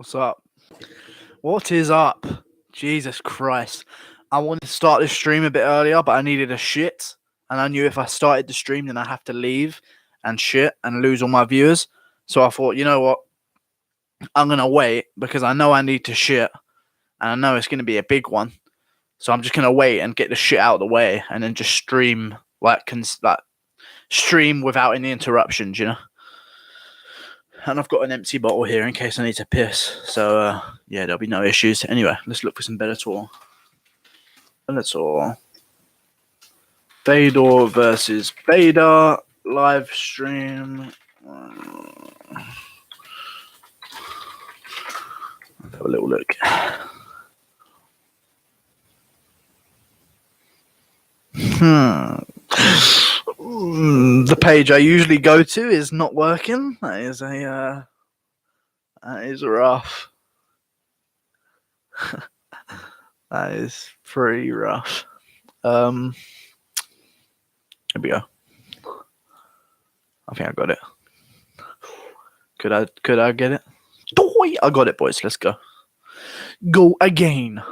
What's up? What is up? Jesus Christ. I wanted to start this stream a bit earlier, but I needed a shit. And I knew if I started the stream, then I have to leave and shit and lose all my viewers. So I thought, you know what? I'm going to wait because I know I need to shit. And I know it's going to be a big one. So I'm just going to wait and get the shit out of the way and then just stream, stream without any interruptions, you know? And I've got an empty bottle here in case I need to piss. So, yeah, there'll be no issues. Anyway, let's look for some Bellator. Fedor versus Fedor. Live stream. Let's have a little look. The page I usually go to is not working. That is rough. That is pretty rough. Here we go. I think I got it. Could I get it? I got it, boys. Let's go. Go again.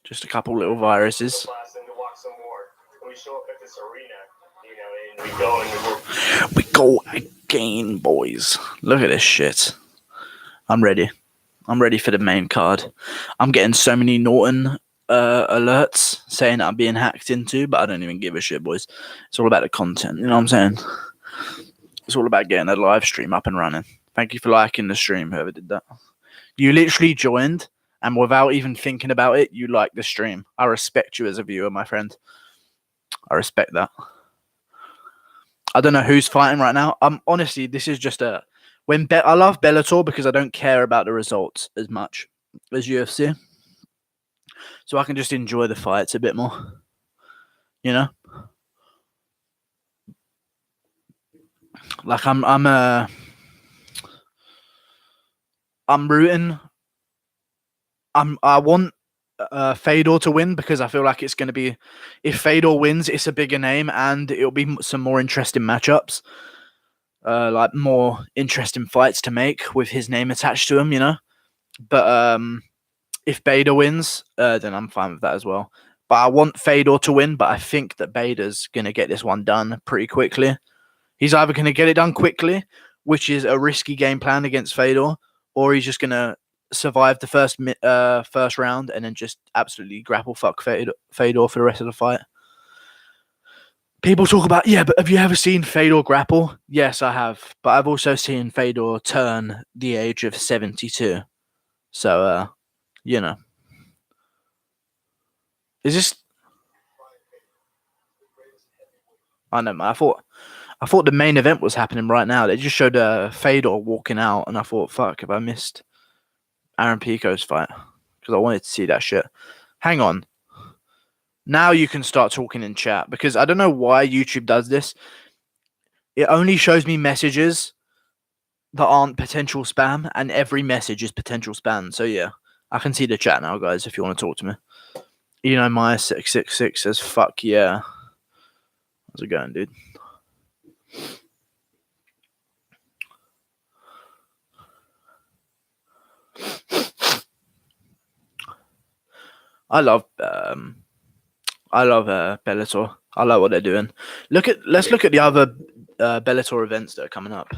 Just a couple little viruses. We go again, boys. Look at this shit. I'm ready. I'm ready for the main card. I'm getting so many Norton alerts saying that I'm being hacked into, but I don't even give a shit, boys. It's all about the content. You know what I'm saying? It's all about getting a live stream up and running. Thank you for liking the stream, whoever did that. You literally joined, and without even thinking about it, you like the stream. I respect you as a viewer, my friend. I respect that. I don't know who's fighting right now. Honestly, this is just a... I love Bellator because I don't care about the results as much as UFC. So I can just enjoy the fights a bit more. You know? Like I'm rooting. I want Fedor to win because I feel like it's going to be, if Fedor wins, it's a bigger name and it'll be some more interesting matchups, like more interesting fights to make with his name attached to him, you know. But if Bader wins, then I'm fine with that as well. But I want Fedor to win, but I think that Bader's going to get this one done pretty quickly. He's either going to get it done quickly, which is a risky game plan against Fedor, or he's just going to survive the first round and then just absolutely grapple fuck Fedor for the rest of the fight. People talk about, yeah, but have you ever seen Fedor grapple? Yes, I have. But I've also seen Fedor turn the age of 72. So, you know. Is this... I know, man. I thought the main event was happening right now. They just showed Fedor walking out, and I thought, fuck, have I missed Aaron Pico's fight? Because I wanted to see that shit. Hang on. Now you can start talking in chat, because I don't know why YouTube does this. It only shows me messages that aren't potential spam, and every message is potential spam. So yeah, I can see the chat now, guys, if you want to talk to me. You know, my 666 says, fuck yeah. How's it going, dude? I love Bellator. I like what they're doing. Let's look at the other Bellator events that are coming up.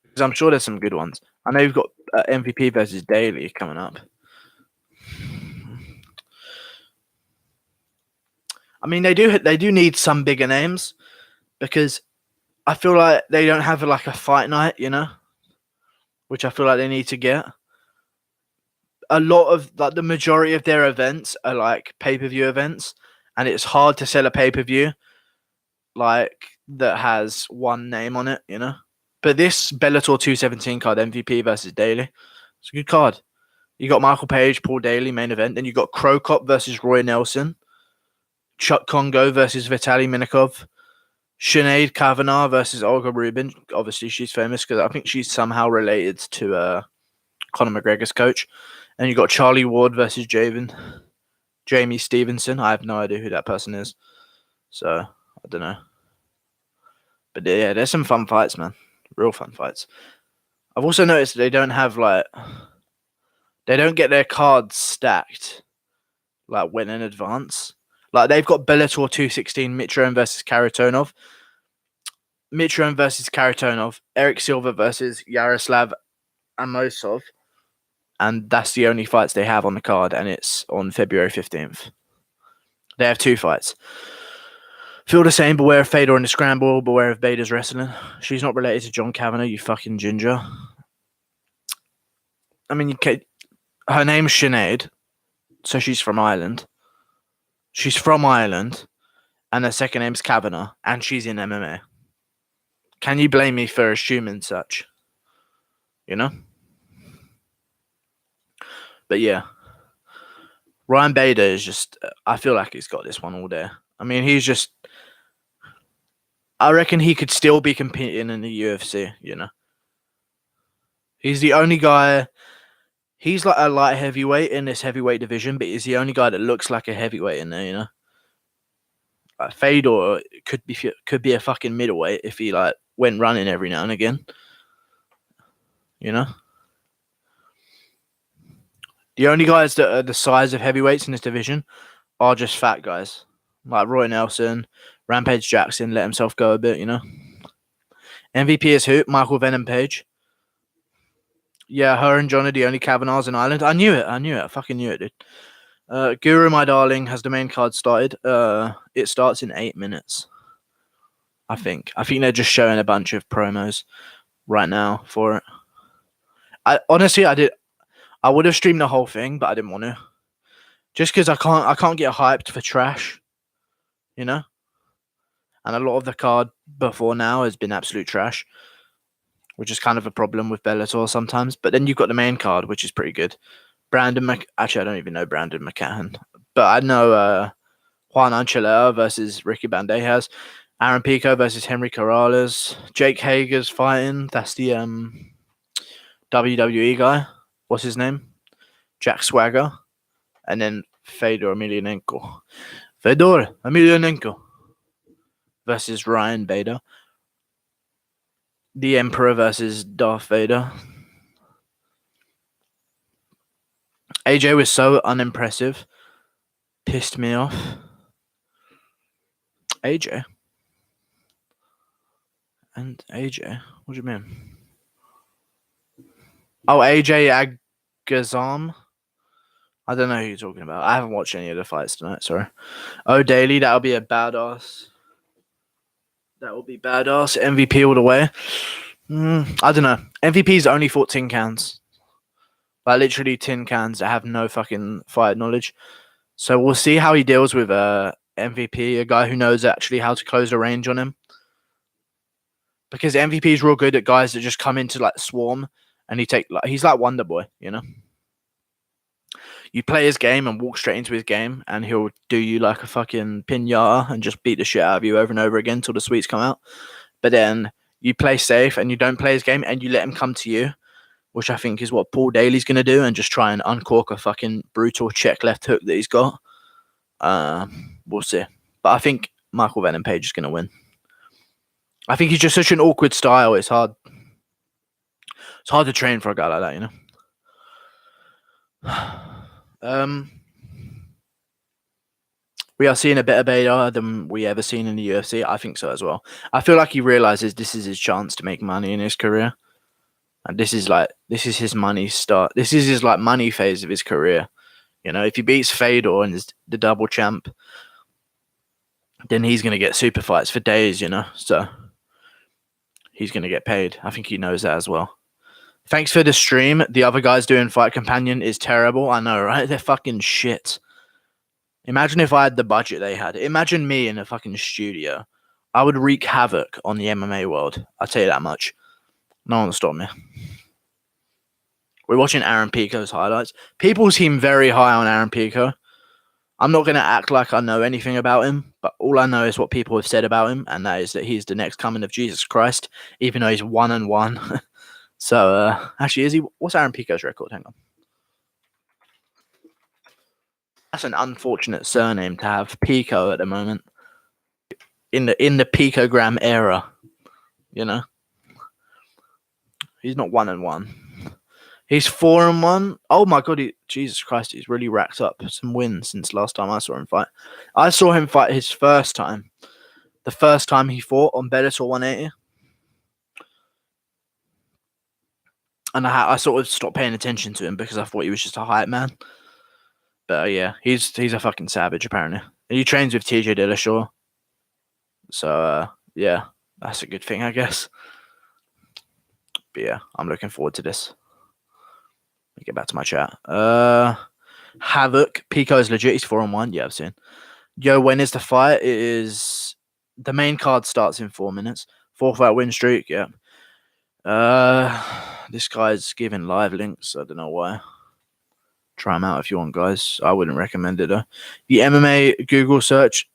Because I'm sure there's some good ones. I know you've got MVP versus Daly coming up. I mean, they do need some bigger names, because I feel like they don't have like a fight night, you know, which I feel like they need to get. A lot of, like, the majority of their events are like pay-per-view events, and it's hard to sell a pay-per-view like that has one name on it, you know. But this Bellator 217 card, MVP versus Daly, it's a good card. You got Michael Page, Paul Daly main event. Then you got Crow Cop versus Roy Nelson, Chuck Congo versus Vitaly Minikov, Sinead Kavanagh versus Olga Rubin. Obviously, she's famous because I think she's somehow related to Conor McGregor's coach. And you got Charlie Ward versus Javen. Jamie Stevenson. I have no idea who that person is. So, I don't know. But yeah, there's some fun fights, man. Real fun fights. I've also noticed they don't have, like... They don't get their cards stacked, like, when in advance. Like, they've got Bellator 216, Mitrione versus Karatonov. Mitrione versus Karatonov. Eric Silva versus Yaroslav Amosov. And that's the only fights they have on the card, and it's on February 15th. They have 2 fights. Feel the same, beware of Fedor in the scramble, beware of Bader's wrestling. She's not related to John Kavanagh, you fucking ginger. I mean, her name's Sinead, so she's from Ireland. She's from Ireland, and her second name's Kavanagh, and she's in MMA. Can you blame me for assuming such? You know? But yeah. Ryan Bader is just... I feel like he's got this one all day. I mean, he's just... I reckon he could still be competing in the UFC, you know? He's the only guy... He's like a light heavyweight in this heavyweight division, but he's the only guy that looks like a heavyweight in there, you know? Like Fedor could be a fucking middleweight if he like went running every now and again. You know? The only guys that are the size of heavyweights in this division are just fat guys. Like Roy Nelson, Rampage Jackson let himself go a bit, you know? MVP is who? Michael Venom Page. Yeah, her and John are the only Kavanaghs in Ireland. I knew it. I fucking knew it, dude. Guru, my darling, has the main card started. It starts in 8 minutes. I think they're just showing a bunch of promos right now for it. I would have streamed the whole thing, but I didn't want to. Just because I can't get hyped for trash, you know? And a lot of the card before now has been absolute trash, which is kind of a problem with Bellator sometimes. But then you've got the main card, which is pretty good. Actually, I don't even know Brandon McCann, but I know Juan Ancelea versus Ricky Bandejas, Aaron Pico versus Henry Corrales, Jake Hager's fighting. That's the WWE guy. What's his name? Jack Swagger. And then Fedor Emilianenko. Fedor Emilianenko versus Ryan Bader. The Emperor versus Darth Vader. AJ was so unimpressive. Pissed me off. AJ? And AJ? What do you mean? Oh, AJ Agazam? I don't know who you're talking about. I haven't watched any of the fights tonight, sorry. Oh, Daly, that'll be a badass. That will be badass. MVP all the way. I don't know. MVP's only fought tin cans. Like literally tin cans that have no fucking fight knowledge. So we'll see how he deals with MVP, a guy who knows actually how to close the range on him. Because MVP is real good at guys that just come into like swarm and he's like Wonder Boy, you know? You play his game and walk straight into his game, and he'll do you like a fucking pinata and just beat the shit out of you over and over again till the sweets come out. But then you play safe and you don't play his game and you let him come to you, which I think is what Paul Daly's going to do, and just try and uncork a fucking brutal check left hook that he's got. We'll see. But I think Michael Venom Page is going to win. I think he's just such an awkward style. It's hard. It's hard to train for a guy like that, you know? We are seeing a better Bader than we ever seen in the UFC. I think so as well. I feel like he realizes this is his chance to make money in his career, and this is his money start. This is his like money phase of his career. You know, if he beats Fedor and is the double champ, then he's gonna get super fights for days. You know, so he's gonna get paid. I think he knows that as well. Thanks for the stream. The other guys doing Fight Companion is terrible. I know, right? They're fucking shit. Imagine if I had the budget they had. Imagine me in a fucking studio. I would wreak havoc on the MMA world. I'll tell you that much. No one will stop me. We're watching Aaron Pico's highlights. People seem very high on Aaron Pico. I'm not going to act like I know anything about him, but all I know is what people have said about him, and that is that he's the next coming of Jesus Christ, even though he's 1-1. So, actually, is he? What's Aaron Pico's record? Hang on. That's an unfortunate surname to have, Pico, at the moment. In the picogram era, you know. He's not 1-1. He's 4-1. Oh my god, Jesus Christ, he's really racked up some wins since last time I saw him fight. I saw him fight his first time. The first time he fought on Bellator 180. And I sort of stopped paying attention to him because I thought he was just a hype man. But yeah, he's a fucking savage, apparently. And he trains with TJ Dillashaw. So yeah, that's a good thing, I guess. But yeah, I'm looking forward to this. Let me get back to my chat. Havoc. Pico's legit. He's 4-1. Yeah, I've seen. Yo, when is the fight? It is... The main card starts in 4 minutes. 4-fight win streak, yeah. This guy's giving live links. I don't know why. Try them out if you want, guys. I wouldn't recommend it, though. The MMA Google search.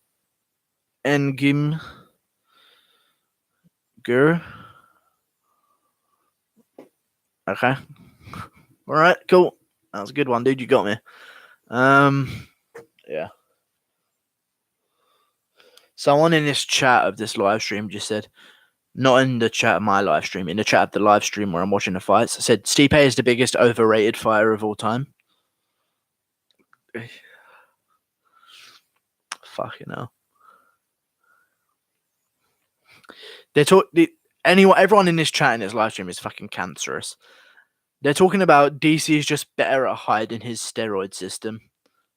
Engim. Gur. Okay. All right, cool. That was a good one, dude. You got me. Yeah. Someone in this chat of this live stream just said, not in the chat of my live stream, in the chat of the live stream where I'm watching the fights, said Stipe is the biggest overrated fighter of all time. Fucking hell. Everyone in this chat in this live stream is fucking cancerous. They're talking about DC is just better at hiding his steroid system.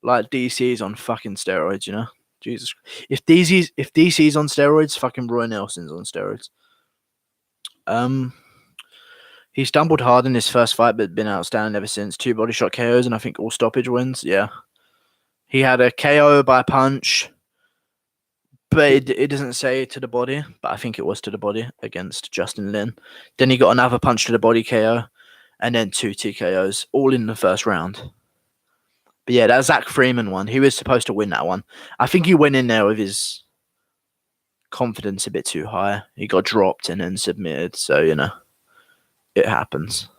Like DC is on fucking steroids, you know? Jesus. If DC's on steroids, fucking Roy Nelson's on steroids. He stumbled hard in his first fight, but been outstanding ever since. 2 body shot KOs and I think all stoppage wins. Yeah. He had a KO by punch, but it doesn't say to the body, but I think it was to the body against Justin Lin. Then he got another punch to the body KO, and then 2 TKOs, all in the first round. But yeah, that Zach Freeman one, he was supposed to win that one. I think he went in there with his confidence a bit too high. He got dropped and then submitted, so you know, it happens.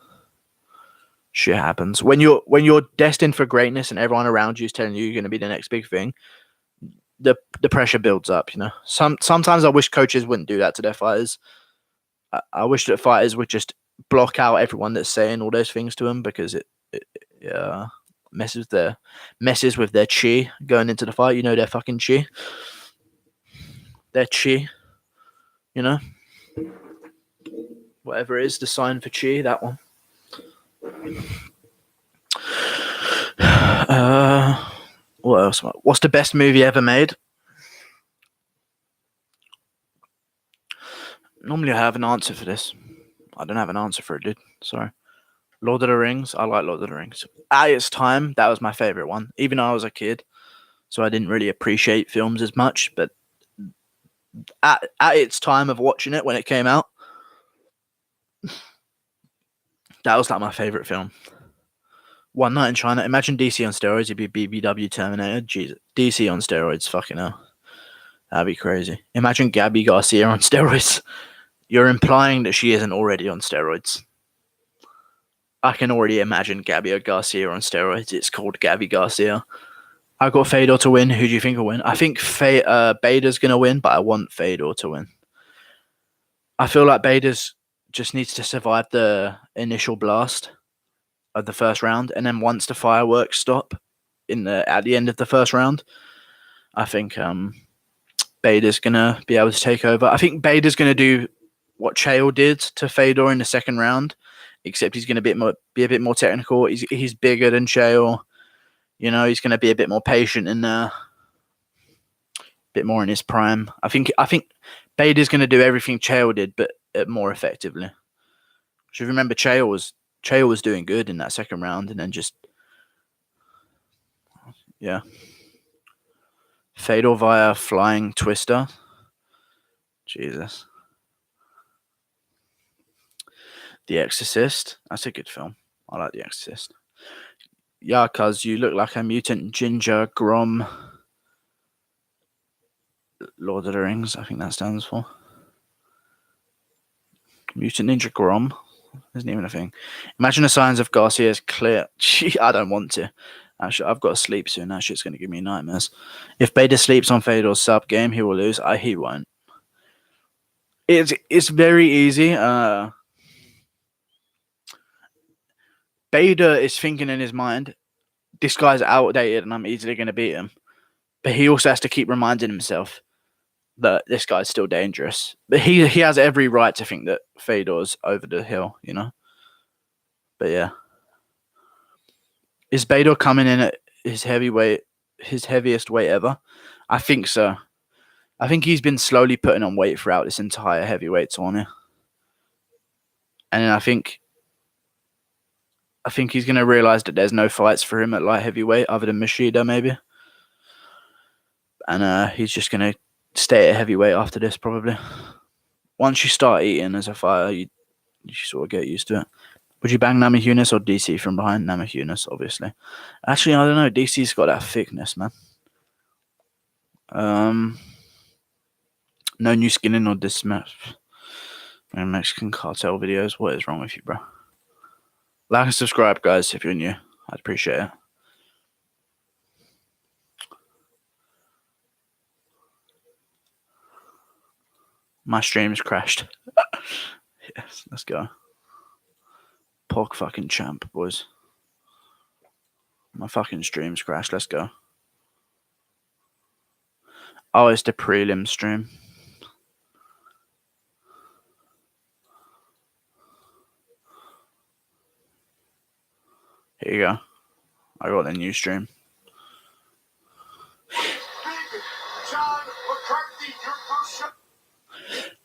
Shit happens. When you're destined for greatness and everyone around you is telling you you're going to be the next big thing, the pressure builds up, you know. Sometimes I wish coaches wouldn't do that to their fighters. I wish that fighters would just block out everyone that's saying all those things to them, because it messes with their chi going into the fight. You know, their fucking chi. Their chi. You know? Whatever it is, the sign for chi, that one. What else? What's the best movie ever made? Normally I have an answer for this. I don't have an answer for it, dude. Sorry. Lord of the Rings. I like Lord of the Rings. At its time, that was my favorite one. Even though I was a kid, so I didn't really appreciate films as much. But at its time of watching it when it came out, that was like my favorite film. One Night in China. Imagine DC on steroids. It'd be BBW Terminator. Jesus. DC on steroids. Fucking hell. That'd be crazy. Imagine Gabby Garcia on steroids. You're implying that she isn't already on steroids. I can already imagine Gabby Garcia on steroids. It's called Gabby Garcia. I got Fedor to win. Who do you think will win? I think Bader's going to win, but I want Fedor to win. I feel like Bader's just needs to survive the initial blast of the first round, and then once the fireworks stop at the end of the first round, I think Bader's going to be able to take over. I think Bader's going to do what Chael did to Fedor in the second round, except he's going to be a bit more technical. He's bigger than Chael. You know, he's going to be a bit more patient and a bit more in his prime. I think Bader's going to do everything Chael did, but more effectively. So remember, Chael was doing good in that second round, and then just Fedor via flying twister. Jesus. The Exorcist. That's a good film. I like The Exorcist. Yeah, cuz you look like a mutant ginger Grom. Lord of the Rings, I think that stands for. Mutant Ninja Grom. Isn't even a thing. Imagine the signs of Garcia's clear. I don't want to. Actually, I've got to sleep soon. That shit's going to give me nightmares. If Bader sleeps on Fedor's sub game, he will lose. He won't. It's very easy. Bader is thinking in his mind, this guy's outdated and I'm easily going to beat him. But he also has to keep reminding himself that this guy's still dangerous. But he has every right to think that Fedor's over the hill, you know? But yeah. Is Bader coming in at his heaviest weight ever? I think so. I think he's been slowly putting on weight throughout this entire heavyweight tournament. And then I think he's going to realise that there's no fights for him at light heavyweight other than Machida, maybe. And he's just going to stay at heavyweight after this, probably. Once you start eating as a fighter, you sort of get used to it. Would you bang Namajunas or DC from behind? Namajunas, obviously. Actually, I don't know. DC's got that thickness, man. No new skinning or dismatch. Mexican cartel videos. What is wrong with you, bro? Like and subscribe, guys, if you're new. I'd appreciate it. My stream's crashed. Yes, let's go. Pog fucking champ, boys. My fucking stream's crashed. Let's go. Oh, it's the prelim stream. Here you go. I got the new stream.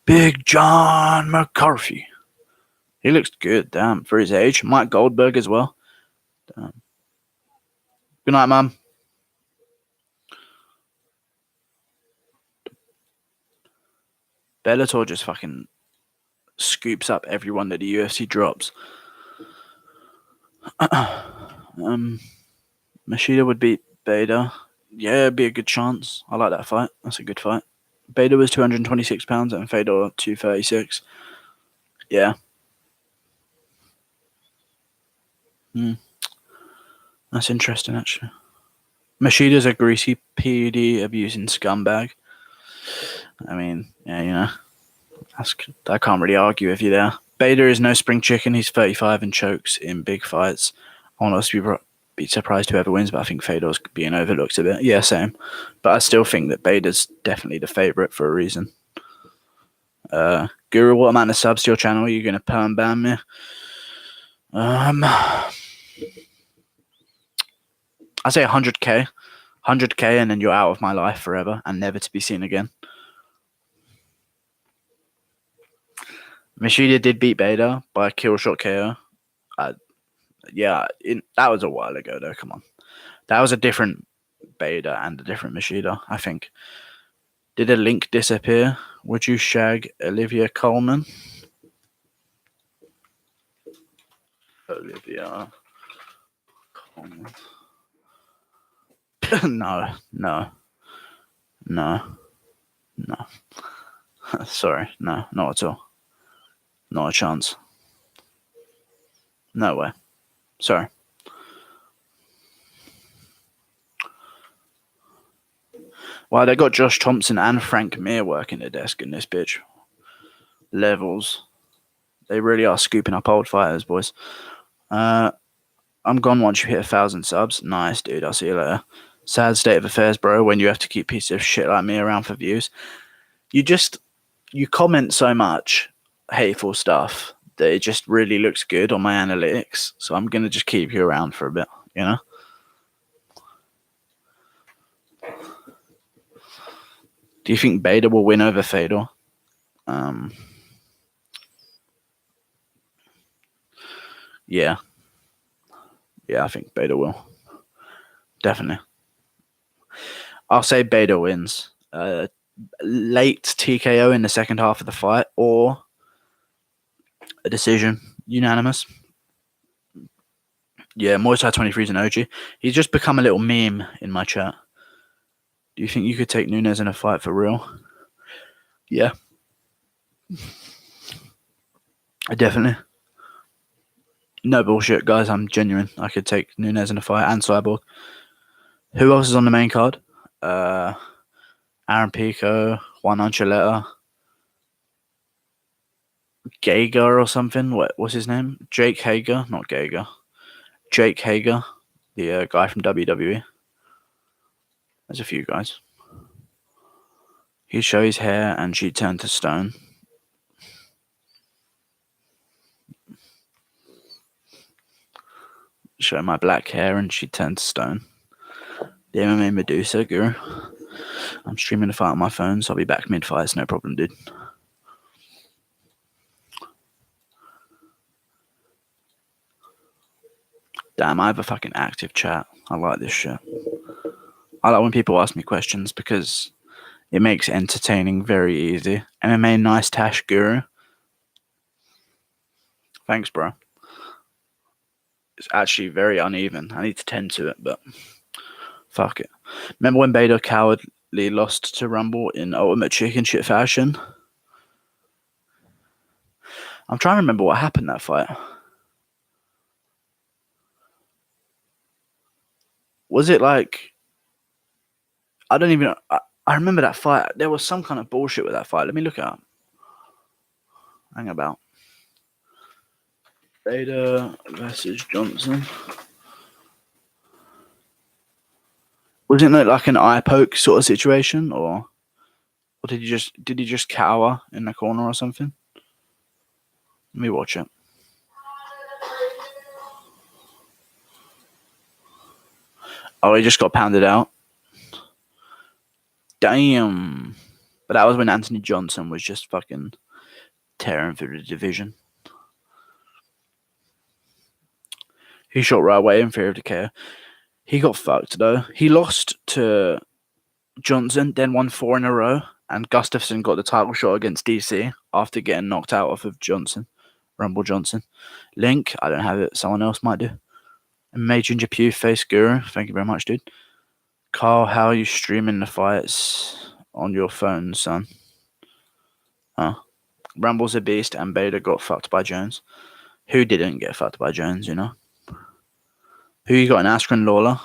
Big John McCarthy. He looks good, damn, for his age. Mike Goldberg as well. Damn. Good night, Mum. Bellator just fucking scoops up everyone that the UFC drops. Machida would beat Bader. Yeah, it'd be a good chance. I like that fight. That's a good fight. Bader was 226 pounds and Fedor 236. Yeah. That's interesting, actually. Machida's a greasy PED abusing scumbag. I mean, yeah, you know, I can't really argue with you there. Bader is no spring chicken. He's 35 and chokes in big fights. I want us to be surprised whoever wins, but I think Fedor's being overlooked a bit. Yeah, same. But I still think that Bader's definitely the favourite for a reason. Guru, what amount of subs to your channel are you going to perm ban me? I say 100k. 100k and then you're out of my life forever and never to be seen again. Machida did beat Bader by a kill shot KO. That was a while ago, though. Come on. That was a different Bader and a different Machida, I think. Did a link disappear? Would you shag Olivia Coleman? Olivia Coleman. No. Sorry, no, not at all. Not a chance. No way. Sorry. Wow, they got Josh Thompson and Frank Mir working the desk in this bitch. Levels. They really are scooping up old fighters, boys. I'm gone once you hit 1,000 subs. Nice, dude. I'll see you later. Sad state of affairs, bro, when you have to keep pieces of shit like me around for views. You comment so much hateful stuff that it just really looks good on my analytics. So I'm going to just keep you around for a bit, you know? Do you think Bader will win over Fedor? Yeah. Yeah, I think Bader will. Definitely. I'll say Bader wins. Late TKO in the second half of the fight or a decision. Unanimous. Yeah, Muay Thai 23 is an OG. He's just become a little meme in my chat. Do you think you could take Nunes in a fight for real? Yeah. Definitely. No bullshit, guys. I'm genuine. I could take Nunes in a fight and Cyborg. Who else is on the main card? Aaron Pico, Juan Anchuleta, Gager or something. What's his name? Jake Hager, not Gager. Jake Hager, the guy from WWE. There's a few guys. He'd show his hair and she'd turn to stone. Show my black hair and she'd turn to stone. The MMA Medusa guru. I'm streaming the fight on my phone, so I'll be back mid-fight. It's no problem, dude. Damn, I have a fucking active chat. I like this shit. I like when people ask me questions because it makes entertaining very easy. MMA Nice Tash Guru. Thanks, bro. It's actually very uneven. I need to tend to it, but fuck it. Remember when Fedor cowardly lost to Rumble in ultimate chicken shit fashion? I'm trying to remember what happened that fight. Was it like... I don't even... I remember that fight. There was some kind of bullshit with that fight. Let me look it up. Hang about. Fedor versus Johnson. Wasn't it like an eye poke sort of situation, or did he just cower in the corner or something? Let me watch it. Oh, he just got pounded out. Damn. But that was when Anthony Johnson was just fucking tearing through the division. He shot right away in fear of the KO. He got fucked, though. He lost to Johnson, then won 4 in a row, and Gustafsson got the title shot against DC after getting knocked out off of Johnson. Rumble Johnson. Link, I don't have it. Someone else might do. May Ginger Pugh face Guru. Thank you very much, dude. Carl, how are you streaming the fights on your phone, son? Rumble's a beast, and Bader got fucked by Jones. Who didn't get fucked by Jones, you know? Who you got in Askren Lawler?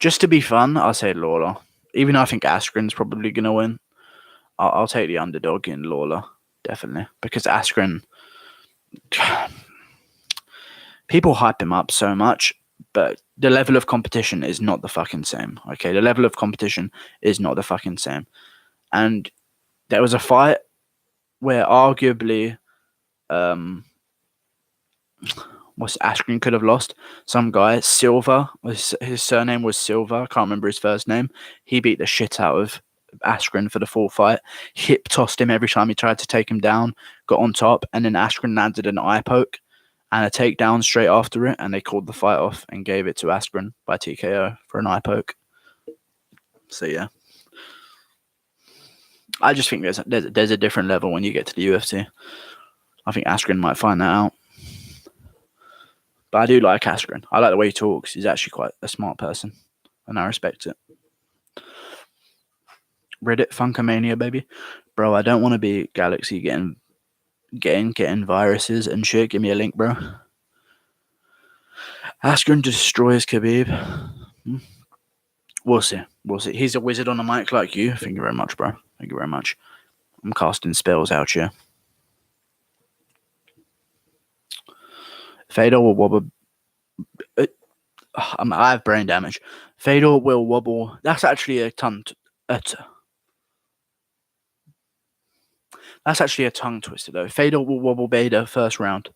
Just to be fun, I'll say Lawler. Even though I think Askren's probably going to win, I'll take the underdog in Lawler, definitely. Because Askren... People hype him up so much, but the level of competition is not the fucking same, okay? The level of competition is not the fucking same. And there was a fight where arguably... Askren could have lost. Some guy, Silva, his surname was Silva, I can't remember his first name. He beat the shit out of Askren for the full fight. Hip tossed him every time he tried to take him down, got on top, and then Askren landed an eye poke and a takedown straight after it, and they called the fight off and gave it to Askren by TKO for an eye poke. So yeah, I just think there's a different level when you get to the UFC. I think Askren might find that out. But I do like Askren. I like the way he talks. He's actually quite a smart person, and I respect it. Reddit Funkomania, baby. Bro, I don't want to be Galaxy getting viruses and shit. Give me a link, bro. Askren destroys Khabib. We'll see. He's a wizard on the mic like you. Thank you very much, bro. Thank you very much. I'm casting spells out here. Fedor will wobble. I have brain damage. Fedor will wobble. That's actually a tongue. That's actually a tongue twister, though. Fedor will wobble Bader first round.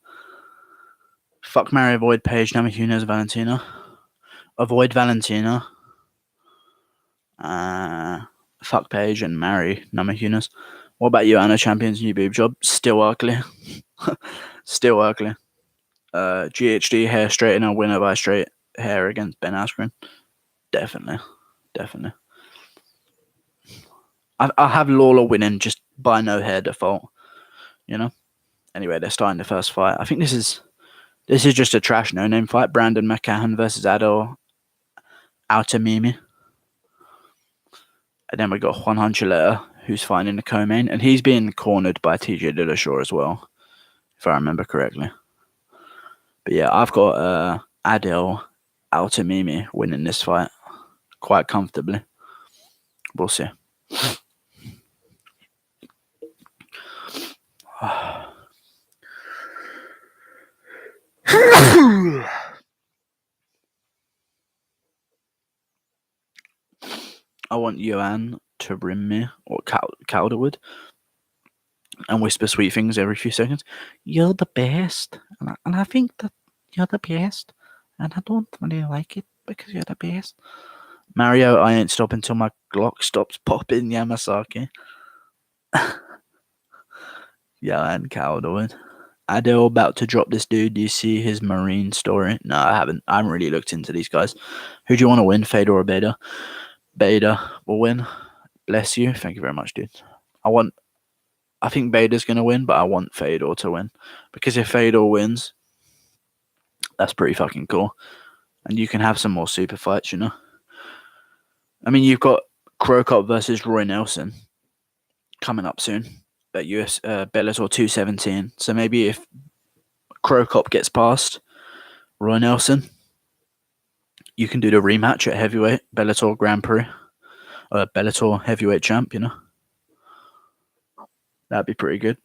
Fuck, marry, avoid Paige, Namajunas, Valentina. Avoid Valentina. Fuck Paige and marry Namajunas. What about you, Anna? Champion's new boob job? Still ugly. Still ugly. GHD hair straightener winner by straight hair against Ben Askren. Definitely. I have Lawler winning just by no hair default. You know? Anyway, they're starting the first fight. I think this is just a trash no-name fight. Brandon McCahan versus Adol Autamimi. And then we got Juan Anchuleta, who's fighting in the co-main, and he's being cornered by TJ Dillashaw as well, if I remember correctly. But yeah, I've got Adil Altamimi winning this fight quite comfortably. We'll see. I want Joanne to rim me, or Calderwood, and whisper sweet things every few seconds. You're the best. And I think that you're the best. And I don't really like it because you're the best. Mario, I ain't stopping until my Glock stops popping, Yamasaki. Joanne Calderwood. Adele about to drop this dude. Do you see his Marine story? No, I haven't. I haven't really looked into these guys. Who do you want to win, Fedor or Beta? Beta will win. Bless you. Thank you very much, dude. I think Beta's going to win, but I want Fedor to win. Because if Fedor wins, that's pretty fucking cool. And you can have some more super fights, you know? I mean, you've got Krokop versus Roy Nelson coming up soon at Bellator 217. So maybe if Krokop gets past Roy Nelson, you can do the rematch at heavyweight, Bellator Grand Prix, or Bellator heavyweight champ, you know? That'd be pretty good.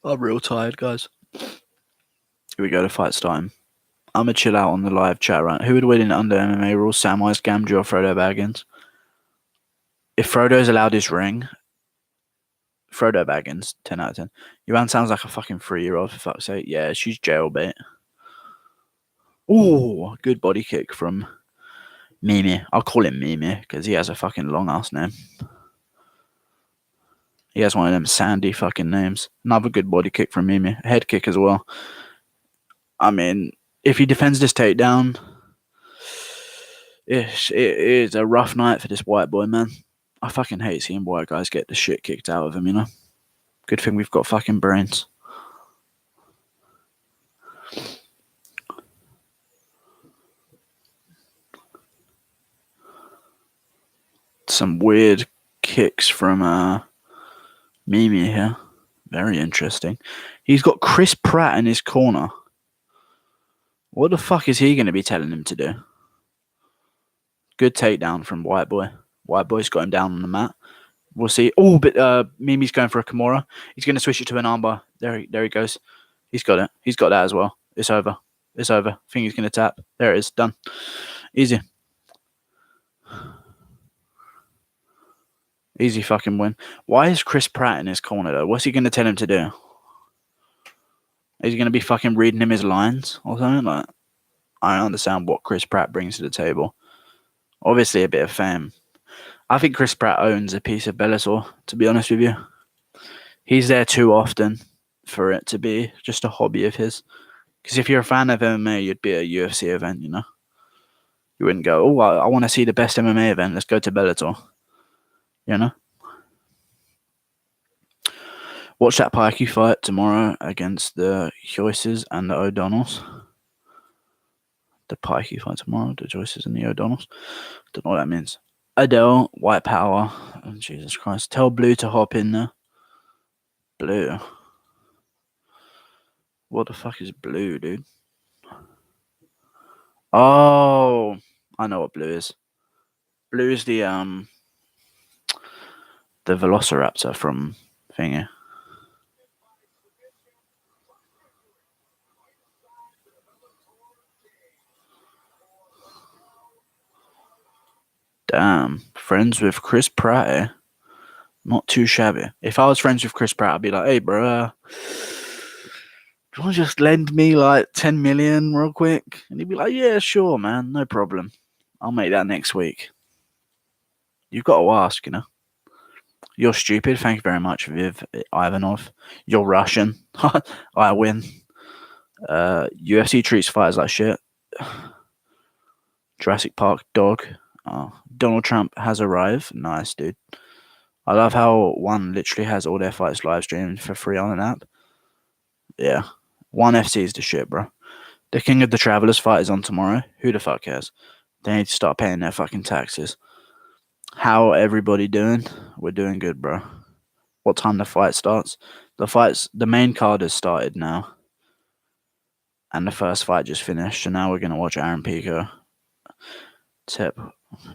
I'm real tired, guys. Here we go, the fight's time. I'm going to chill out on the live chat, right? Who would win in under MMA rules? Samwise Gamgee or Frodo Baggins? If Frodo's allowed his ring, Frodo Baggins, 10 out of 10. Joanne sounds like a fucking 3-year-old, for fuck's sake. Yeah, she's jailbait. Ooh, good body kick from Mimi. I'll call him Mimi because he has a fucking long ass name. He has one of them sandy fucking names. Another good body kick from Mimi. Head kick as well. I mean, if he defends this takedown, it is a rough night for this white boy, man. I fucking hate seeing white guys get the shit kicked out of them, you know? Good thing we've got fucking brains. Some weird kicks from Mimi here. Very interesting. He's got Chris Pratt in his corner. What the fuck is he going to be telling him to do? Good takedown from White Boy. White Boy's got him down on the mat. We'll see. Oh, but Mimi's going for a Kimura. He's going to switch it to an armbar. There he goes. He's got it. He's got that as well. It's over. It's over. I think he's going to tap. There it is. Done. Easy. Easy fucking win. Why is Chris Pratt in his corner, though? What's he going to tell him to do? Is he going to be fucking reading him his lines or something? Like, I don't understand what Chris Pratt brings to the table. Obviously, a bit of fame. I think Chris Pratt owns a piece of Bellator, to be honest with you. He's there too often for it to be just a hobby of his. Because if you're a fan of MMA, you'd be at a UFC event, you know? You wouldn't go, oh, I want to see the best MMA event. Let's go to Bellator. You know? Watch that Pico fight tomorrow against the Joyces and the O'Donnells. The Pico fight tomorrow, the Joyces and the O'Donnells. Don't know what that means. Adele, White Power. Oh, Jesus Christ. Tell Blue to hop in there. Blue. What the fuck is Blue, dude? Oh, I know what Blue is. Blue is the Velociraptor from Thingy. Damn. Friends with Chris Pratt, eh? Not too shabby. If I was friends with Chris Pratt, I'd be like, hey, bro, do you want to just lend me like 10 million real quick? And he'd be like, yeah, sure, man. No problem. I'll make that next week. You've got to ask, you know. You're stupid. Thank you very much, Viv Ivanov. You're Russian. I win. UFC treats fighters like shit. Jurassic Park dog. Oh, Donald Trump has arrived. Nice, dude. I love how One literally has all their fights live streamed for free on an app. Yeah. One FC is the shit, bro. The King of the Travelers fight is on tomorrow. Who the fuck cares? They need to start paying their fucking taxes. How everybody doing? We're doing good, bro. What time the fight starts? The main card has started now. And the first fight just finished. So now we're going to watch Aaron Pico. Tip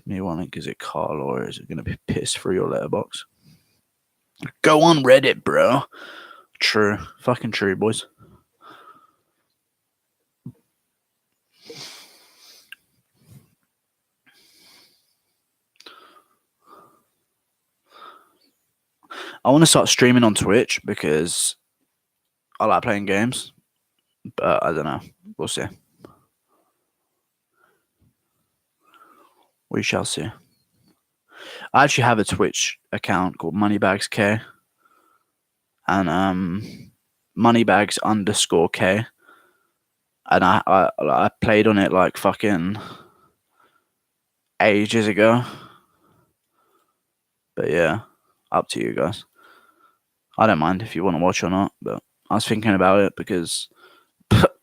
me one link. Is it Carl or is it going to be pissed through your letterbox? Go on Reddit, bro. True. Fucking true, boys. I want to start streaming on Twitch because I like playing games. But I don't know. We'll see. We shall see. I actually have a Twitch account called MoneybagsK. And Moneybags_K. And I played on it like fucking ages ago. But yeah, up to you guys. I don't mind if you want to watch or not, but I was thinking about it because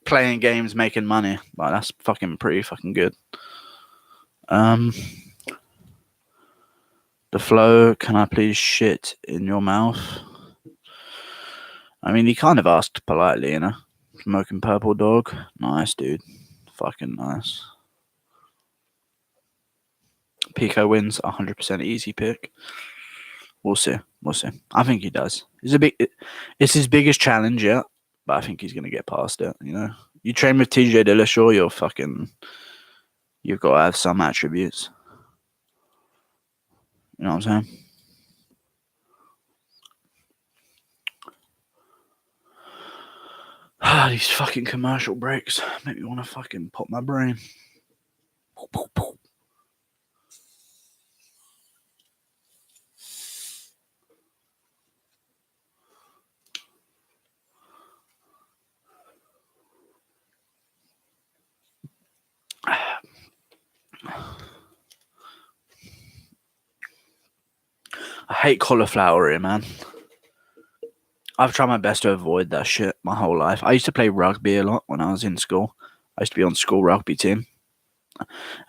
playing games, making money, like that's fucking pretty fucking good. The flow, can I please shit in your mouth? I mean, he kind of asked politely, you know. Smoking purple dog, nice dude, fucking nice. Pico wins 100% easy pick. We'll see. I think he does. It's his biggest challenge yet, but I think he's gonna get past it. You know, you train with TJ Dillashaw, you've got to have some attributes. You know what I'm saying? These fucking commercial breaks make me want to fucking pop my brain. I hate cauliflower here, man. I've tried my best to avoid that shit my whole life. I used to play rugby a lot when I was in school. I used to be on school rugby team.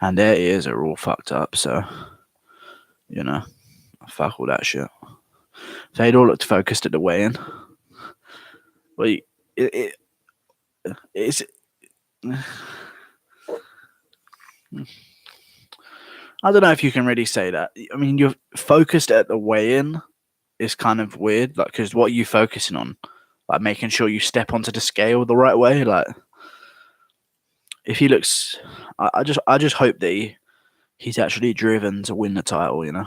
And their ears are all fucked up, so, you know, fuck all that shit. Fedor looked focused at the weigh-in. But it's... I don't know if you can really say that. I mean, you're focused at the weigh-in is kind of weird, like, because what are you focusing on? Like, making sure you step onto the scale the right way? Like, if he looks... I just hope that he's actually driven to win the title, you know?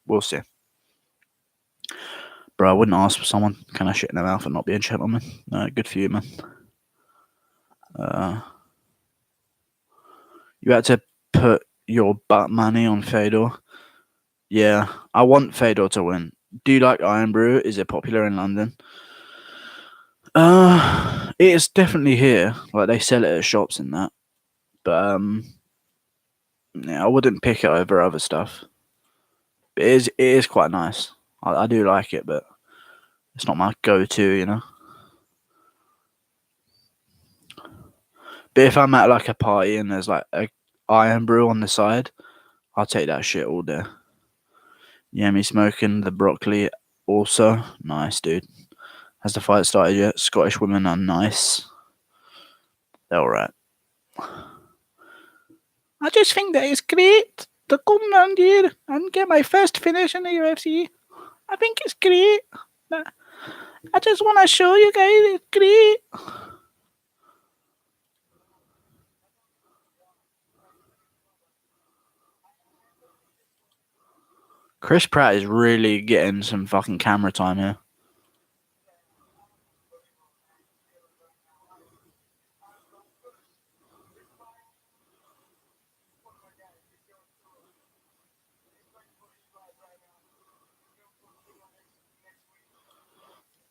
We'll see. Bro, I wouldn't ask for someone, can I shit in their mouth and not be a gentleman? Good for you, man. You had to put your butt money on Fedor. Yeah, I want Fedor to win. Do you like Iron Brew? Is it popular in London? It is definitely here. Like, they sell it at shops and that. But yeah, I wouldn't pick it over other stuff. But it is quite nice. I do like it, but it's not my go-to, you know. But if I'm at like a party and there's like a Iron Brew on the side, I'll take that shit all day. Yeah, me smoking the broccoli also. Nice, dude. Has the fight started yet? Scottish women are nice. They're alright. I just think that it's great to come round here and get my first finish in the UFC. I think it's great. I just want to show you guys it's great. Chris Pratt is really getting some fucking camera time here.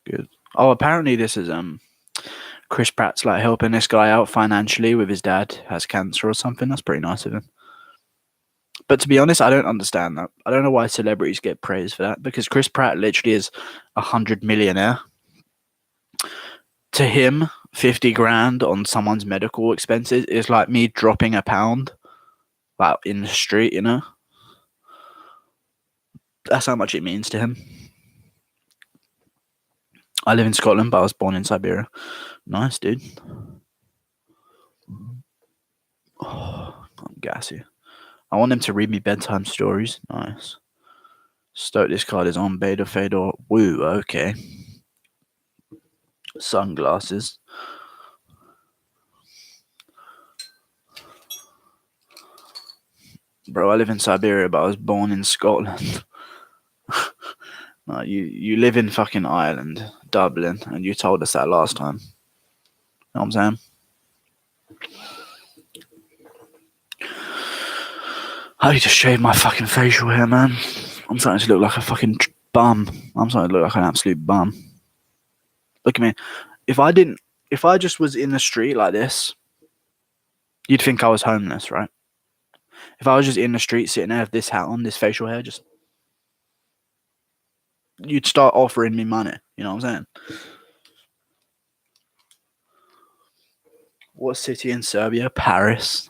Good. Oh, apparently this is Chris Pratt's like helping this guy out financially with his dad has cancer or something. That's pretty nice of him. But to be honest, I don't understand that. I don't know why celebrities get praised for that, because Chris Pratt literally is 100 millionaire. To him, 50 grand on someone's medical expenses is like me dropping £1 like in the street, you know? That's how much it means to him. I live in Scotland, but I was born in Siberia. Nice, dude. Oh, I'm gassy. I want him to read me bedtime stories. Nice. Stoke, this card is on beta Fedor. Woo, okay. Sunglasses. Bro, I live in Siberia, but I was born in Scotland. No, you live in fucking Ireland, Dublin, and you told us that last time. You know what I'm saying? I need to shave my fucking facial hair, man. I'm starting to look like a fucking bum. I'm starting to look like an absolute bum. Look at me. If I just was in the street like this, you'd think I was homeless, right? If I was just in the street sitting there with this hat on, this facial hair, just you'd start offering me money. You know what I'm saying? What city in Serbia? Paris.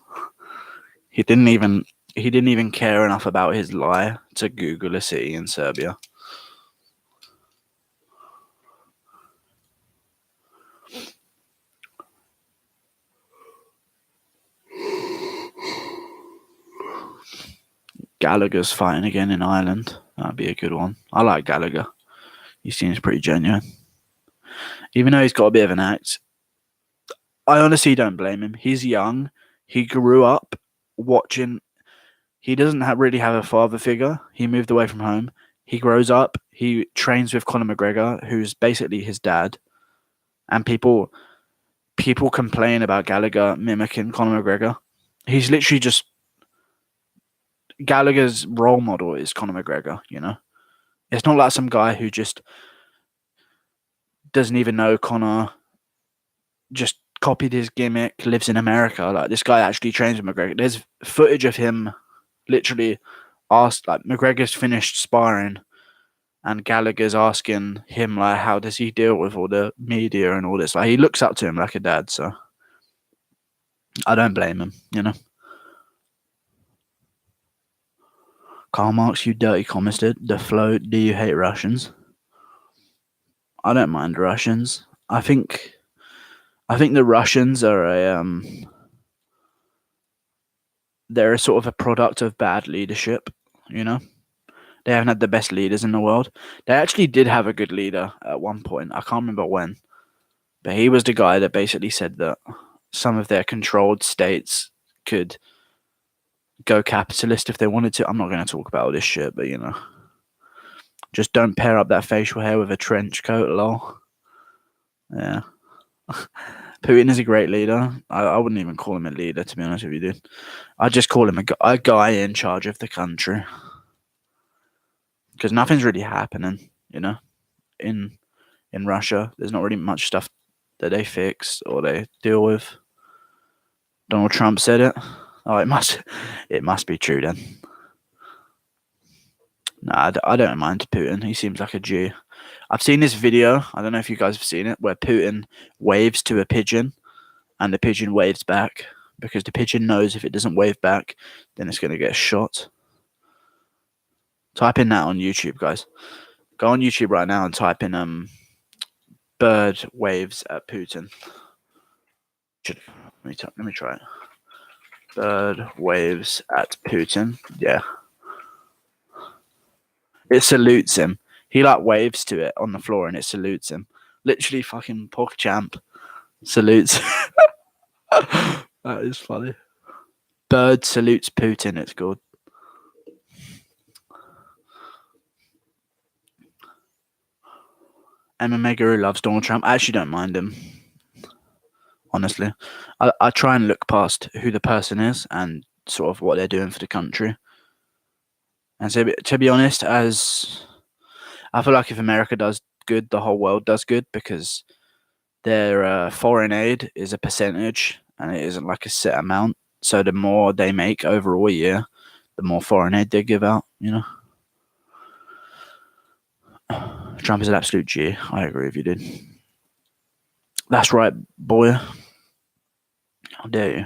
He didn't even care enough about his lie to Google a city in Serbia. Gallagher's fighting again in Ireland. That'd be a good one. I like Gallagher. He seems pretty genuine. Even though he's got a bit of an act, I honestly don't blame him. He's young. He grew up watching. He doesn't really have a father figure. He moved away from home. He grows up. He trains with Conor McGregor, who's basically his dad. And people complain about Gallagher mimicking Conor McGregor. He's literally just Gallagher's role model is Conor McGregor. You know, it's not like some guy who just doesn't even know Conor. Just copied his gimmick, lives in America. Like, this guy actually trains with McGregor. There's footage of him literally asked, like, McGregor's finished sparring and Gallagher's asking him, like, how does he deal with all the media and all this? Like, he looks up to him like a dad, so I don't blame him, you know. Karl Marx, you dirty commented. The flow, do you hate Russians? I don't mind Russians. I think the Russians are they're a sort of a product of bad leadership, you know? They haven't had the best leaders in the world. They actually did have a good leader at one point. I can't remember when. But he was the guy that basically said that some of their controlled states could go capitalist if they wanted to. I'm not going to talk about all this shit, but, you know. Just don't pair up that facial hair with a trench coat, lol. Yeah. Putin is a great leader. I wouldn't even call him a leader, to be honest with you, dude. I'd just call him a guy in charge of the country. Because nothing's really happening, you know, in Russia. There's not really much stuff that they fix or they deal with. Donald Trump said it. Oh, it must be true then. Nah, I don't mind Putin. He seems like a G. I've seen this video. I don't know if you guys have seen it, where Putin waves to a pigeon and the pigeon waves back because the pigeon knows if it doesn't wave back, then it's going to get shot. Type in that on YouTube, guys. Go on YouTube right now and type in bird waves at Putin. Let me try it. Bird waves at Putin. Yeah. It salutes him. He like waves to it on the floor and it salutes him. Literally fucking PogChamp salutes. That is funny. Bird salutes Putin, it's called. MMA Guru loves Donald Trump. I actually don't mind him. Honestly. I try and look past who the person is and sort of what they're doing for the country. And so, to be honest, as I feel like if America does good, the whole world does good, because their foreign aid is a percentage and it isn't like a set amount. So the more they make overall a year, the more foreign aid they give out, you know. Trump is an absolute G. I agree with you, dude. That's right, boy. How dare you?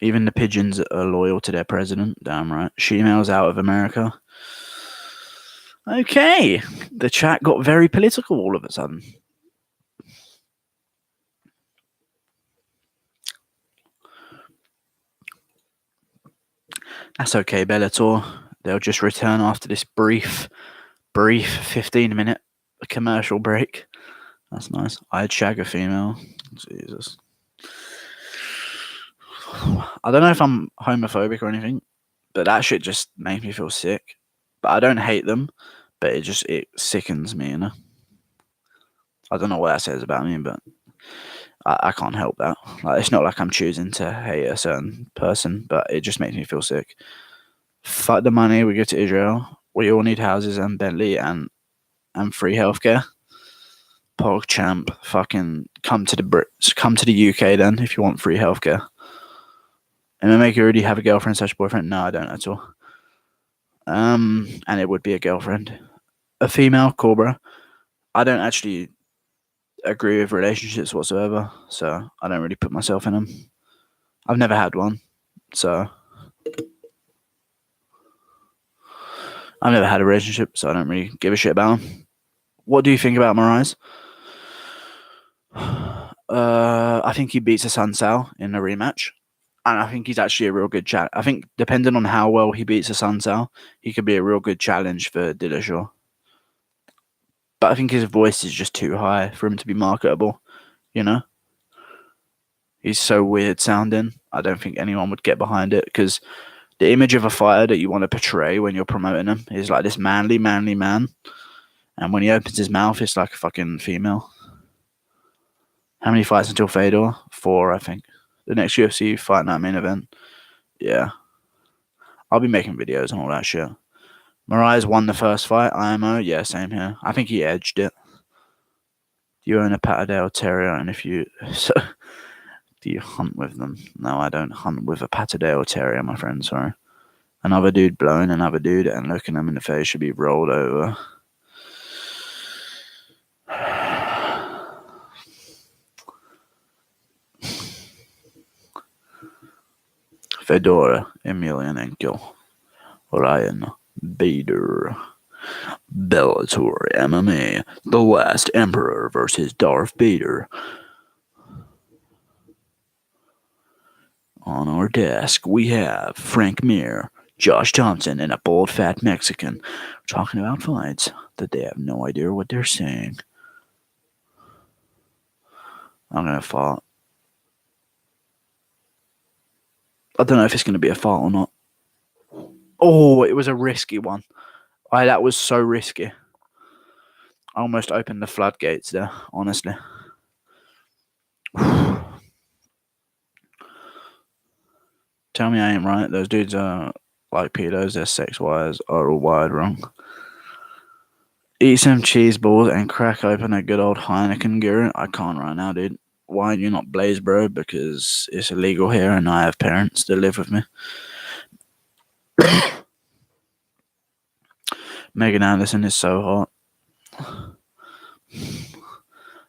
Even the pigeons are loyal to their president. Damn right. She-males out of America. Okay. The chat got very political all of a sudden. That's okay, Bellator. They'll just return after this brief 15-minute commercial break. That's nice. I'd shag a female. Jesus. I don't know if I'm homophobic or anything, but that shit just makes me feel sick. But I don't hate them, but it sickens me, you know? I don't know what that says about me, but I can't help that. Like, it's not like I'm choosing to hate a certain person, but it just makes me feel sick. Fuck the money, we go to Israel. We all need houses and Bentley and free healthcare. Pog champ, fucking come to the Brits, come to the UK then if you want free healthcare. And make you already have a girlfriend slash boyfriend? No, I don't at all. And it would be a girlfriend, a female Cobra. I don't actually agree with relationships whatsoever, so I don't really put myself in them. I've never had one, so I've never had a relationship, so I don't really give a shit about them. What do you think about Moraes? I think he beats Hassan Sal in a rematch, and I think he's actually a real good chat. I think depending on how well he beats Hassan Sal, he could be a real good challenge for Dillashaw. But I think his voice is just too high for him to be marketable, you know? He's so weird sounding. I don't think anyone would get behind it, because the image of a fighter that you want to portray when you're promoting him is like this manly man. And when he opens his mouth, it's like a fucking female. How many fights until Fedor? 4, I think. The next UFC fight night main event. Yeah. I'll be making videos and all that shit. Moraes won the first fight, IMO. Yeah, same here. I think he edged it. Do you own a Patterdale Terrier? And if you... So, do you hunt with them? No, I don't hunt with a Patterdale Terrier, my friend, sorry. Another dude blowing another dude and looking them in the face should be rolled over. Fedor, Emilianenko, Ryan Bader, Bellator MMA, The Last Emperor versus Darth Vader. On our desk, we have Frank Mir, Josh Thompson, and a bald fat Mexican talking about fights that they have no idea what they're saying. I'm gonna fall. I don't know if it's gonna be a fall or not. Oh, it was a risky one. That was so risky. I almost opened the floodgates there, honestly. Tell me I ain't right. Those dudes are like pedos. Their sex wires are all wired wrong. Eat some cheese balls and crack open a good old Heineken Guru. I can't right now, dude. Why do you not blaze, bro? Because it's illegal here and I have parents that live with me. Megan Anderson is so hot.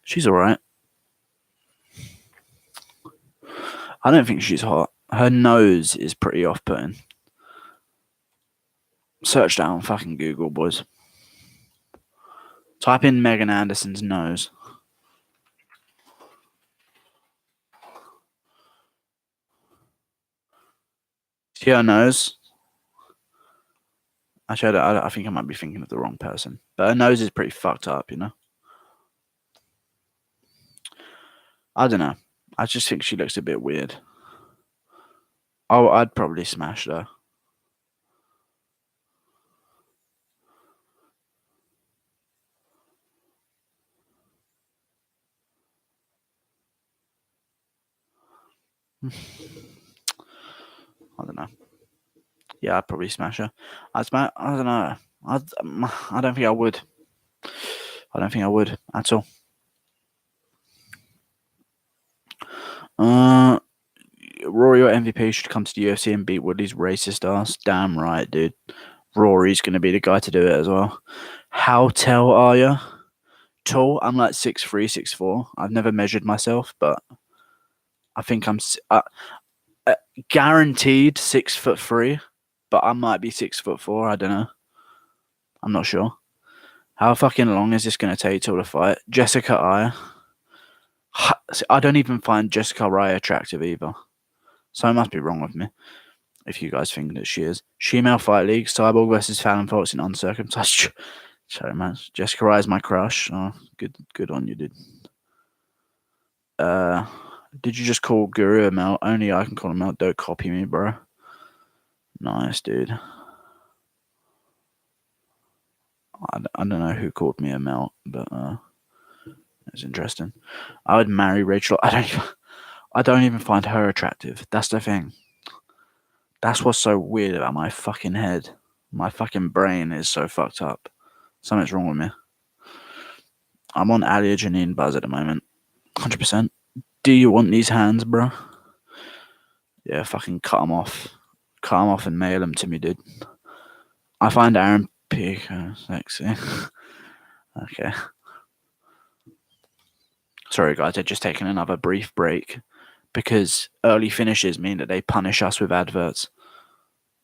She's alright. I don't think she's hot. Her nose is pretty off-putting. Search that on fucking Google, boys. Type in Megan Anderson's nose. See her nose? Actually, I think I might be thinking of the wrong person. But her nose is pretty fucked up, you know? I don't know. I just think she looks a bit weird. Oh, I'd probably smash her. I don't know. Yeah, I'd probably smash her. I don't know. I don't think I would. I don't think I would at all. Rory or MVP should come to the UFC and beat Woodley's racist ass. Damn right, dude. Rory's going to be the guy to do it as well. How tell are you? tall. I'm like 6'3", 6'4". I've never measured myself, but I think I'm guaranteed 6'3", but I might be 6'4". I don't know. I'm not sure. How fucking long is this going to take till the fight? Jessica I don't even find Jessica Rai attractive either. So it must be wrong with me. If you guys think that she is. Female Fight League, Cyborg versus Fallon Fox in uncircumcised. Sorry, man. Jessica Rai is my crush. Oh, good on you, dude. Did you just call Guru a melt? Only I can call him out. Don't copy me, bro. Nice, dude. I don't know who called me a melt, but it's interesting. I would marry Rachel. I don't even find her attractive. That's the thing. That's what's so weird about my fucking head. My fucking brain is so fucked up. Something's wrong with me. I'm on Ali Janine Buzz at the moment. 100%. Do you want these hands, bro? Yeah, fucking cut them off. Cut them off and mail them to me, dude. I find Aaron Pico sexy. Okay. Sorry, guys. I've just taken another brief break because early finishes mean that they punish us with adverts.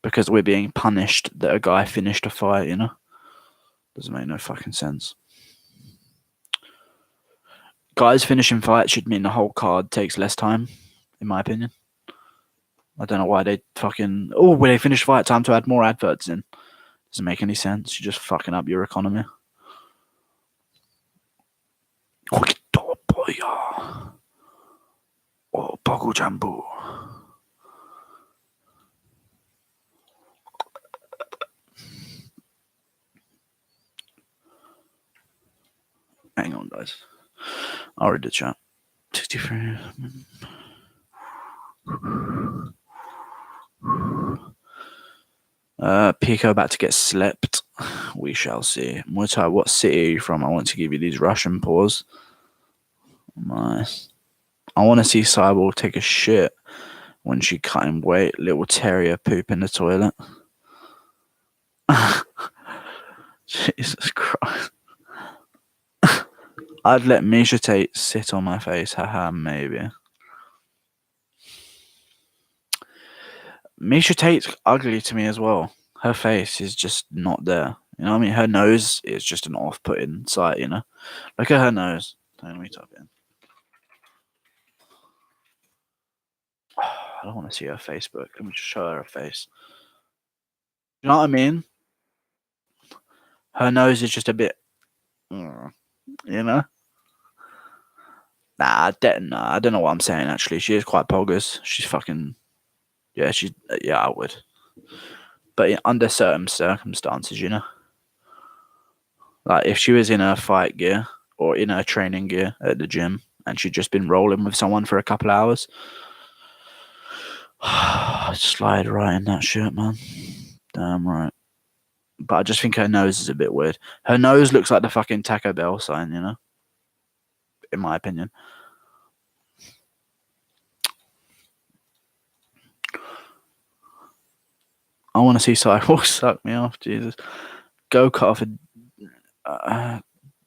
Because we're being punished that a guy finished a fight, you know? Doesn't make no fucking sense. Guys finishing fights should mean the whole card takes less time, in my opinion. I don't know why they fucking... Oh, when they finish fight, time to add more adverts in. Doesn't make any sense. You're just fucking up your economy. Oh, Pogo Jambu. Hang on, guys. I'll read the chat. 63. Pico about to get slept. We shall see. Muay Thai, what city are you from? I want to give you these Russian paws. Nice. I want to see Cyborg take a shit when she cut him weight. Little terrier poop in the toilet. Jesus Christ. I'd let Misha Tate sit on my face. Haha, maybe. Misha Tate's ugly to me as well. Her face is just not there. You know what I mean? Her nose is just an off-putting sight, you know? Look at her nose. Let me type in. I don't want to see her Facebook. Let me just show her face. You know what I mean? Her nose is just a bit, you know? Nah, I don't know what I'm saying, actually. She is quite poggers. She's fucking... Yeah, I would. But under certain circumstances, you know? Like, if she was in her fight gear or in her training gear at the gym and she'd just been rolling with someone for a couple hours, I'd slide right in that shit, man. Damn right. But I just think her nose is a bit weird. Her nose looks like the fucking Taco Bell sign, you know? In my opinion. I want to see Cyborg suck me off, Jesus. Go cut off a...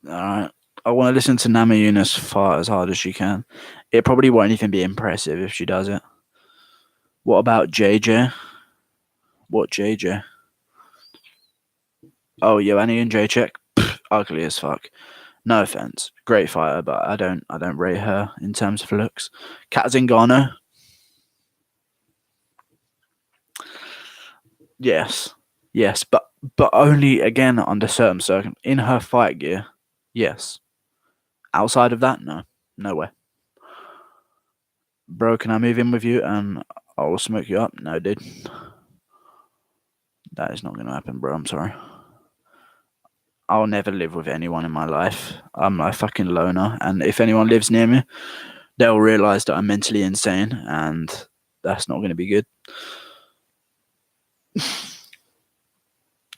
Alright. I want to listen to Nama Yunus fart as hard as she can. It probably won't even be impressive if she does it. What about JJ? What JJ? Oh, Joanny and Jacek? Ugly as fuck. No offense. Great fighter, but I don't rate her in terms of looks. Kat Zingano? Yes, but only again under certain circumstances. In her fight gear, yes. Outside of that, no way. Bro, can I move in with you and I will smoke you up? No, dude. That is not going to happen, bro. I'm sorry. I'll never live with anyone in my life. I'm a fucking loner, and if anyone lives near me, they'll realize that I'm mentally insane, and that's not going to be good.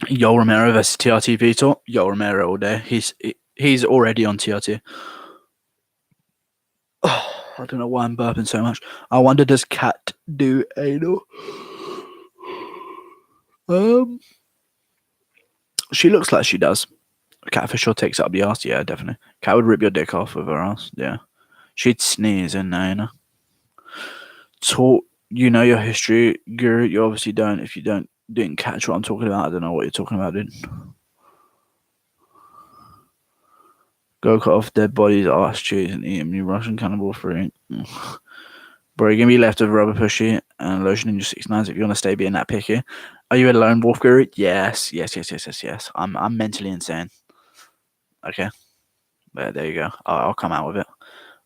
Yoel Romero versus TRT Vitor. Yoel Romero all day. He's already on TRT. Oh, I don't know why I'm burping so much. I wonder, does Kat do anal? She looks like she does. Cat for sure takes up the ass. Yeah, definitely. Cat would rip your dick off with her ass. Yeah. She'd sneeze in there, you know. Talk, you know your history, Guru. You obviously don't. If you didn't catch what I'm talking about, I don't know what you're talking about, dude. Go cut off dead bodies, arse cheese, and eat them. You Russian cannibal fruit. Bro, you're gonna be left with rubber pushy and lotion in your 6 9s if you want to stay being that picky. Are you a lone wolf, Guru? Yes. I'm mentally insane. Okay. But there you go. I'll come out with it.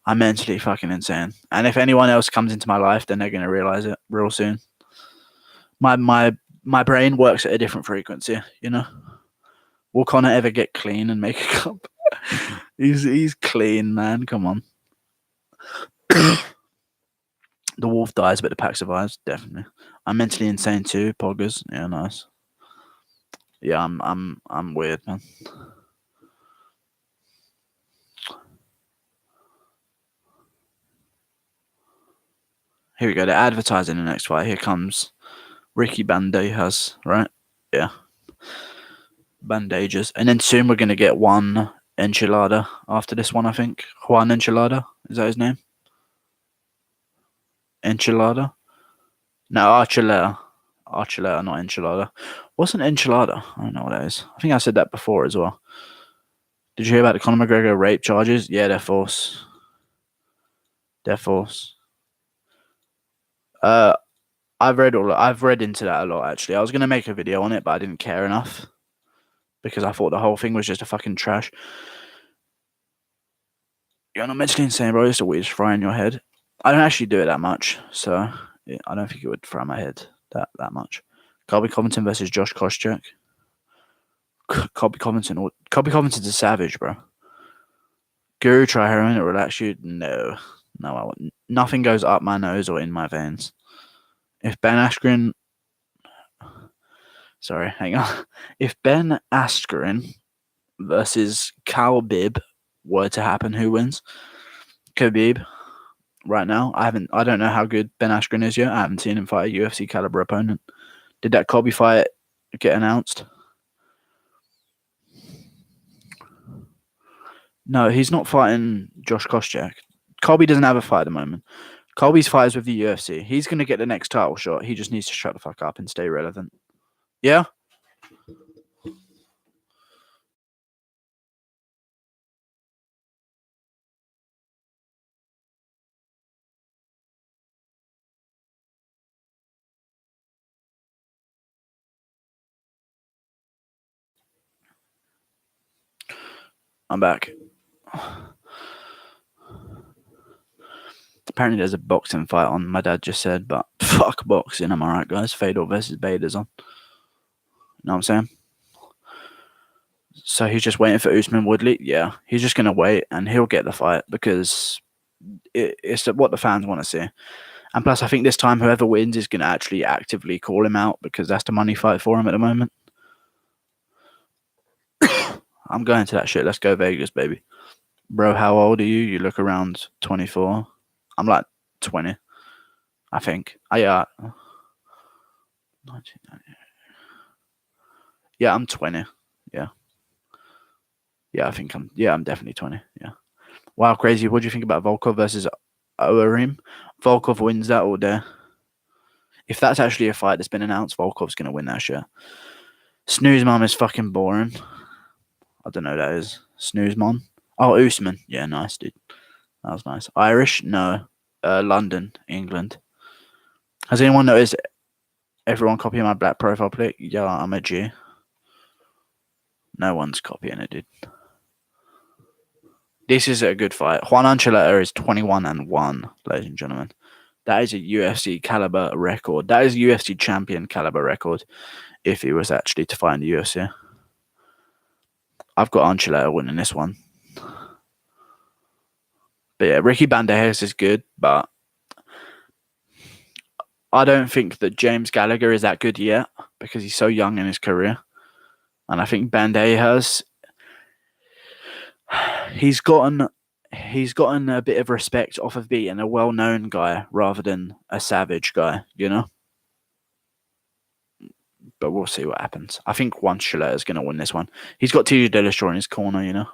I'm mentally fucking insane. And if anyone else comes into my life, then they're gonna realize it real soon. My brain works at a different frequency, you know? Will Connor ever get clean and make a cup? he's clean, man. Come on. The wolf dies, but the pack survives. Definitely. I'm mentally insane too. Poggers. Yeah, nice. Yeah, I'm weird, man. Here we go. They're advertising the next fight. Here comes Ricky Bandejas, right? Yeah. Bandages. And then soon we're going to get one enchilada after this one, I think. Juan Enchilada. Is that his name? Enchilada? No, Archuleta. Archuleta, not enchilada. What's an enchilada? I don't know what that is. I think I said that before as well. Did you hear about the Conor McGregor rape charges? Yeah, they're false. They're false. I've read into that a lot, actually. I was going to make a video on it, but I didn't care enough because I thought the whole thing was just a fucking trash. You're not mentally insane, bro. It's a weird fry in your head. I don't actually do it that much, so yeah, I don't think it would fry my head that much. Colby Covington versus Josh Koscheck. Colby Covington's a savage, bro. Guru, try heroin, it relax you. No, I wouldn't. Nothing goes up my nose or in my veins. If Ben Askren, sorry, hang on. If Ben Askren versus Khabib were to happen, who wins? Khabib. Right now, I don't know how good Ben Askren is yet. I haven't seen him fight a UFC caliber opponent. Did that Colby fight get announced? No, he's not fighting Josh Koscheck. Colby doesn't have a fight at the moment. Colby's fights with the UFC. He's going to get the next title shot. He just needs to shut the fuck up and stay relevant. Yeah? I'm back. Apparently there's a boxing fight on, my dad just said, but fuck boxing, am I right, guys? Fedor versus Bader's on. You know what I'm saying? So he's just waiting for Usman Woodley? Yeah, he's just going to wait and he'll get the fight because it's what the fans want to see. And plus, I think this time whoever wins is going to actually actively call him out because that's the money fight for him at the moment. I'm going to that shit. Let's go Vegas, baby. Bro, how old are you? You look around 24. I'm like 20, I think. Yeah. 1990. Yeah, I'm 20. Yeah. Yeah, I'm definitely 20. Yeah. Wow, crazy. What do you think about Volkov versus Overeem? Volkov wins that all day. If that's actually a fight that's been announced, Volkov's going to win that shit. Snooze Mom is fucking boring. I don't know who that is. Snooze Mom? Oh, Usman. Yeah, nice, dude. That was nice. Irish? No. London, England. Has anyone noticed everyone copying my black profile pic? Yeah, I'm a G. No one's copying it, dude. This is a good fight. Juan Anchileta is 21-1, ladies and gentlemen. That is a UFC caliber record. That is a UFC champion caliber record if he was actually to fight in the UFC. I've got Anchileta winning this one. But yeah, Ricky Bandejas is good, but I don't think that James Gallagher is that good yet because he's so young in his career. And I think Bandejas, he's gotten a bit of respect off of being a well-known guy rather than a savage guy, you know? But we'll see what happens. I think one Shaletta is going to win this one. He's got TJ Dillashaw in his corner, you know.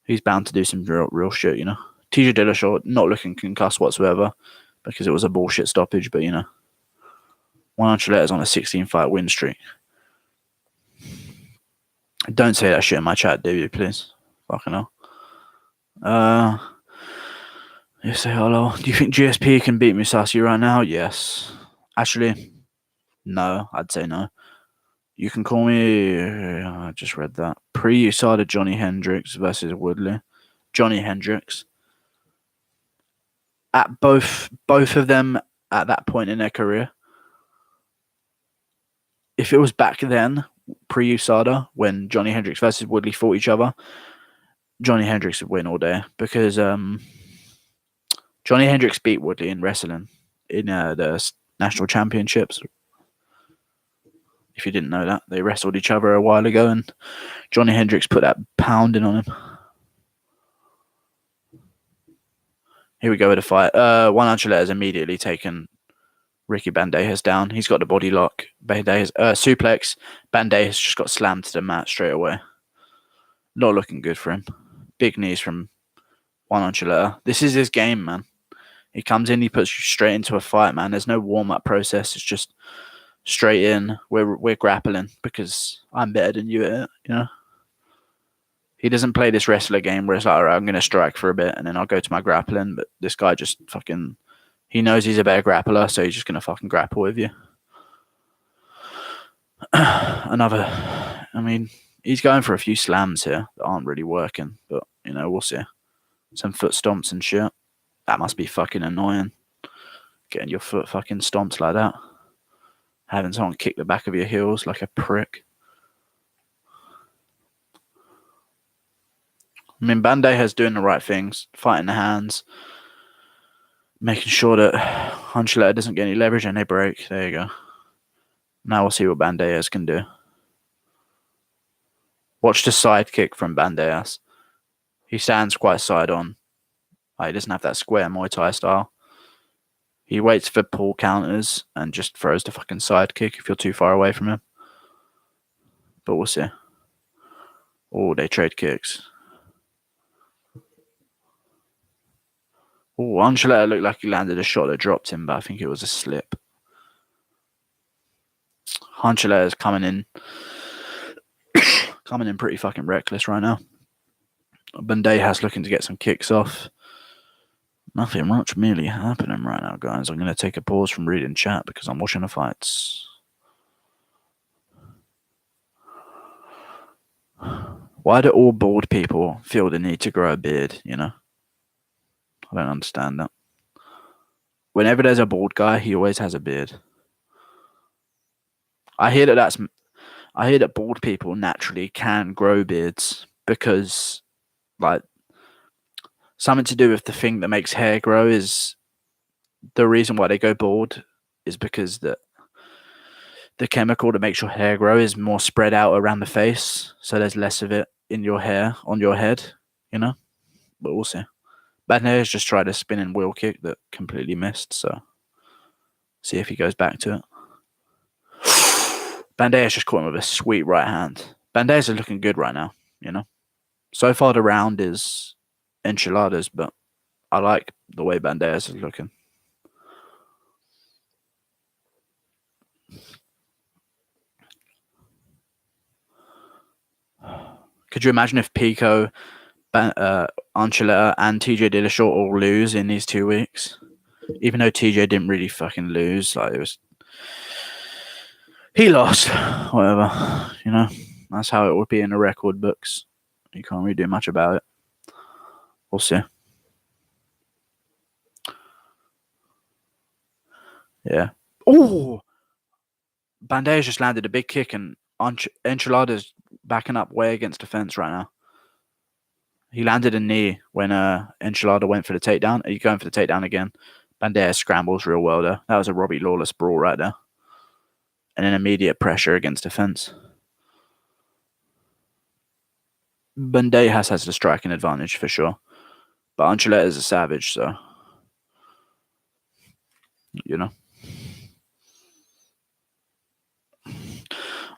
He's bound to do some real shit, you know. TJ Dillashaw not looking concussed whatsoever because it was a bullshit stoppage, but, you know. One Shaletta's on a 16-fight win streak. Don't say that shit in my chat, do you, please? Fucking hell. You say hello. Do you think GSP can beat Musashi right now? Yes. Actually, no. I'd say no. You can call me. I just read that. Pre-USADA Johnny Hendricks versus Woodley. Johnny Hendricks. At both of them at that point in their career. If it was back then, pre-USADA, when Johnny Hendricks versus Woodley fought each other, Johnny Hendricks would win all day because Johnny Hendricks beat Woodley in wrestling in the national championships. If you didn't know that, they wrestled each other a while ago, and Johnny Hendricks put that pounding on him. Here we go with the fight. One Angeletta has immediately taken Ricky Bandejas down. He's got the body lock. Bandejas suplex. Bandejas just got slammed to the mat straight away. Not looking good for him. Big knees from One Angeletta. This is his game, man. He comes in, he puts you straight into a fight, man. There's no warm-up process. It's just straight in. We're grappling because I'm better than you at it, you know? He doesn't play this wrestler game where it's like, all right, I'm going to strike for a bit and then I'll go to my grappling. But this guy just fucking... He knows he's a better grappler, so he's just going to fucking grapple with you. I mean, he's going for a few slams here that aren't really working. But, you know, we'll see. Some foot stomps and shit. That must be fucking annoying. Getting your foot fucking stomped like that. Having someone kick the back of your heels like a prick. I mean, Bandejas doing the right things. Fighting the hands. Making sure that Angeletta doesn't get any leverage and they break. There you go. Now we'll see what Bandejas can do. Watch the side kick from Bandejas. He stands quite side on. He doesn't have that square Muay Thai style. He waits for pull counters and just throws the fucking side kick if you're too far away from him. But we'll see. Oh, they trade kicks. Oh, Angeletta looked like he landed a shot that dropped him, but I think it was a slip. Angeletta is coming in pretty fucking reckless right now. Bandejas looking to get some kicks off. Nothing much merely happening right now, guys. I'm going to take a pause from reading chat because I'm watching the fights. Why do all bald people feel the need to grow a beard, you know? I don't understand that. Whenever there's a bald guy, he always has a beard. I hear that bald people naturally can grow beards because, like, something to do with the thing that makes hair grow is the reason why they go bald is because the chemical that makes your hair grow is more spread out around the face, so there's less of it in your hair on your head, you know. But we'll see. Bandejas just tried a spinning wheel kick that completely missed, so see if he goes back to it. Bandejas just caught him with a sweet right hand. Bandejas is looking good right now, you know. So far the round is enchiladas, but I like the way Bandejas is looking. Could you imagine if Pico, Angeletta, and TJ Dillashaw all lose in these 2 weeks? Even though TJ didn't really fucking lose, like he lost, whatever, you know. That's how it would be in the record books. You can't really do much about it. We'll see. Yeah. Oh, Bandejas just landed a big kick, and Enchilada's backing up way against the fence right now. He landed a knee when Enchilada went for the takedown. He's going for the takedown again. Bandejas scrambles real well there. That was a Robbie Lawless brawl right there. And an immediate pressure against the fence. Bandejas has the striking advantage for sure. But Angeletta is a savage, so, you know.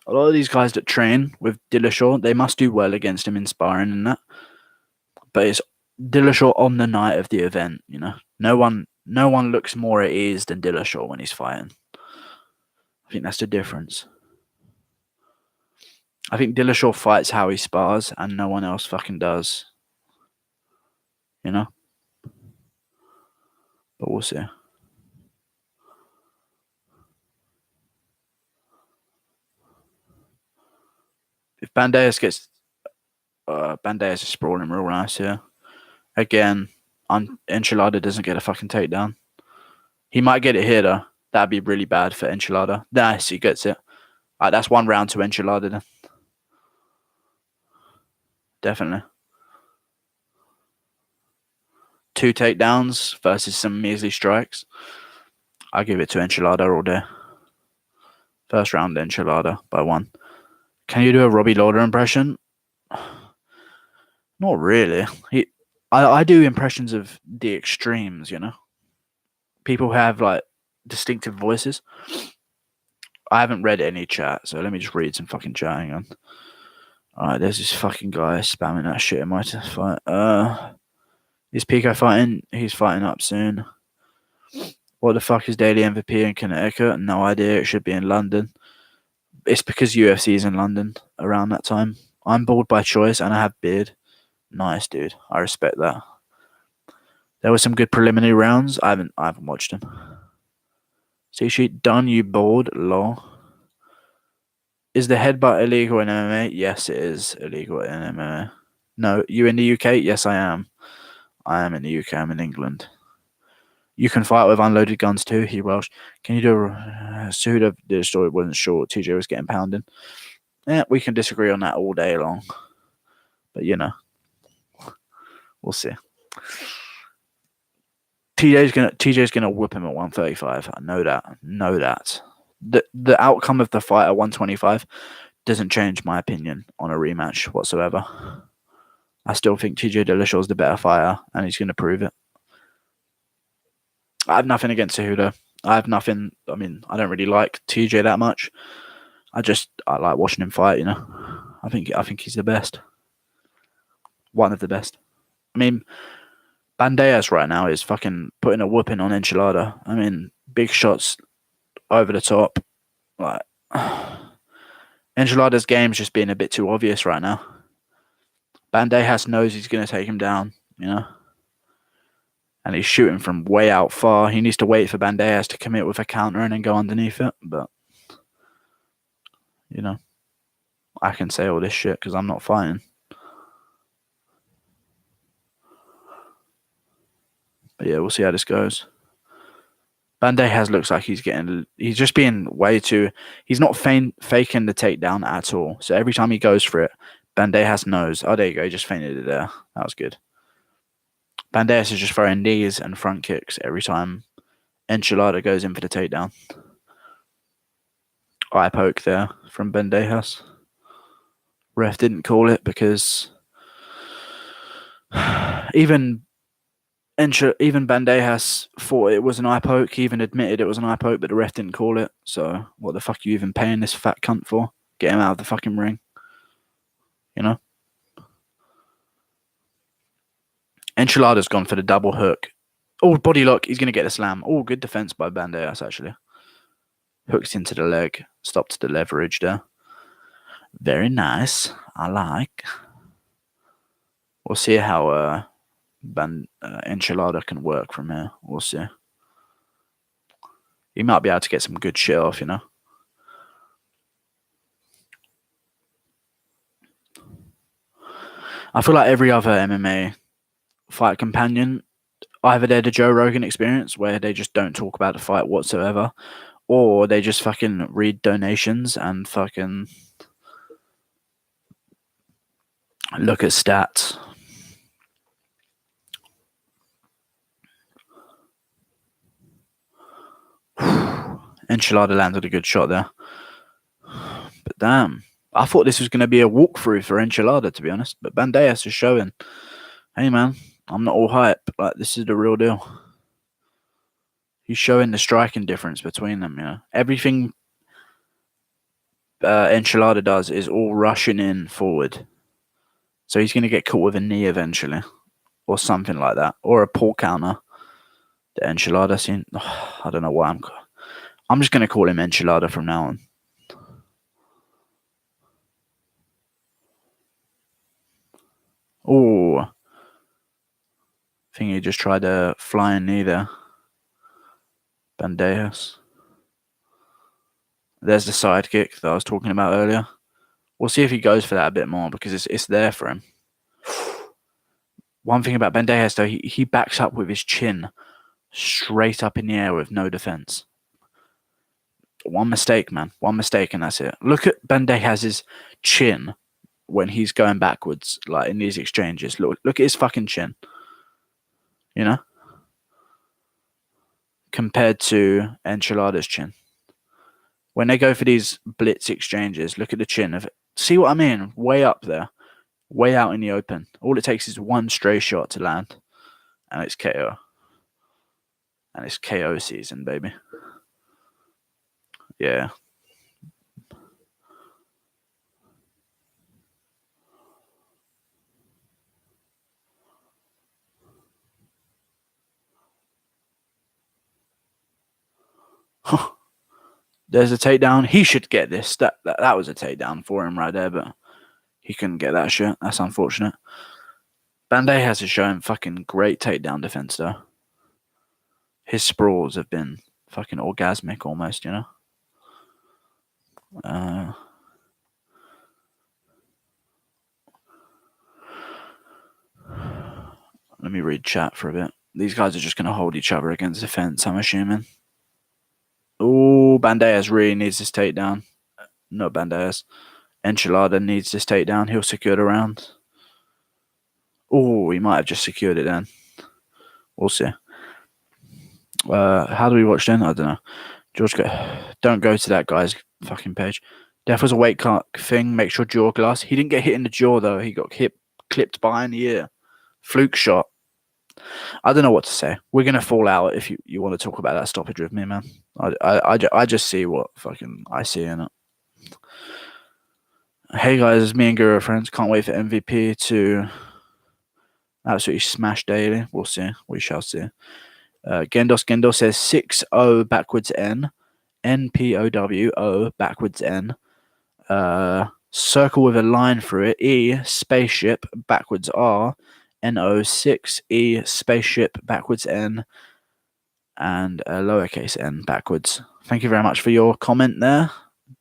A lot of these guys that train with Dillashaw, they must do well against him in sparring and that. But it's Dillashaw on the night of the event, you know. No one looks more at ease than Dillashaw when he's fighting. I think that's the difference. I think Dillashaw fights how he spars, and no one else fucking does. You know? But we'll see. If Bandejas gets... Bandejas is sprawling real nice here. Again, Enchilada doesn't get a fucking takedown. He might get it here, though. That'd be really bad for Enchilada. Nice, he gets it. Alright, that's one round to Enchilada then. Definitely. 2 takedowns versus some measly strikes. I give it to Enchilada all day. First round Enchilada by 1. Can you do a Robbie Lawler impression? Not really. I do impressions of the extremes, you know. People have like distinctive voices. I haven't read any chat, so let me just read some fucking chat. Hang on. Alright, there's this fucking guy spamming that shit in my fight. Is Pico fighting? He's fighting up soon. What the fuck is daily MVP in Connecticut? No idea. It should be in London. It's because UFC is in London around that time. I'm bald by choice and I have beard. Nice, dude. I respect that. There were some good preliminary rounds. I haven't watched them. C-sheet done, you bored, lol. Is the headbutt illegal in MMA? Yes, it is illegal in MMA. No, you in the UK? Yes, I am. I am in the UK. I'm in England. You can fight with unloaded guns too, he Welsh. Can you do a Cejudo? The story wasn't short. TJ was getting pounded. Yeah, we can disagree on that all day long. But, you know, we'll see. TJ's gonna whip him at 135. I know that. The outcome of the fight at 125 doesn't change my opinion on a rematch whatsoever. I still think TJ Dillashaw is the better fighter, and he's gonna prove it. I have nothing against Cejudo. I mean, I don't really like TJ that much. I like watching him fight. You know, I think he's the best. One of the best. I mean, Bandejas right now is fucking putting a whooping on Enchilada. I mean, big shots over the top. Like, Enchilada's game's just being a bit too obvious right now. Bandejas knows he's going to take him down, you know? And he's shooting from way out far. He needs to wait for Bandejas to commit with a counter and then go underneath it. But, you know, I can say all this shit because I'm not fighting. But yeah, we'll see how this goes. Bandejas looks like he's just being way too... He's not faking the takedown at all. So every time he goes for it, Bandejas knows. Oh, there you go. He just feinted it there. That was good. Bandejas is just throwing knees and front kicks every time Enchilada goes in for the takedown. Eye poke there from Bandejas. Ref didn't call it because even Bandejas thought it was an eye poke. He even admitted it was an eye poke, but the ref didn't call it. So what the fuck are you even paying this fat cunt for? Get him out of the fucking ring. You know? Enchilada's gone for the double hook. Oh, body lock. He's going to get the slam. Oh, good defense by Bandejas, actually. Hooks into the leg. Stopped the leverage there. Very nice. I like. We'll see how Enchilada can work from here. We'll see. He might be able to get some good shit off, you know. I feel like every other MMA fight companion, either they're the Joe Rogan experience where they just don't talk about the fight whatsoever, or they just fucking read donations and fucking look at stats. Enchilada landed a good shot there. But damn. I thought this was going to be a walkthrough for Enchilada, to be honest. But Bandejas is showing, hey man, I'm not all hype. Like, this is the real deal. He's showing the striking difference between them, you know. Everything Enchilada does is all rushing in forward. So he's going to get caught with a knee eventually, or something like that, or a pull counter. The Enchilada scene. Oh, I don't know why I'm just going to call him Enchilada from now on. Oh, I think he just tried a flying knee there. Bandejas. There's the side kick that I was talking about earlier. We'll see if he goes for that a bit more because it's there for him. One thing about Bandejas, though, he backs up with his chin straight up in the air with no defense. One mistake, man. One mistake, and that's it. Look at Bandejas' chin when he's going backwards, like in these exchanges. Look at his fucking chin. You know? Compared to Enchilada's chin. When they go for these blitz exchanges, look at the chin of it. See what I mean? Way up there. Way out in the open. All it takes is one stray shot to land. And it's KO. And it's KO season, baby. Yeah. There's a takedown. He should get this. That was a takedown for him right there, but he couldn't get that shit. That's unfortunate. Bandejas is showing fucking great takedown defense, though. His sprawls have been fucking orgasmic almost, you know? Let me read chat for a bit. These guys are just going to hold each other against the fence, I'm assuming. Oh, Bandejas really needs this takedown. No, Bandejas. Enchilada needs this takedown. He'll secure the round. Oh, he might have just secured it then. We'll see. How do we watch then? I don't know. George, don't go to that guy's fucking page. Death was a weight cut thing. Make sure jaw glass. He didn't get hit in the jaw, though. He got clipped behind the ear. Fluke shot. I don't know what to say. We're going to fall out if you want to talk about that stoppage with me, man. I just see what fucking I see in it. Hey, guys. It's me and Guru friends. Can't wait for MVP to absolutely smash daily. We'll see. We shall see. Gendos says 6-0 backwards N. NPOWO backwards N. Circle with a line through it. E spaceship backwards R. NO6 E spaceship backwards N. And lowercase n backwards. Thank you very much for your comment there.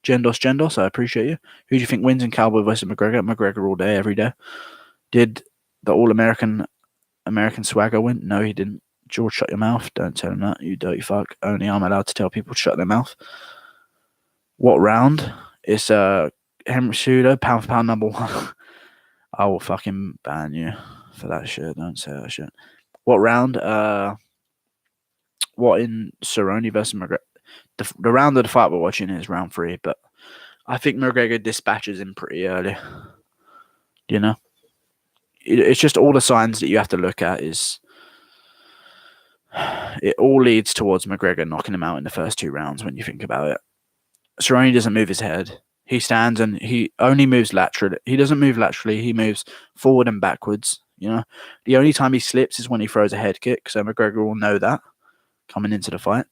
Gendos, I appreciate you. Who do you think wins in Cowboy versus McGregor? McGregor all day, every day. Did the All-American swagger win? No, he didn't. George, shut your mouth. Don't tell him that, you dirty fuck. Only I'm allowed to tell people to shut their mouth. What round? It's Henry Cejudo, pound for pound number 1. I will fucking ban you for that shit. Don't say that shit. What round? What in Cerrone versus McGregor? The round of the fight we're watching is round 3, but I think McGregor dispatches him pretty early. You know? It's just all the signs that you have to look at is... It all leads towards McGregor knocking him out in the first 2 rounds when you think about it. Cerrone doesn't move his head. He stands and he only moves laterally. He doesn't move laterally. He moves forward and backwards. You know, the only time he slips is when he throws a head kick. So McGregor will know that coming into the fight.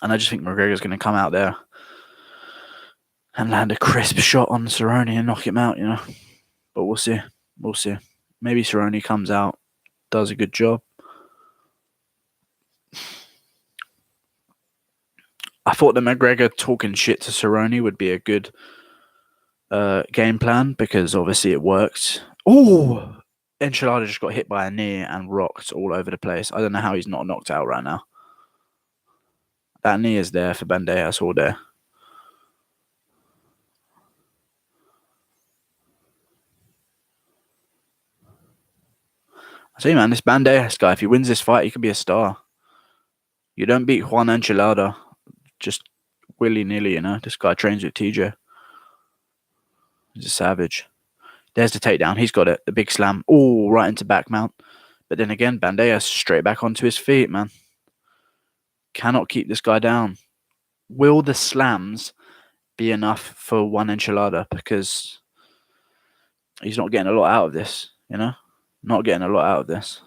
And I just think McGregor's going to come out there and land a crisp shot on Cerrone and knock him out, you know. But we'll see. We'll see. Maybe Cerrone comes out, does a good job. I thought that McGregor talking shit to Cerrone would be a good game plan because obviously it worked. Oh, Enchilada just got hit by a knee and rocked all over the place. I don't know how he's not knocked out right now. That knee is there for Bandejas all day. I see, man, this Bandejas guy, if he wins this fight, he could be a star. You don't beat Juan Enchilada just willy-nilly, you know. This guy trains with TJ. He's a savage. There's the takedown. He's got it. The big slam. Oh, right into back mount. But then again, Bandejas straight back onto his feet, man. Cannot keep this guy down. Will the slams be enough for one enchilada because he's not getting a lot out of this, you know? Not getting a lot out of this.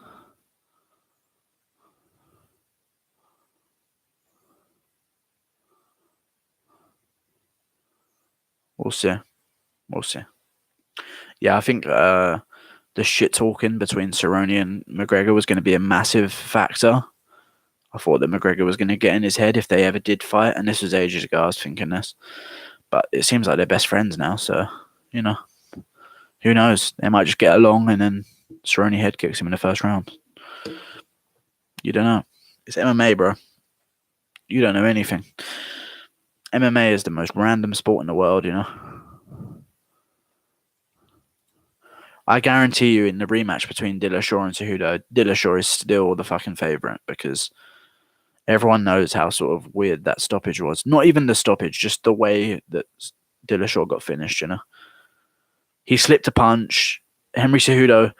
We'll see. We'll see. Yeah, I think the shit talking between Cerrone and McGregor was going to be a massive factor. I thought that McGregor was going to get in his head if they ever did fight, and this was ages ago. I was thinking this, but it seems like they're best friends now. So you know, who knows? They might just get along, and then Cerrone head kicks him in the first round. You don't know. It's MMA, bro. You don't know anything. MMA is the most random sport in the world. You know. I guarantee you, in the rematch between Dillashaw and Cejudo, Dillashaw is still the fucking favorite because everyone knows how sort of weird that stoppage was. Not even the stoppage, just the way that Dillashaw got finished, you know. He slipped a punch. Henry Cejudo,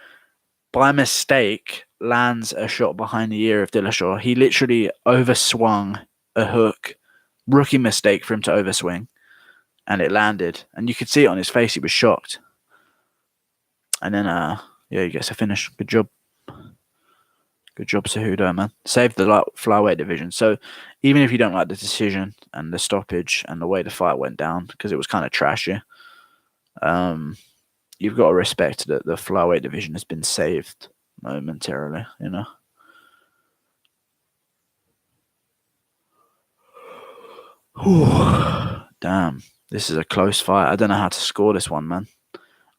by mistake, lands a shot behind the ear of Dillashaw. He literally overswung a hook. Rookie mistake for him to overswing. And it landed. And you could see it on his face. He was shocked. And then, he gets a finish. Good job. Good job, Cejudo, man. Saved the flyweight division. So even if you don't like the decision and the stoppage and the way the fight went down, because it was kind of trashy, you've got to respect that the flyweight division has been saved momentarily, you know. Damn, this is a close fight. I don't know how to score this one, man.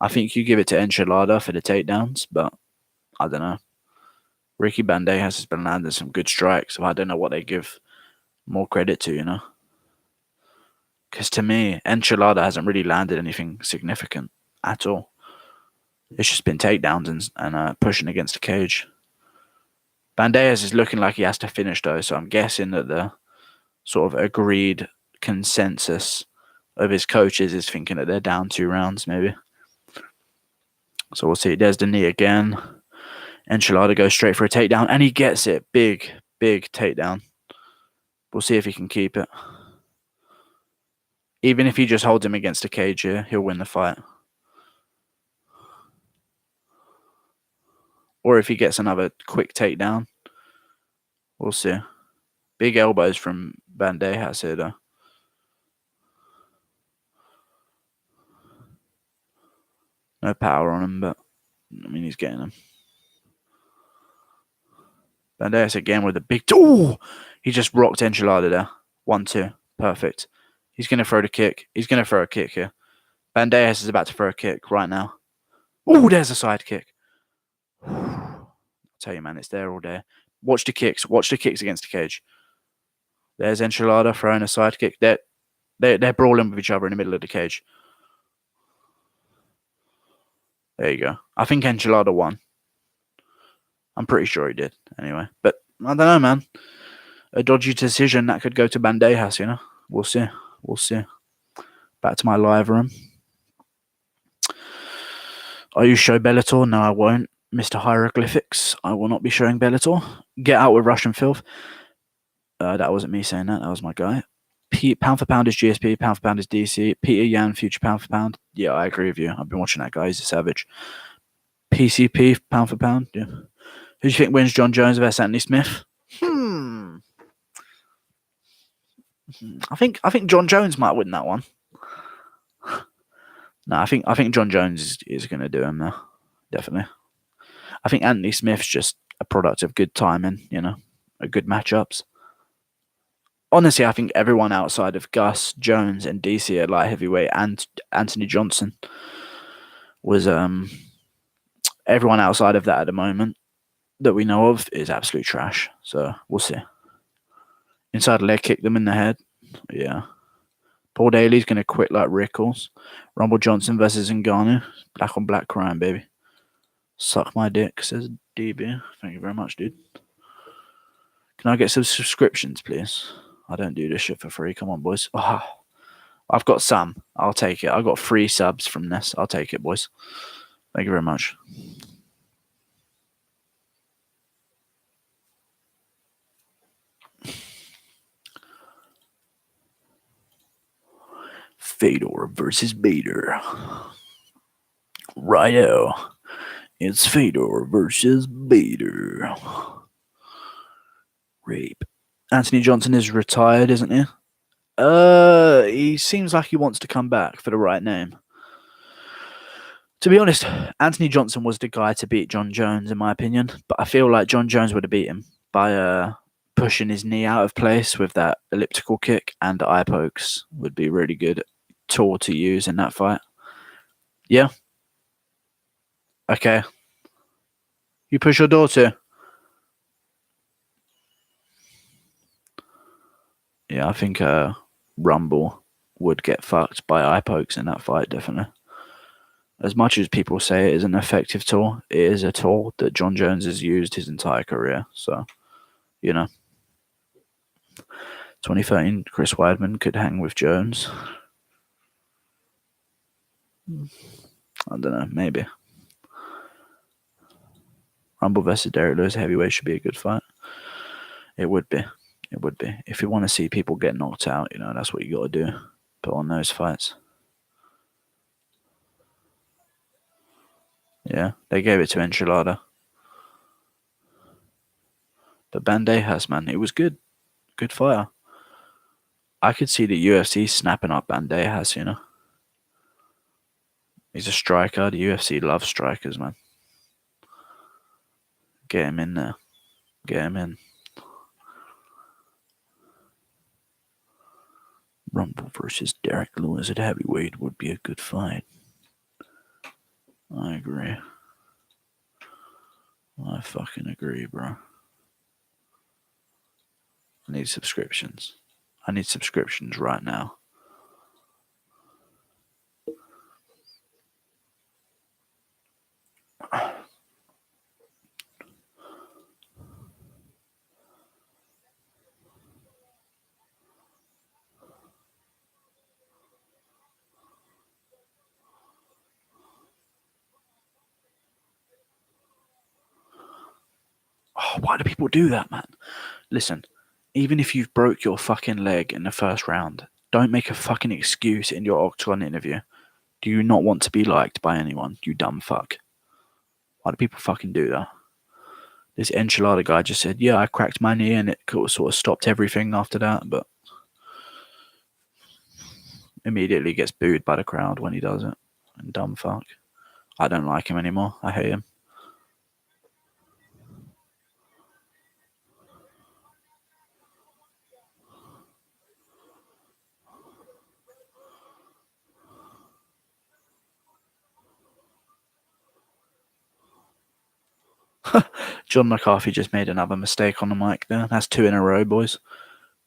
I think you give it to Enchilada for the takedowns, but I don't know. Ricky Bandejas has been landing some good strikes, so I don't know what they give more credit to, you know. Because to me, Enchilada hasn't really landed anything significant at all. It's just been takedowns and pushing against the cage. Bandejas is looking like he has to finish though, so I'm guessing that the sort of agreed consensus of his coaches is thinking that they're down 2 rounds maybe. So we'll see. There's the knee again. Enchilada goes straight for a takedown and he gets it. Big takedown. We'll see if he can keep it. Even if he just holds him against a cage here, he'll win the fight. Or if he gets another quick takedown, we'll see. Big elbows from Bandejas here, though. No power on him, but I mean, he's getting him. Bandejas again with a big... Ooh! He just rocked Enchilada there. 1-2. Perfect. He's going to throw the kick. He's going to throw a kick here. Bandejas is about to throw a kick right now. Ooh, there's a side kick. I'll tell you, man, it's there all day. Watch the kicks. Watch the kicks against the cage. There's Enchilada throwing a side kick. They're brawling with each other in the middle of the cage. There you go. I think Enchilada won. I'm pretty sure he did, anyway. But I don't know, man. A dodgy decision that could go to Bandejas, you know? We'll see. We'll see. Back to my live room. Are you show Bellator? No, I won't. Mr. Hieroglyphics, I will not be showing Bellator. Get out with Russian filth. That wasn't me saying that. That was my guy. Pound for pound is GSP. Pound for pound is DC. Peter Yan, future pound for pound. Yeah, I agree with you. I've been watching that guy. He's a savage. PCP, pound for pound. Yeah. Who do you think wins John Jones versus Anthony Smith? I think John Jones might win that one. No, I think John Jones is going to do him now. Definitely. I think Anthony Smith's just a product of good timing, you know, good matchups. Honestly, I think everyone outside of Gus, Jones, and DC at light heavyweight and Anthony Johnson was everyone outside of that at the moment that we know of is absolute trash. So we'll see. Inside leg kick them in the head. Yeah. Paul Daly's going to quit like Rickles. Rumble Johnson versus Ngannou. Black on black crime, baby. Suck my dick, says DB. Thank you very much, dude. Can I get some subscriptions, please? I don't do this shit for free. Come on, boys. Oh, I've got some. I'll take it. I got 3 subs from this. I'll take it, boys. Thank you very much. Fedor versus Bader. Righto. It's Fedor versus Bader. Rape. Anthony Johnson is retired, isn't he? He seems like he wants to come back for the right name. To be honest, Anthony Johnson was the guy to beat John Jones, in my opinion. But I feel like John Jones would have beat him by pushing his knee out of place with that elliptical kick, and the eye pokes would be a really good tool to use in that fight. Yeah? Okay. You push your daughter? Yeah, I think Rumble would get fucked by eye pokes in that fight, definitely. As much as people say it is an effective tool, it is a tool that John Jones has used his entire career. So, 2013, Chris Weidman could hang with Jones. I don't know, maybe. Rumble versus Derek Lewis heavyweight should be a good fight. It would be. It would be. If you want to see people get knocked out, that's what you got to do. Put on those fights. Yeah, they gave it to Enchilada. But Bandejas, man, it was good. Good fighter. I could see the UFC snapping up Bandejas, He's a striker. The UFC loves strikers, man. Get him in there. Get him in. Rumble versus Derek Lewis at heavyweight would be a good fight. I agree. I fucking agree, bro. I need subscriptions. I need subscriptions right now. Oh, why do people do that, man? Listen, even if you've broke your fucking leg in the first round, don't make a fucking excuse in your Octagon interview. Do you not want to be liked by anyone, you dumb fuck? Why do people fucking do that? This Enchilada guy just said, yeah, I cracked my knee and it sort of stopped everything after that, but immediately gets booed by the crowd when he does it. And dumb fuck. I don't like him anymore. I hate him. John McCarthy just made another mistake on the mic there. That's 2 in a row, boys.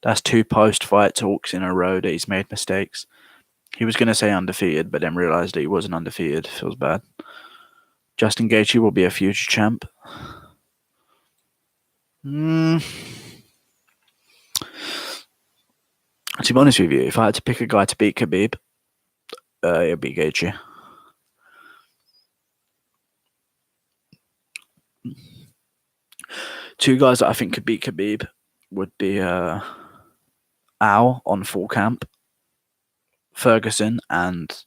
That's 2 post-fight talks in a row that he's made mistakes. He was going to say undefeated, but then realised that he wasn't undefeated. Feels bad. Justin Gaethje will be a future champ. To be honest with you, if I had to pick a guy to beat Khabib, it'd be Gaethje. Two guys that I think could beat Khabib would be Al on full camp, Ferguson, and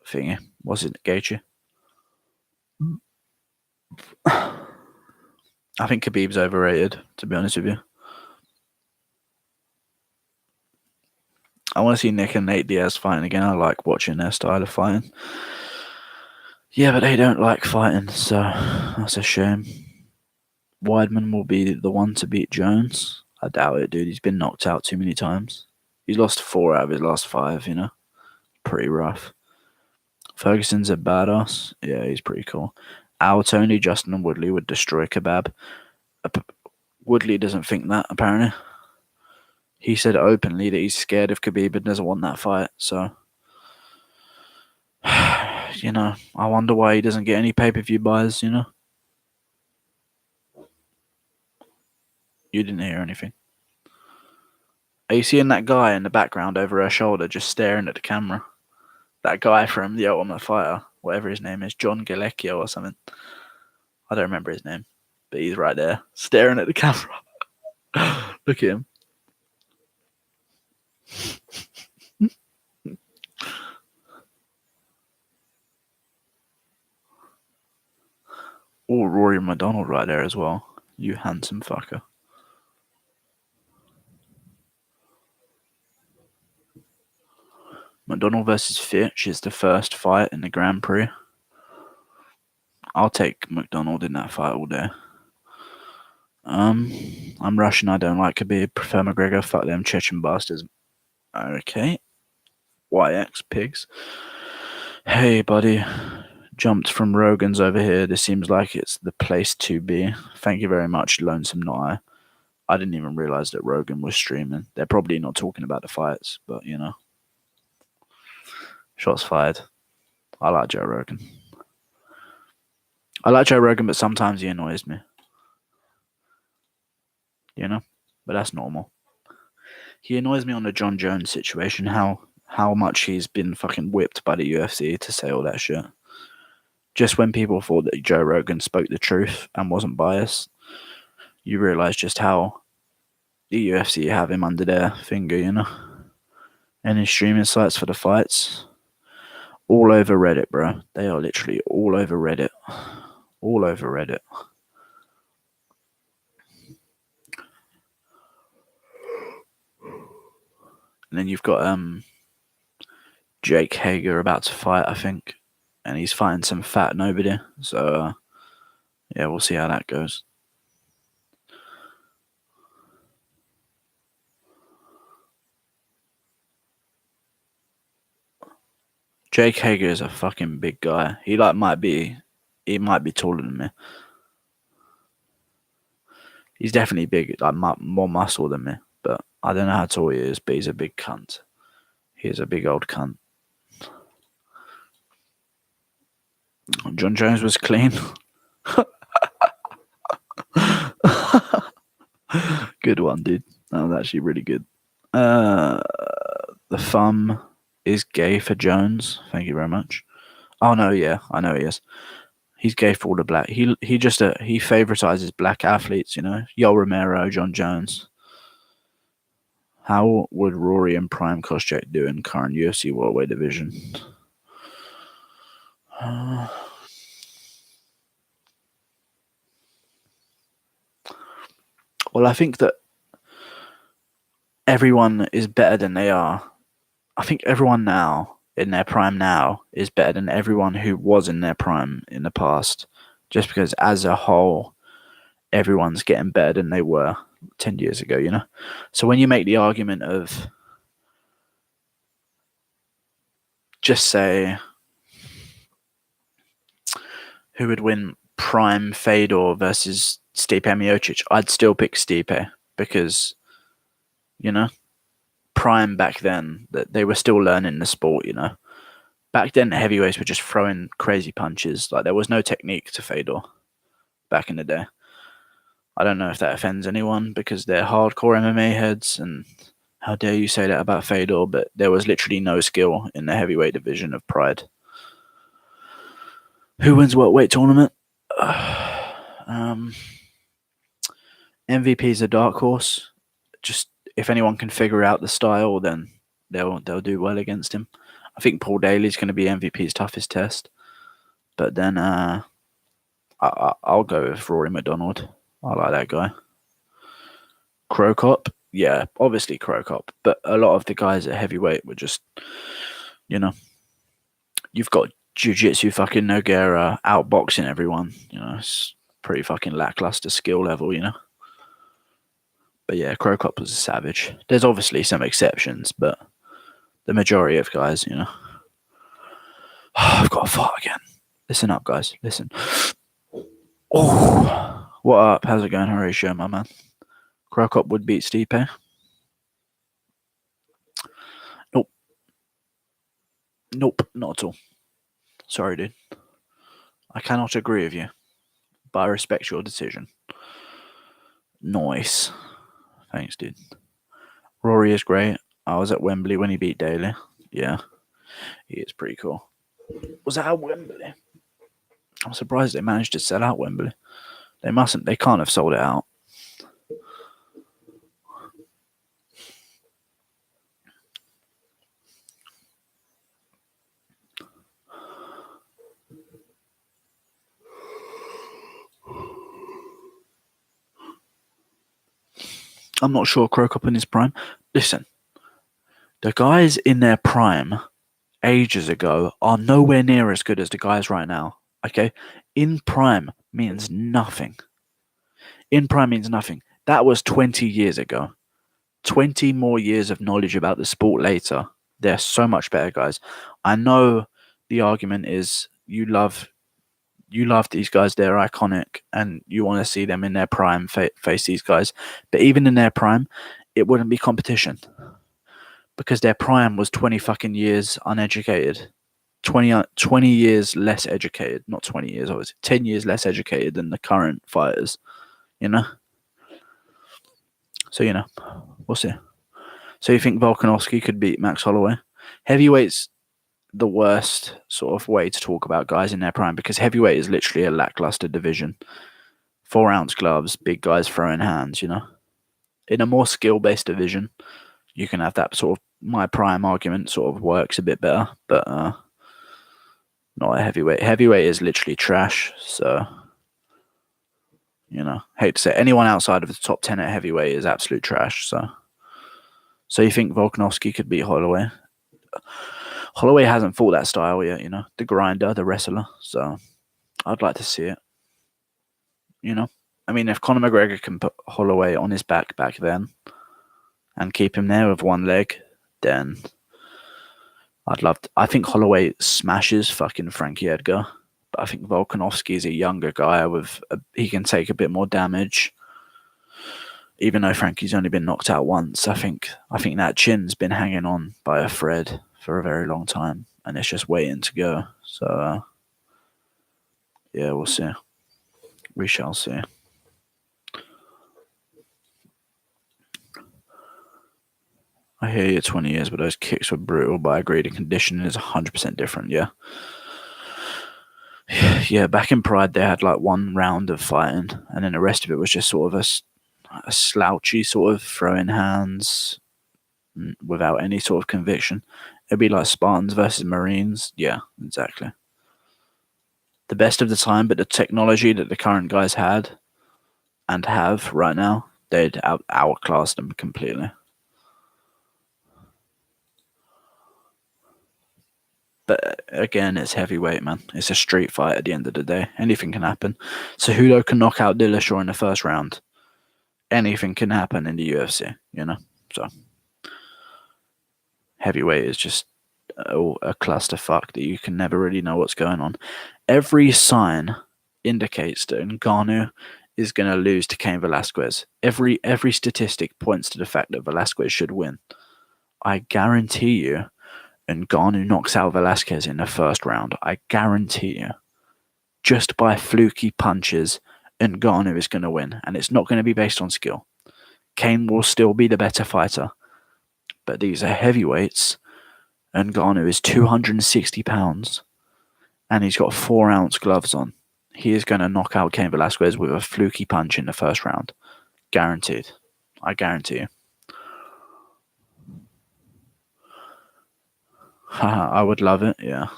thingy. Was it Gaethje? I think Khabib's overrated, to be honest with you. I want to see Nick and Nate Diaz fighting again. I like watching their style of fighting. Yeah, but they don't like fighting, so that's a shame. Weidman will be the one to beat Jones. I doubt it, dude. He's been knocked out too many times. He's lost 4 out of his last 5, Pretty rough. Ferguson's a badass. Yeah, he's pretty cool. Al, Tony, Justin, and Woodley would destroy Kebab. Woodley doesn't think that, apparently. He said openly that he's scared of Khabib and doesn't want that fight, so... I wonder why he doesn't get any pay-per-view buys, You didn't hear anything. Are you seeing that guy in the background over her shoulder just staring at the camera? That guy from The Ultimate Fighter, whatever his name is, John Galecchio or something. I don't remember his name, but he's right there, staring at the camera. Look at him. Oh, Rory McDonald right there as well. You handsome fucker. McDonald versus Fitch is the first fight in the Grand Prix. I'll take McDonald in that fight all day. I'm Russian. I don't like Khabib. Prefer McGregor. Fuck them Chechen bastards. Okay. YX pigs. Hey, buddy. Jumped from Rogan's over here. This seems like it's the place to be. Thank you very much, Lonesome Not I didn't even realize that Rogan was streaming. They're probably not talking about the fights, but you know. Shots fired. I like Joe Rogan. But sometimes he annoys me. You know? But that's normal. He annoys me on the John Jones situation, how much he's been fucking whipped by the UFC to say all that shit. Just when people thought that Joe Rogan spoke the truth and wasn't biased, you realise just how the UFC have him under their finger, you know? And his streaming sites for the fights, all over Reddit, bro. They are literally all over Reddit. All over Reddit. And then you've got Jake Hager about to fight, I think. And he's fighting some fat nobody. So, yeah, we'll see how that goes. Jake Hager is a fucking big guy. He might be taller than me. He's definitely big, like more muscle than me. But I don't know how tall he is, but he's a big cunt. He's a big old cunt. John Jones was clean. Good one, dude. That was actually really good. The thumb is gay for Jones. Thank you very much. Oh no, yeah, I know he is. He's gay for all the black. He favoritizes black athletes. You know, Yoel Romero, John Jones. How would Rory and Prime Koscheck do in current UFC welterweight division? Well, I think that everyone is better than they are. I think everyone now, in their prime now, is better than everyone who was in their prime in the past. Just because, as a whole, everyone's getting better than they were 10 years ago, you know? So when you make the argument of, just say, who would win prime Fedor versus Stipe Miocic, I'd still pick Stipe because, you know, prime back then, that they were still learning the sport, you know. Back then, heavyweights were just throwing crazy punches. Like, there was no technique to Fedor back in the day. I don't know if that offends anyone because they're hardcore MMA heads, and how dare you say that about Fedor, but there was literally no skill in the heavyweight division of Pride. Who wins what weight tournament? MVP's a dark horse. Just if anyone can figure out the style, then they'll do well against him. I think Paul Daly's going to be MVP's toughest test, but then I'll go with Rory McDonald. I like that guy. Crow Cop, yeah, obviously Crow Cop, but a lot of the guys at heavyweight were just, you know, you've got Jiu-Jitsu fucking Nogueira outboxing everyone. You know, it's pretty fucking lackluster skill level, you know. But yeah, Crow Cop was a savage. There's obviously some exceptions, but the majority of guys, you know. I've got to fart again. Listen up, guys. Listen. Oh, what up? How's it going, Horatio, my man? Crow Cop would beat Stipe. Nope, not at all. Sorry, dude. I cannot agree with you, but I respect your decision. Nice. Thanks, dude. Rory is great. I was at Wembley when he beat Daly. Yeah, he is pretty cool. Was that at Wembley? I'm surprised they managed to sell out Wembley. They can't have sold it out. I'm not sure Krokop in his prime. Listen, the guys in their prime ages ago are nowhere near as good as the guys right now. Okay? In prime means nothing. In prime means nothing. That was 20 years ago. 20 more years of knowledge about the sport later. They're so much better, guys. I know the argument is you love these guys, they're iconic, and you want to see them in their prime face these guys. But even in their prime, it wouldn't be competition because their prime was 20 fucking years uneducated. 20 years less educated, not 20 years, obviously, 10 years less educated than the current fighters, you know? So, we'll see. So you think Volkanovski could beat Max Holloway? Heavyweight's the worst sort of way to talk about guys in their prime because heavyweight is literally a lackluster division. 4-ounce gloves, big guys throwing hands, In a more skill-based division, you can have that sort of my prime argument sort of works a bit better, but not a heavyweight. Heavyweight is literally trash, so hate to say anyone outside of the top 10 at heavyweight is absolute trash. So you think Volkanovski could beat Holloway? Holloway hasn't fought that style yet, the grinder, the wrestler. So I'd like to see it. I mean, if Conor McGregor can put Holloway on his back then and keep him there with one leg, then I'd love to. I think Holloway smashes fucking Frankie Edgar, but I think Volkanovski is a younger guy he can take a bit more damage. Even though Frankie's only been knocked out once, I think that chin's been hanging on by a thread for a very long time, and it's just waiting to go. So, yeah, we'll see. We shall see. I hear you 20 years, but those kicks were brutal, but I agree the conditioning is 100% different, yeah. Yeah, back in Pride, they had like one round of fighting, and then the rest of it was just sort of a slouchy sort of throwing hands without any sort of conviction. It'd be like Spartans versus Marines. Yeah, exactly. The best of the time, but the technology that the current guys had and have right now, they'd outclass them completely. But again, it's heavyweight, man. It's a street fight at the end of the day. Anything can happen. Cejudo can knock out Dillashaw in the first round. Anything can happen in the UFC, So heavyweight is just a clusterfuck that you can never really know what's going on. Every sign indicates that Ngannou is going to lose to Cain Velasquez. Every statistic points to the fact that Velasquez should win. I guarantee you, Ngannou knocks out Velasquez in the first round. I guarantee you. Just by fluky punches, Ngannou is going to win. And it's not going to be based on skill. Cain will still be the better fighter. But these are heavyweights. Ngannou is 260 pounds. And he's got 4-ounce gloves on. He is going to knock out Cain Velasquez with a fluky punch in the first round. Guaranteed. I guarantee you. I would love it, yeah.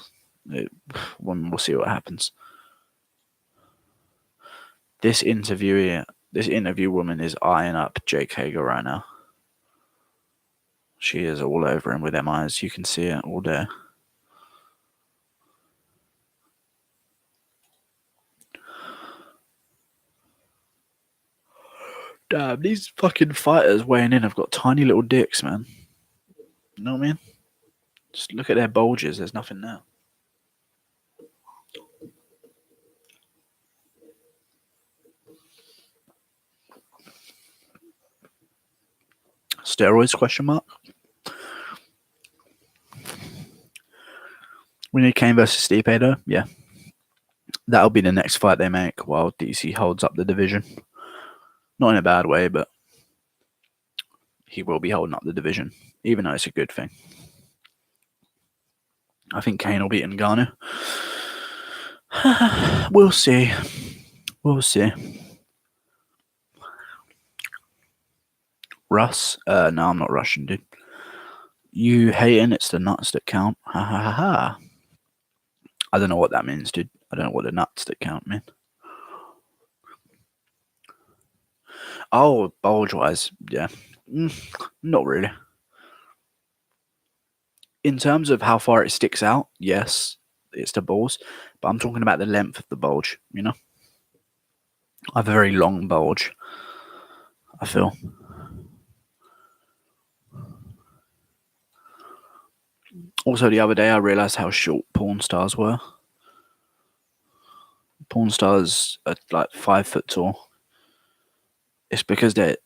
We'll see what happens. This interview woman is eyeing up Jake Hager right now. She is all over him with them eyes. You can see it all day. Damn, these fucking fighters weighing in have got tiny little dicks, man. You know what I mean? Just look at their bulges. There's nothing there. Steroids, question mark? We need Cain versus Stipe, though. Yeah. That'll be the next fight they make while DC holds up the division. Not in a bad way, but he will be holding up the division, even though it's a good thing. I think Cain will beat Ngannou. We'll see. We'll see. Russ? No, I'm not Russian, dude. You hating? It's the nuts that count. Ha ha ha ha. I don't know what that means, dude. I don't know what the nuts that count mean. Oh, bulge wise, yeah. Not really. In terms of how far it sticks out, yes, it's the balls. But I'm talking about the length of the bulge, you know? I have a very long bulge, I feel. Also, the other day I realised how short porn stars were. Porn stars are like 5 foot tall. It's because they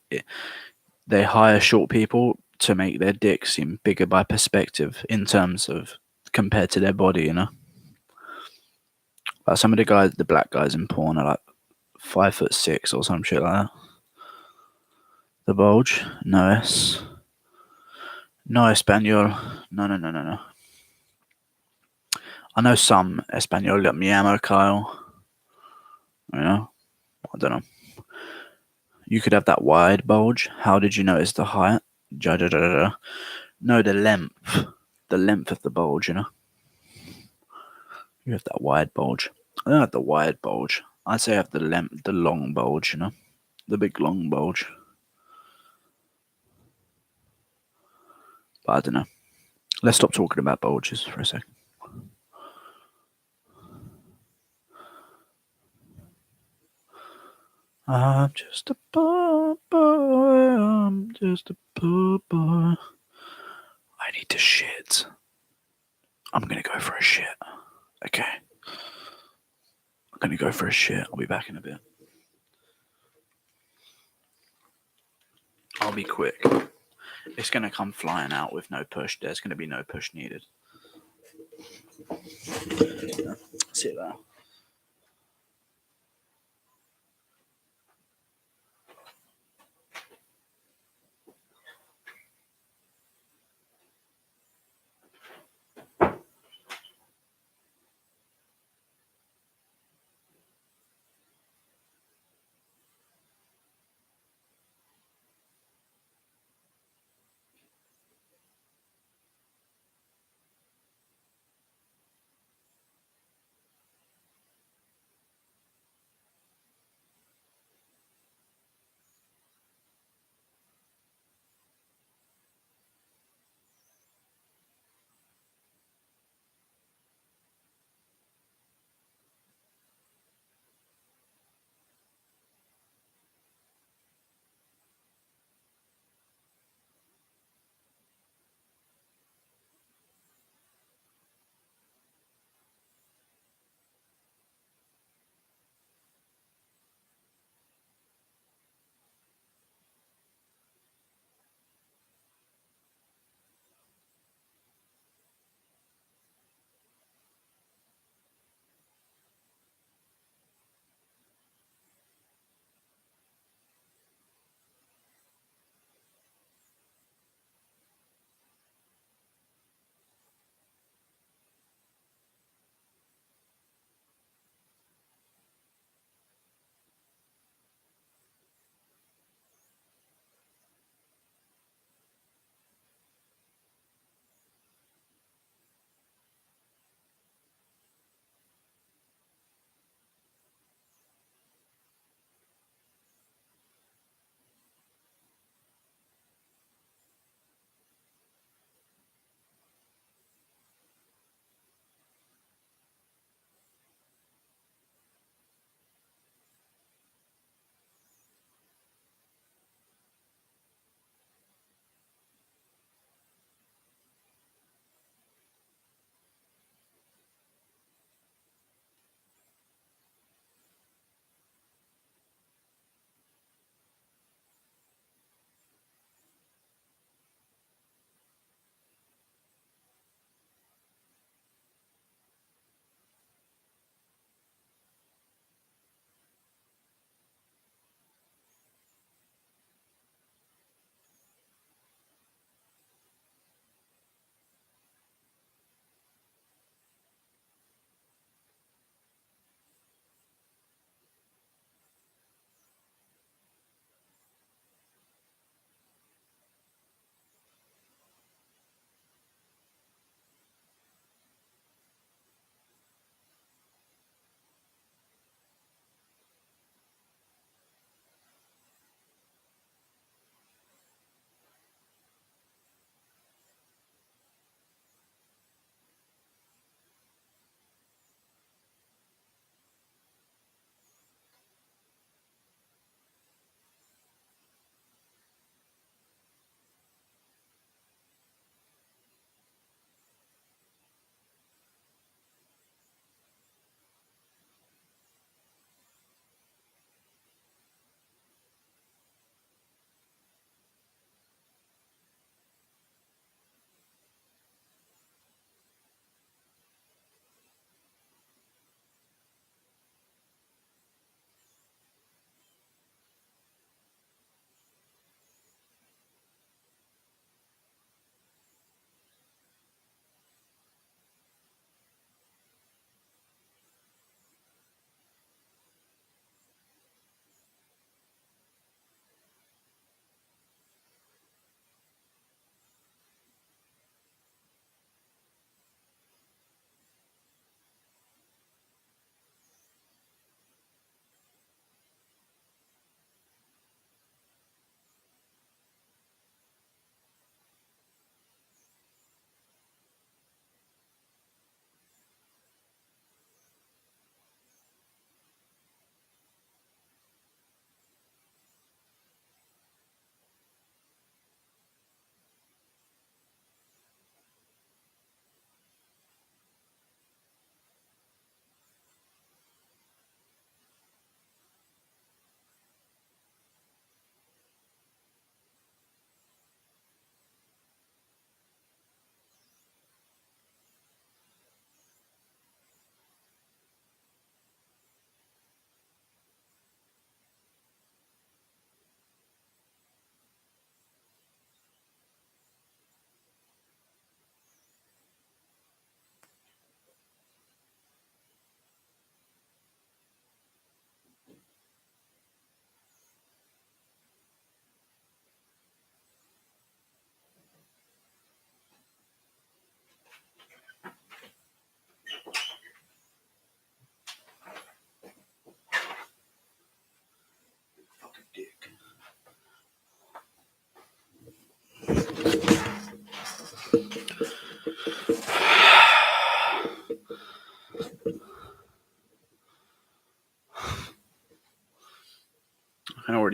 hire short people to make their dick seem bigger by perspective in terms of compared to their body, you know? Like some of the guys, the black guys in porn are like 5'6" or some shit like that. The bulge? No S. No Espanol. No. I know some Espanol like mi amo Kyle. You know? I don't know. You could have that wide bulge. How did you notice the height? No, the length. The length of the bulge, you know? You have that wide bulge. I don't have the wide bulge. I'd say I have the length, the long bulge, you know? The big long bulge. But I don't know. Let's stop talking about bulges for a second. I'm just a poor boy. I'm just a poor boy. I need to shit. I'm gonna go for a shit. Okay. I'm gonna go for a shit. I'll be back in a bit. I'll be quick. It's gonna come flying out with no push. There's gonna be no push needed. Sit there.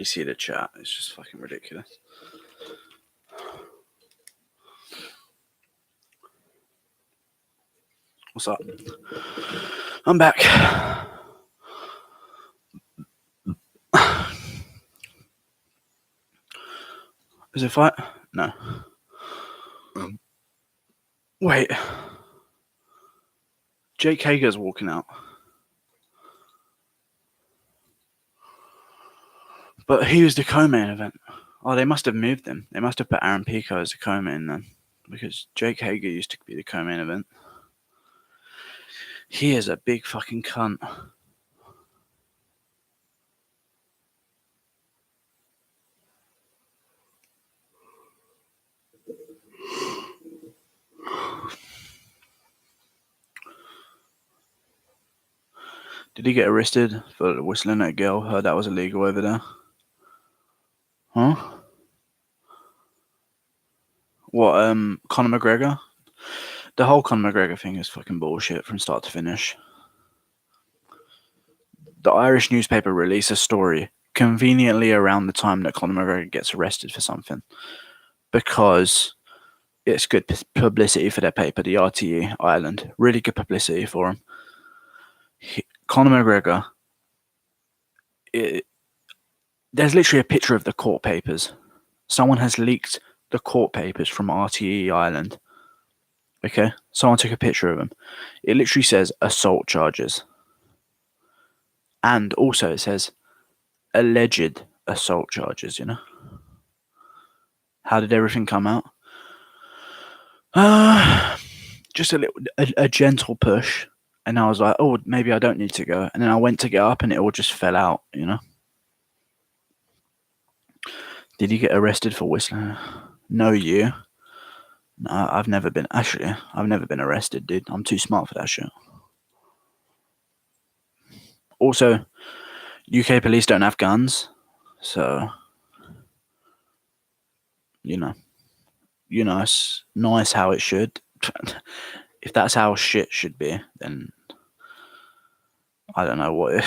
already see the chat. It's just fucking ridiculous. What's up? I'm back. Is it a fight? No. Wait. Jake Hager's walking out. But he was the co-main event. Oh, they must have moved him. They must have put Aaron Pico as the co-main then. Because Jake Hager used to be the co-main event. He is a big fucking cunt. Did he get arrested for whistling at a girl? Heard that was illegal over there. Huh? What, Conor McGregor? The whole Conor McGregor thing is fucking bullshit from start to finish. The Irish newspaper released a story conveniently around the time that Conor McGregor gets arrested for something. Because it's good publicity for their paper, the RTE Ireland. Really good publicity for him. Conor McGregor, there's literally a picture of the court papers. Someone has leaked the court papers from RTE Ireland. Okay? Someone took a picture of them. It literally says assault charges. And also it says alleged assault charges, you know? How did everything come out? Just a gentle push. And I was like, oh, maybe I don't need to go. And then I went to get up and it all just fell out, you know? Did he get arrested for whistling? No, you. No, I've never been arrested, dude. I'm too smart for that shit. Also, UK police don't have guns. So, you know, it's nice how it should. If that's how shit should be, then I don't know what.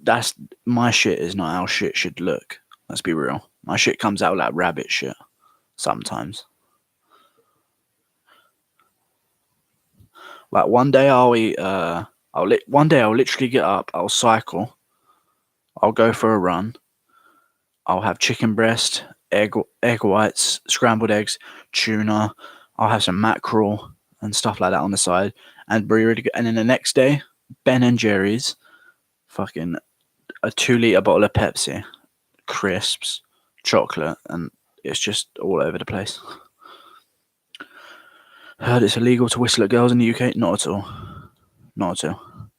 That's my shit is not how shit should look. Let's be real. My shit comes out like rabbit shit sometimes. Like one day I'll eat. One day I'll literally get up. I'll cycle. I'll go for a run. I'll have chicken breast, egg whites, scrambled eggs, tuna. I'll have some mackerel and stuff like that on the side, and be really good. And then the next day, Ben and Jerry's, fucking a 2-liter bottle of Pepsi, crisps, chocolate, and it's just all over the place. Heard it's illegal to whistle at girls in the UK. Not at all. Not at all.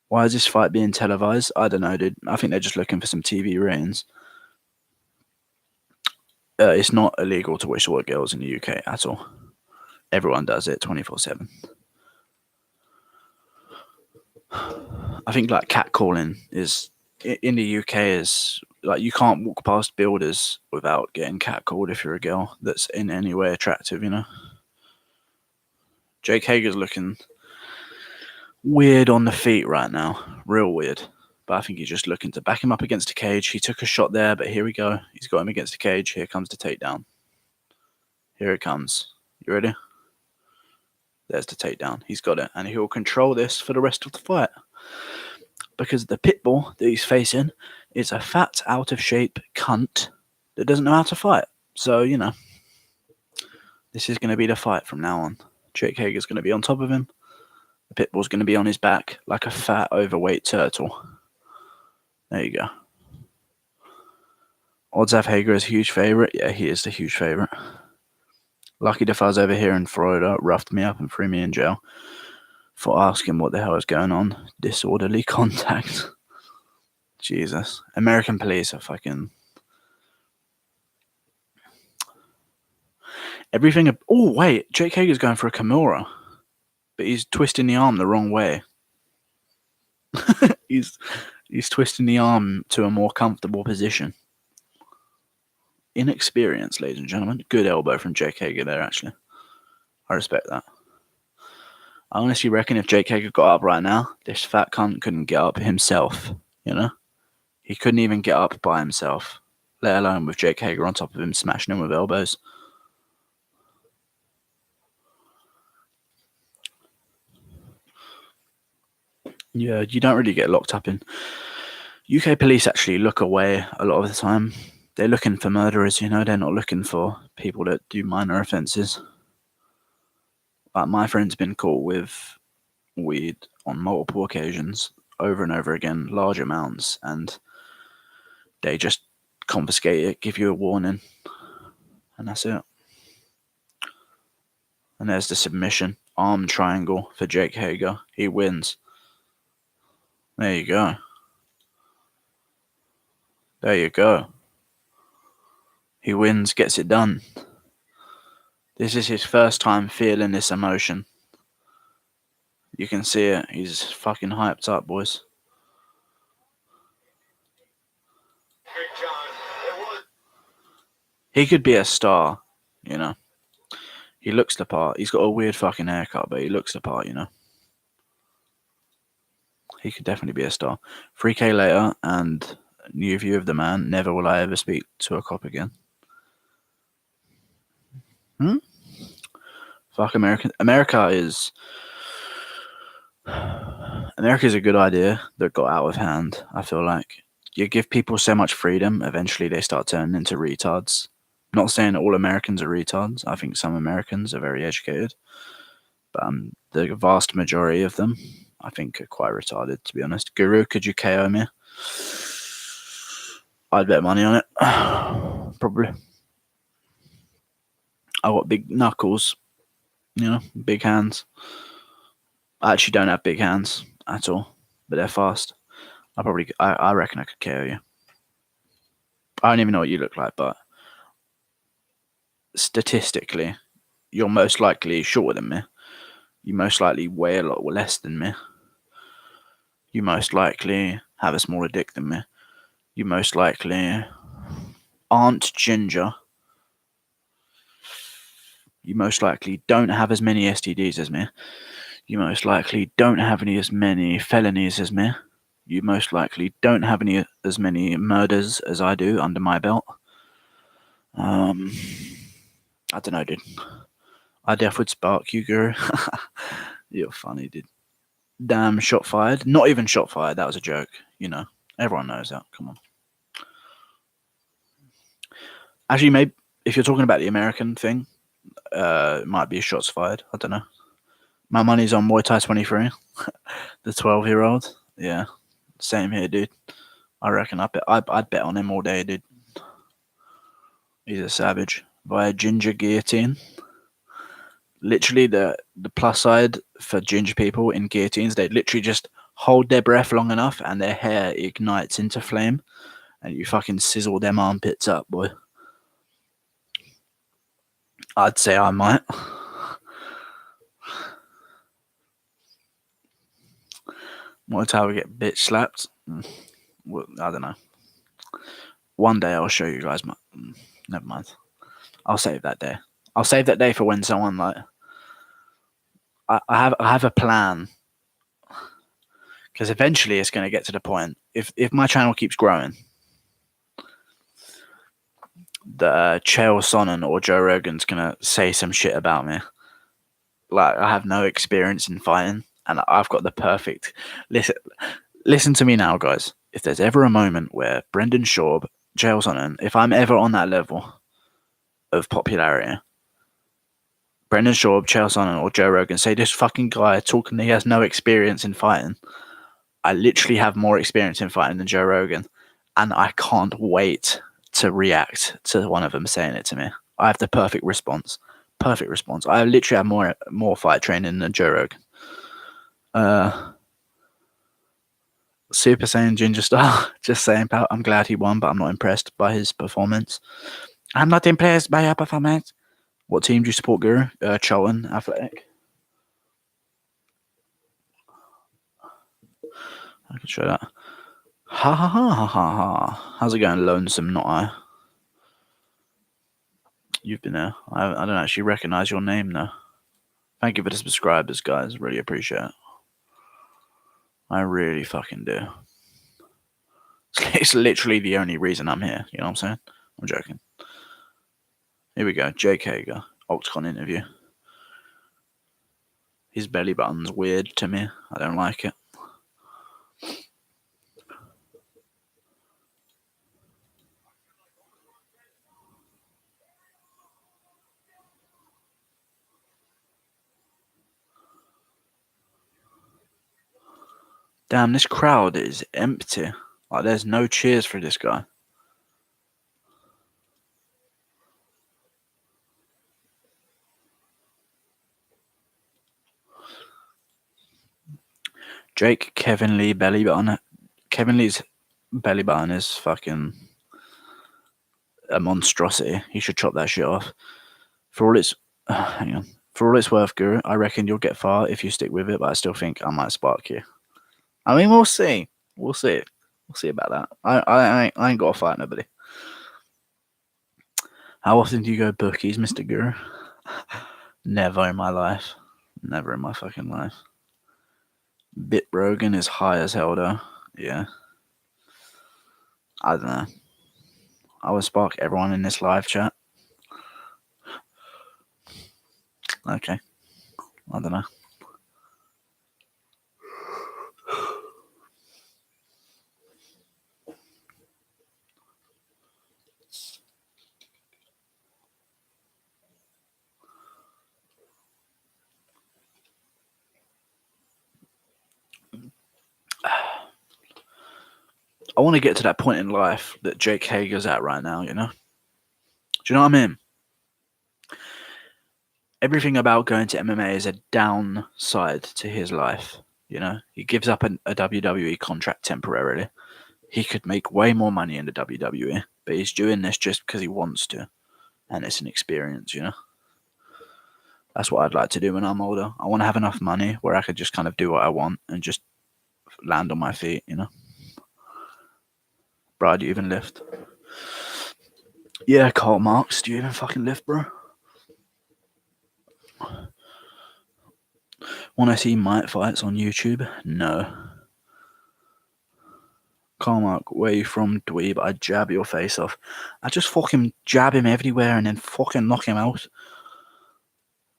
Why is this fight being televised? I don't know, dude. I think they're just looking for some TV ratings. It's not illegal to whistle at girls in the UK at all. Everyone does it 24/7. I think like catcalling is in the UK is like you can't walk past builders without getting catcalled if you're a girl that's in any way attractive, you know. Jake Hager's looking weird on the feet right now, real weird. But I think he's just looking to back him up against a cage. He took a shot there, but here we go. He's got him against a cage. Here comes the takedown. Here it comes. You ready? There's the takedown. He's got it. And he'll control this for the rest of the fight. Because the pit bull that he's facing is a fat, out of shape cunt that doesn't know how to fight. So, you know, this is going to be the fight from now on. Jake Hager's going to be on top of him. The pit bull's going to be on his back like a fat, overweight turtle. There you go. Odds have Hager as a huge favourite. Yeah, he is the huge favourite. Lucky the fuzz over here in Florida roughed me up and threw me in jail for asking what the hell is going on. Disorderly contact. Jesus. American police are fucking... everything... oh, wait. Jake Hager's going for a Kimura. But he's twisting the arm the wrong way. He's twisting the arm to a more comfortable position. Inexperience, ladies and gentlemen. Good elbow from Jake Hager there, actually. I respect that. I honestly reckon if Jake Hager got up right now, this fat cunt couldn't get up himself, you know? He couldn't even get up by himself, let alone with Jake Hager on top of him, smashing him with elbows. Yeah, you don't really get locked up in. UK police actually look away a lot of the time. They're looking for murderers, you know, they're not looking for people that do minor offences. Like, my friend's been caught with weed on multiple occasions, over and over again, large amounts, and they just confiscate it, give you a warning, and that's it. And there's the submission. Arm triangle for Jake Hager. He wins. There you go. There you go. He wins, gets it done. This is his first time feeling this emotion. You can see it. He's fucking hyped up, boys. He could be a star, you know. He looks the part. He's got a weird fucking haircut, but he looks the part, you know. He could definitely be a star. 3K later, and new view of the man. Never will I ever speak to a cop again. Fuck America. America is a good idea that got out of hand. I feel like you give people so much freedom, eventually they start turning into retards. I'm not saying that all Americans are retards. I think some Americans are very educated, but the vast majority of them, I think, are quite retarded, to be honest. Guru, could you KO me? I'd bet money on it. Probably. I got big knuckles, you know, big hands. I actually don't have big hands at all, but they're fast. I reckon I could KO you. I don't even know what you look like, but statistically, you're most likely shorter than me. You most likely weigh a lot less than me. You most likely have a smaller dick than me. You most likely aren't ginger. You most likely don't have as many STDs as me. You most likely don't have as many felonies as me. You most likely don't have as many murders as I do under my belt. I don't know, dude. I def would spark you, Guru. You're funny, dude. Damn, shot fired. Not even shot fired. That was a joke. You know, everyone knows that. Come on. Actually, maybe if you're talking about the American thing, it might be shots fired. I don't know. My money's on Muay Thai 23, the 12-year-old. Yeah, same here, dude. I reckon I'd bet on him all day, dude. He's a savage. Via ginger guillotine. Literally, the plus side for ginger people in guillotines, they literally just hold their breath long enough and their hair ignites into flame, and you fucking sizzle them armpits up, boy. I'd say I might. Muay Thai would get bitch slapped. Well, I don't know. One day I'll show you guys my. Never mind. I'll save that day. I'll save that day for when someone like. I have a plan. Because eventually it's going to get to the point. If my channel keeps growing, the Chael Sonnen or Joe Rogan's going to say some shit about me. Like, I have no experience in fighting, and I've got the perfect. Listen to me now, guys. If there's ever a moment where Brendan Schaub, Chael Sonnen, if I'm ever on that level of popularity, Brendan Schaub, Chael Sonnen, or Joe Rogan say this fucking guy talking, he has no experience in fighting. I literally have more experience in fighting than Joe Rogan, and I can't wait to react to one of them saying it to me. I have the perfect response. Perfect response. I literally have more fight training than Joe Rogan. Super Saiyan Ginger Star, just saying, pal. I'm glad he won, but I'm not impressed by his performance. I'm not impressed by your performance. What team do you support, Guru? Charlton Athletic. I can show that. Ha ha ha ha ha ha. How's it going, Lonesome Not I? You've been there. I don't actually recognize your name, though. Thank you for the subscribers, guys. Really appreciate it. I really fucking do. It's literally the only reason I'm here. You know what I'm saying? I'm joking. Here we go. Jake Hager, Octagon interview. His belly button's weird to me. I don't like it. Damn, this crowd is empty. Like, there's no cheers for this guy. Jake Kevin Lee belly button. Kevin Lee's belly button is fucking a monstrosity. He should chop that shit off. For all its hang on. For all it's worth, Guru, I reckon you'll get far if you stick with it, but I still think I might spark you. I mean, we'll see. We'll see. We'll see about that. I ain't got to fight nobody. How often do you go bookies, Mr. Guru? Never in my life. Never in my fucking life. Bit Rogan is high as hell, though. Yeah. I don't know. I would spark everyone in this live chat. Okay. I don't know. I want to get to that point in life that Jake Hager's at right now, you know? Do you know what I mean? Everything about going to MMA is a downside to his life, you know? He gives up a WWE contract temporarily. He could make way more money in the WWE, but he's doing this just because he wants to. And it's an experience, you know? That's what I'd like to do when I'm older. I want to have enough money where I could just kind of do what I want and just land on my feet, you know? Bro, do you even lift? Yeah, Karl Marx, do you even fucking lift, bro? Want to see might fights on YouTube? No. Karl Marx, where you from, dweeb? I jab your face off. I just fucking jab him everywhere and then fucking knock him out.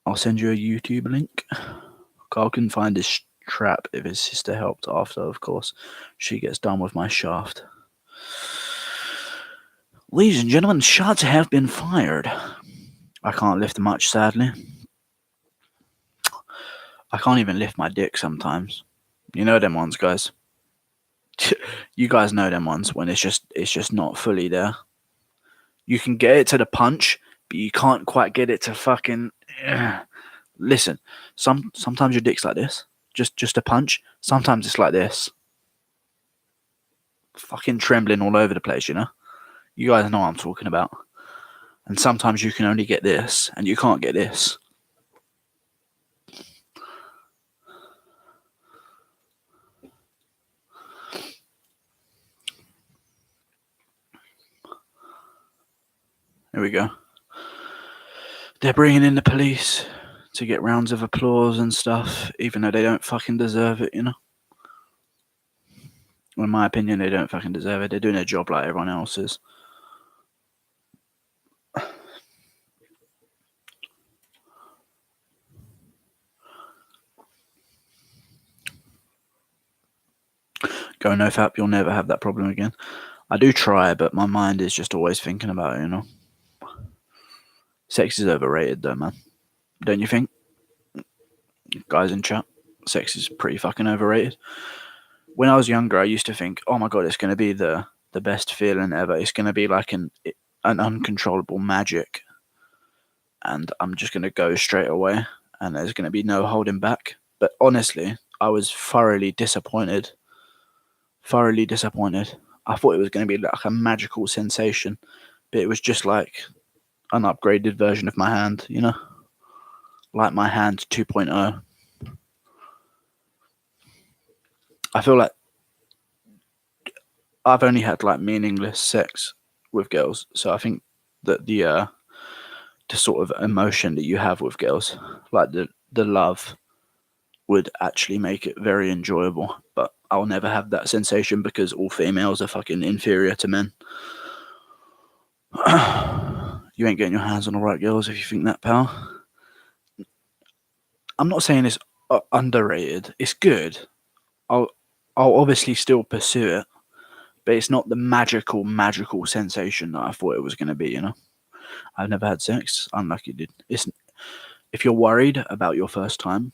I'll send you a YouTube link. Carl can find his trap if his sister helped after, of course. She gets done with my shaft. Ladies and gentlemen, shots have been fired. I can't lift much, sadly. I can't even lift my dick sometimes. You know them ones, guys. You guys know them ones when it's just not fully there. You can get it to the punch, but you can't quite get it to fucking. Listen, sometimes your dick's like this, just a punch. Sometimes it's like this, fucking trembling all over the place. You know, you guys know what I'm talking about. And sometimes you can only get this, and you can't get this. Here we go. They're bringing in the police to get rounds of applause and stuff, even though they don't fucking deserve it, you know? Well, in my opinion, they don't fucking deserve it. They're doing their job like everyone else is. Go nofap, you'll never have that problem again. I do try, but my mind is just always thinking about it, you know? Sex is overrated, though, man. Don't you think? Guys in chat, sex is pretty fucking overrated. When I was younger, I used to think, oh my god, it's going to be the best feeling ever. It's going to be like an uncontrollable magic. And I'm just going to go straight away. And there's going to be no holding back. But honestly, I was thoroughly disappointed. Thoroughly disappointed. I thought it was going to be like a magical sensation. But it was just like an upgraded version of my hand, you know? Like my hand 2.0. I feel like I've only had like meaningless sex with girls, so I think that the sort of emotion that you have with girls, like the love, would actually make it very enjoyable. But I'll never have that sensation because all females are fucking inferior to men. You ain't getting your hands on the right girls if you think that, pal. I'm not saying it's underrated. It's good. I'll obviously still pursue it, but it's not the magical sensation that I thought it was going to be. You know, I've never had sex. Unlucky, dude. If you're worried about your first time,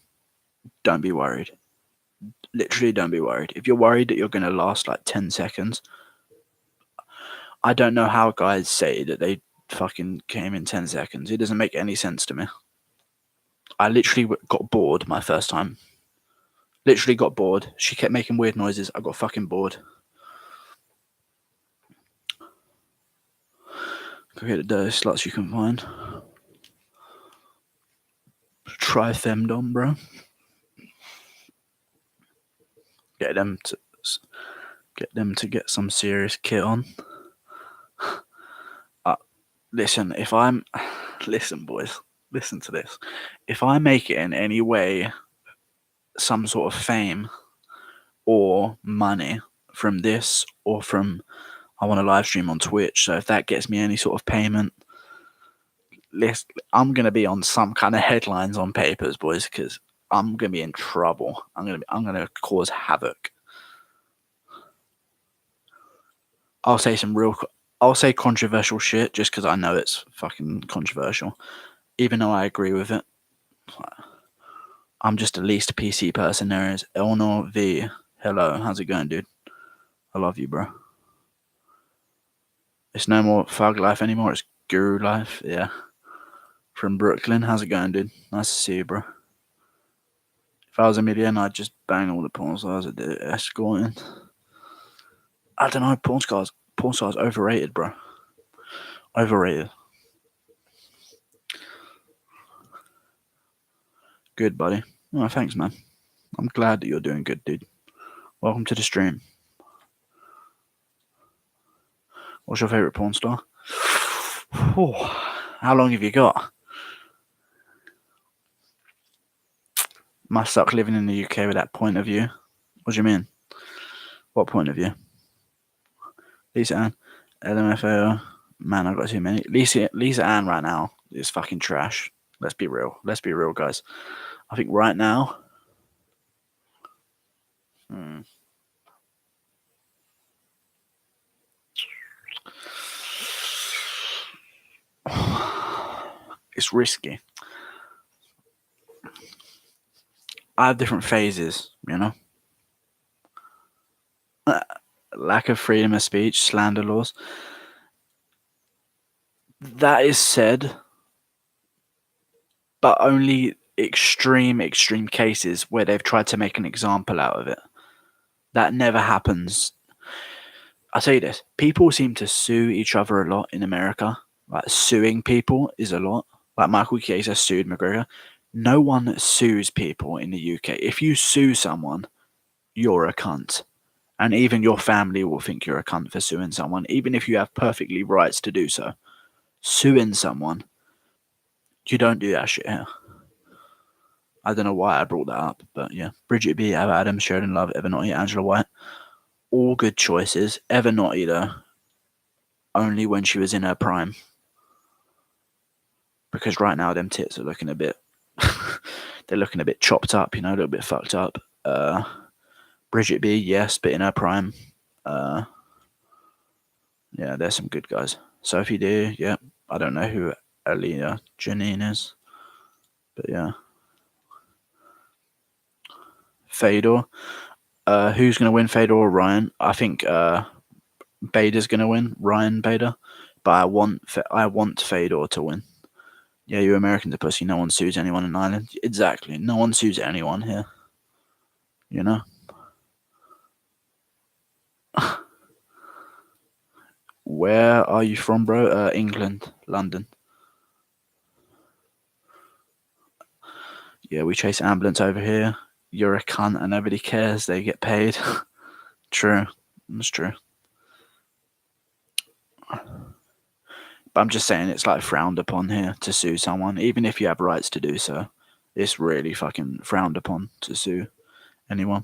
don't be worried. Literally, don't be worried. If you're worried that you're going to last like 10 seconds, I don't know how guys say that they fucking came in 10 seconds. It doesn't make any sense to me. I literally got bored my first time. Literally got bored. She kept making weird noises. I got fucking bored. Go get the dirtiest sluts you can find. Try femdom, bro. Get them to get some serious kit on. Listen, listen, boys, listen to this. If I make it in any way, some sort of fame or money from this, or from I want to live stream on Twitch, so if that gets me any sort of payment, I'm gonna be on some kind of headlines on papers, boys, because I'm gonna be in trouble. I'm gonna cause havoc. I'll say controversial shit just because I know it's fucking controversial, even though I agree with it. I'm just the least PC person there is. Elnor V. Hello, how's it going, dude? I love you, bro. It's no more Thug Life anymore, it's Guru Life, yeah. From Brooklyn, how's it going, dude? Nice to see you, bro. If I was a million, I'd just bang all the porn stars that did escorting. I don't know, porn stars overrated, bro. Overrated. Good, buddy. Oh, thanks, man. I'm glad that you're doing good, dude. Welcome to the stream. What's your favourite porn star? How long have you got? Must suck living in the UK with that point of view. What do you mean? What point of view? Lisa Ann, LMFAO. Man, I've got too many. Lisa Ann right now is fucking trash. Let's be real. Let's be real, guys. I think right now. It's risky. I have different phases, you know? Lack of freedom of speech, slander laws. That is said, but only extreme cases where they've tried to make an example out of it. That never happens. I'll tell you this, people seem to sue each other a lot in America. Like, suing people is a lot. Like, Michael Chiesa sued McGregor. No one sues people in the UK. If you sue someone, you're a cunt. And even your family will think you're a cunt for suing someone, even if you have perfectly rights to do so. Suing someone, you don't do that shit here. I don't know why I brought that up, but yeah. Bridget B, Ava Adams, Sheridan Love, Ever Naughty, Angela White. All good choices. Ever Naughty, though, only when she was in her prime. Because right now, them tits are looking a bit... they're looking a bit chopped up, you know, a little bit fucked up. Bridget B, yes, but in her prime. Yeah, there's some good guys. Sophie D, yeah. I don't know who Alina Janine is. But yeah. Fedor. Who's going to win, Fedor or Ryan? I think Bader's going to win, Ryan Bader. But I want Fedor to win. Yeah, you Americans are pussy. No one sues anyone in Ireland. Exactly. No one sues anyone here. You know? Where are you from, bro? England. London. Yeah, we chase ambulance over here. You're a cunt and nobody cares. They get paid. True. That's true. But I'm just saying it's like frowned upon here to sue someone. Even if you have rights to do so, it's really fucking frowned upon to sue anyone.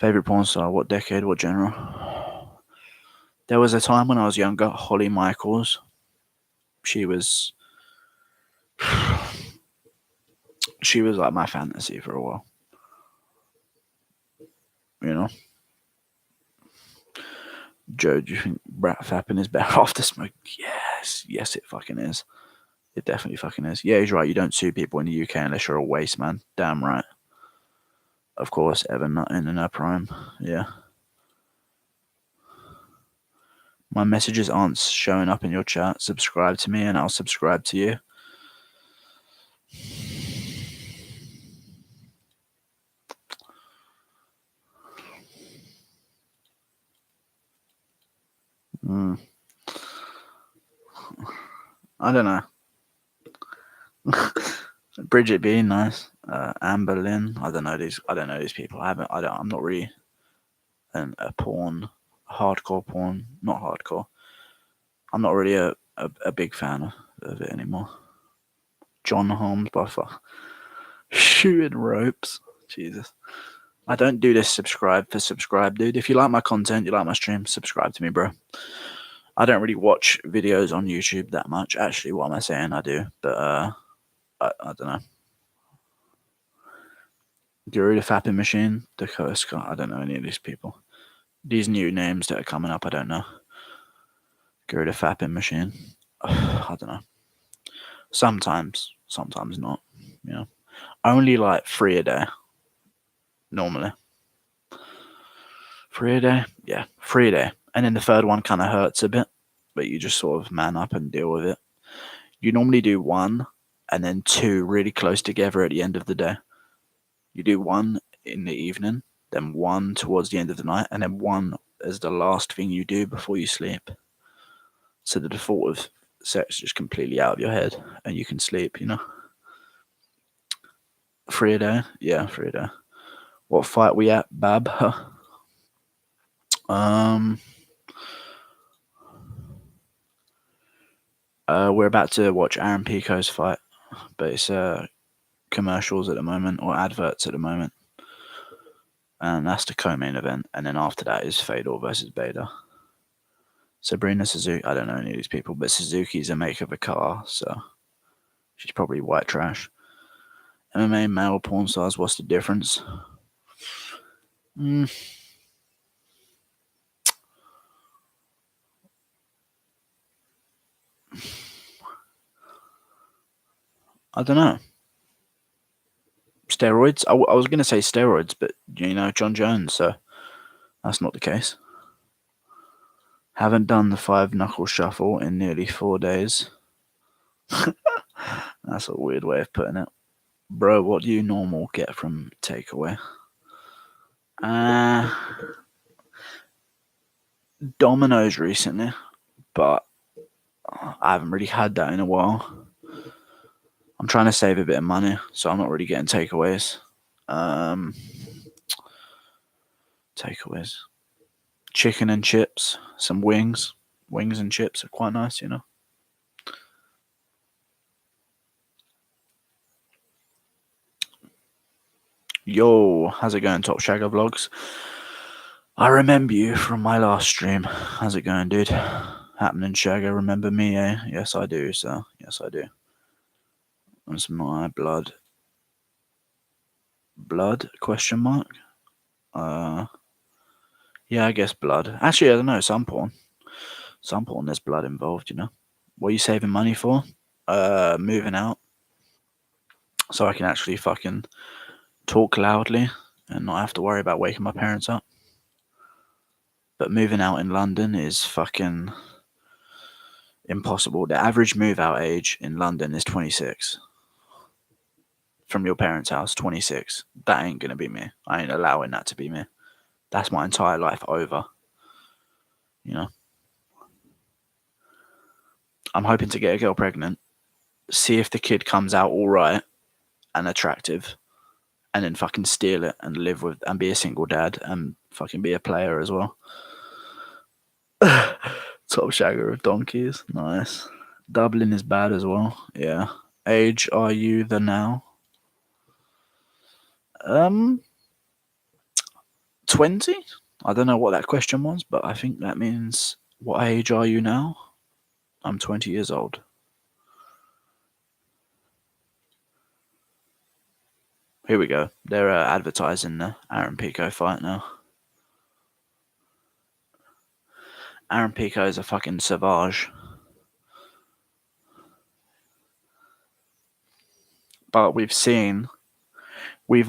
Favorite porn star? What decade? What genre? There was a time when I was younger. Holly Michaels. She was like my fantasy for a while. You know. Joe, do you think rat fapping is better after smoke? Yes, it fucking is. It definitely fucking is. Yeah, he's right. You don't sue people in the UK unless you're a waste man. Damn right. Of course, Evan Nuttin in her prime. Yeah. My messages aren't showing up in your chat. Subscribe to me and I'll subscribe to you. I don't know. Bridget B, nice. Amber Lynn. I don't know these people. I'm not really a porn, hardcore porn. Not hardcore. I'm not really a big fan of it anymore. John Holmes by far. Shooting ropes. Jesus. I don't do this subscribe for subscribe, dude. If you like my content, you like my stream, subscribe to me, bro. I don't really watch videos on YouTube that much. Actually, what am I saying? I do, but I don't know. Guru the Fapping Machine, Dakota Scott. I don't know any of these people. These new names that are coming up, I don't know. Guru the Fapping Machine. I don't know. Sometimes not. You know, only like 3 a day. Normally, 3 a day. Yeah, 3 a day. And then the third one kind of hurts a bit, but you just sort of man up and deal with it. You normally do 1 and then 2 really close together at the end of the day. You do 1 in the evening, then 1 towards the end of the night, and then 1 as the last thing you do before you sleep. So the default of sex is just completely out of your head and you can sleep, you know. 3 a day? Yeah, 3 a day. What fight we at, Bab? We're about to watch Aaron Pico's fight, but it's commercials at the moment, or adverts at the moment. And that's the co-main event. And then after that is Fedor versus Bader. Sabrina Suzuki, I don't know any of these people, but Suzuki's a make of a car, so she's probably white trash. MMA male porn stars, what's the difference? I don't know. Steroids? I was going to say steroids, but, you know, John Jones, so that's not the case. Haven't done the 5-knuckle shuffle in nearly 4 days. That's a weird way of putting it. Bro, what do you normal get from takeaway? Domino's recently, but I haven't really had that in a while. I'm trying to save a bit of money, so I'm not really getting takeaways. Takeaways. Chicken and chips, some wings. Wings and chips are quite nice, you know. Yo, how's it going, Top Shagger Vlogs? I remember you from my last stream. How's it going, dude? Happening, Shagger? Remember me, eh? Yes, I do, sir. Yes, I do. That's my blood. Blood? Question mark? Yeah, I guess blood. Actually, I don't know. Some porn, there's blood involved, you know. What are you saving money for? Moving out. So I can actually fucking talk loudly and not have to worry about waking my parents up. But moving out in London is fucking impossible. The average move out age in London is 26. From your parents' house, 26. That ain't gonna be me. I ain't allowing that to be me. That's my entire life over. You know? I'm hoping to get a girl pregnant, see if the kid comes out alright and attractive, and then fucking steal it and live with and be a single dad and fucking be a player as well. Top shagger of donkeys. Nice. Dublin is bad as well. Yeah. Age are you the now? 20? I don't know what that question was, but I think that means, what age are you now? I'm 20 years old. Here we go. They're advertising the Aaron Pico fight now. Aaron Pico is a fucking savage. But we've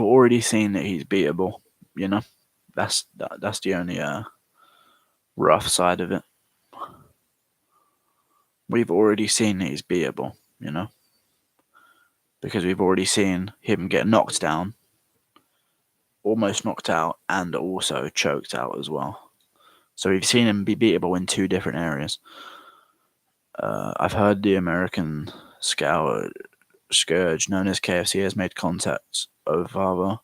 already seen that he's beatable, you know? That's the only rough side of it. We've already seen that he's beatable, you know? Because we've already seen him get knocked down, almost knocked out, and also choked out as well. So we've seen him be beatable in two different areas. I've heard the American scourge, known as KFC, has made contact over.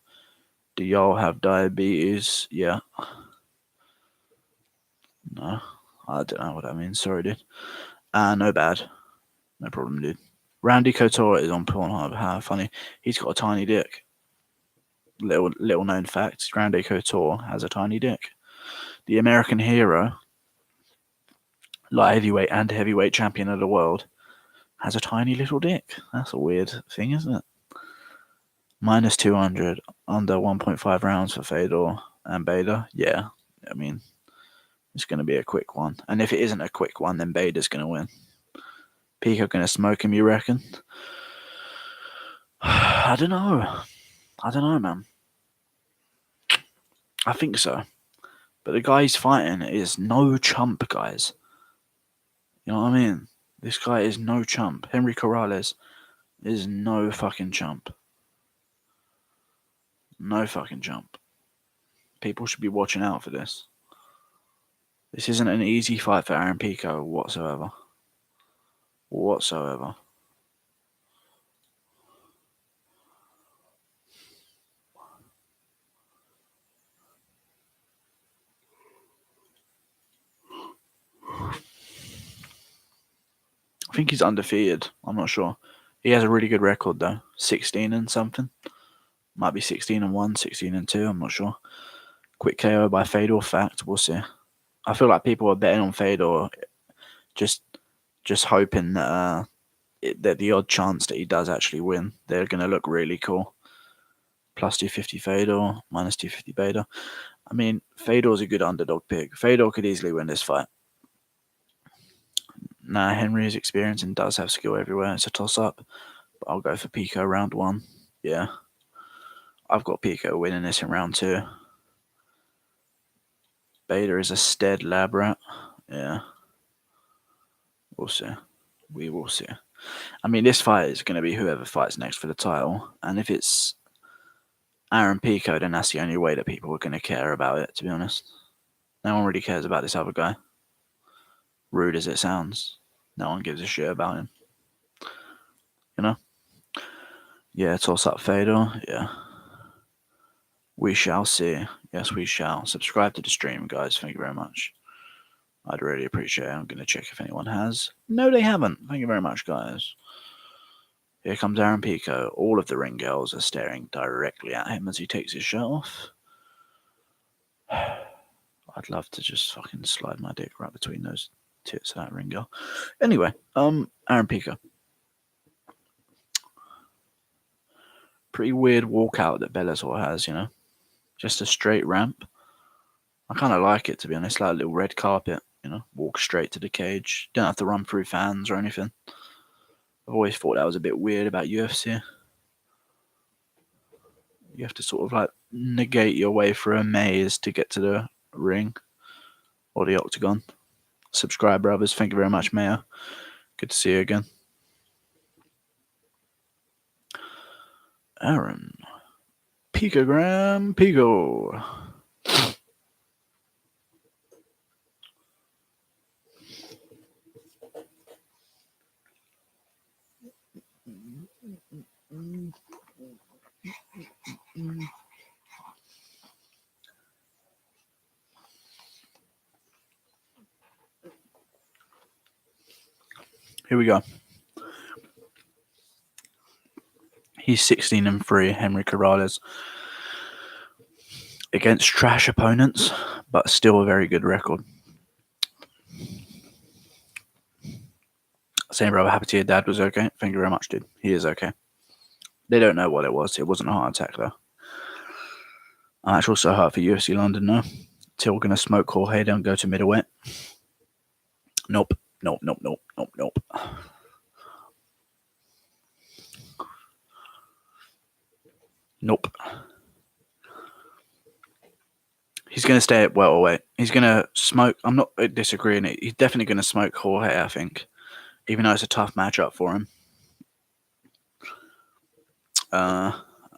Do y'all have diabetes? Yeah. No, I don't know what that means. Sorry, dude. No bad. No problem, dude. Randy Couture is on Pornhub. How funny. He's got a tiny dick. Little known fact. Randy Couture has a tiny dick. The American hero, light heavyweight and heavyweight champion of the world, has a tiny little dick. That's a weird thing, isn't it? Minus 200, under 1.5 rounds for Fedor and Bader. Yeah, I mean, it's going to be a quick one. And if it isn't a quick one, then Bader's going to win. Pico going to smoke him, you reckon? I don't know, man. I think so. But the guy he's fighting is no chump, guys. You know what I mean? This guy is no chump. Henry Corrales is no fucking chump. No fucking chump. People should be watching out for this. This isn't an easy fight for Aaron Pico whatsoever. Whatsoever. I think he's undefeated. I'm not sure. He has a really good record though. 16 and something. Might be 16-1, 16-2. I'm not sure. Quick KO by Fedor. Fact. We'll see. I feel like people are betting on Fedor, just hoping that that the odd chance that he does actually win, they're going to look really cool. Plus 250 Fedor, minus 250 Bader. I mean, Fedor's a good underdog pick. Fedor could easily win this fight. Nah, Henry is experienced and does have skill everywhere. It's a toss-up. But I'll go for Pico round 1. Yeah. I've got Pico winning this in round 2. Bader is a stead lab rat. Yeah. We'll see. We will see. I mean, this fight is going to be whoever fights next for the title. And if it's Aaron Pico, then that's the only way that people are going to care about it, to be honest. No one really cares about this other guy. Rude as it sounds. No one gives a shit about him. You know? Yeah, toss up Fedor. Yeah. We shall see. Yes, we shall. Subscribe to the stream, guys. Thank you very much. I'd really appreciate it. I'm going to check if anyone has. No, they haven't. Thank you very much, guys. Here comes Aaron Pico. All of the ring girls are staring directly at him as he takes his shirt off. I'd love to just fucking slide my dick right between those tits of that ring girl. Anyway, Aaron Pico. Pretty weird walkout that Bellator has, you know. Just a straight ramp. I kind of like it, to be honest. Like a little red carpet, you know. Walk straight to the cage. Don't have to run through fans or anything. I've always thought that was a bit weird about UFC. You have to sort of like negate your way through a maze to get to the ring or the octagon. Subscribe, brothers. Thank you very much, Mayo. Good to see you again. Aaron. Picogram Pico. Here we go. He's 16-3, Henry Corrales. against trash opponents, but still a very good record. Same, brother. Happy to your dad was okay. Thank you very much, dude. He is okay. They don't know what it was. It wasn't a heart attack, though. I'm actually also hurt for UFC London now. Till we're going to smoke Jorge, don't go to middleweight. Nope. Nope. Nope. He's going to stay at welterweight. He's going to smoke. I'm not disagreeing. He's definitely going to smoke Jorge, I think. Even though it's a tough matchup for him. I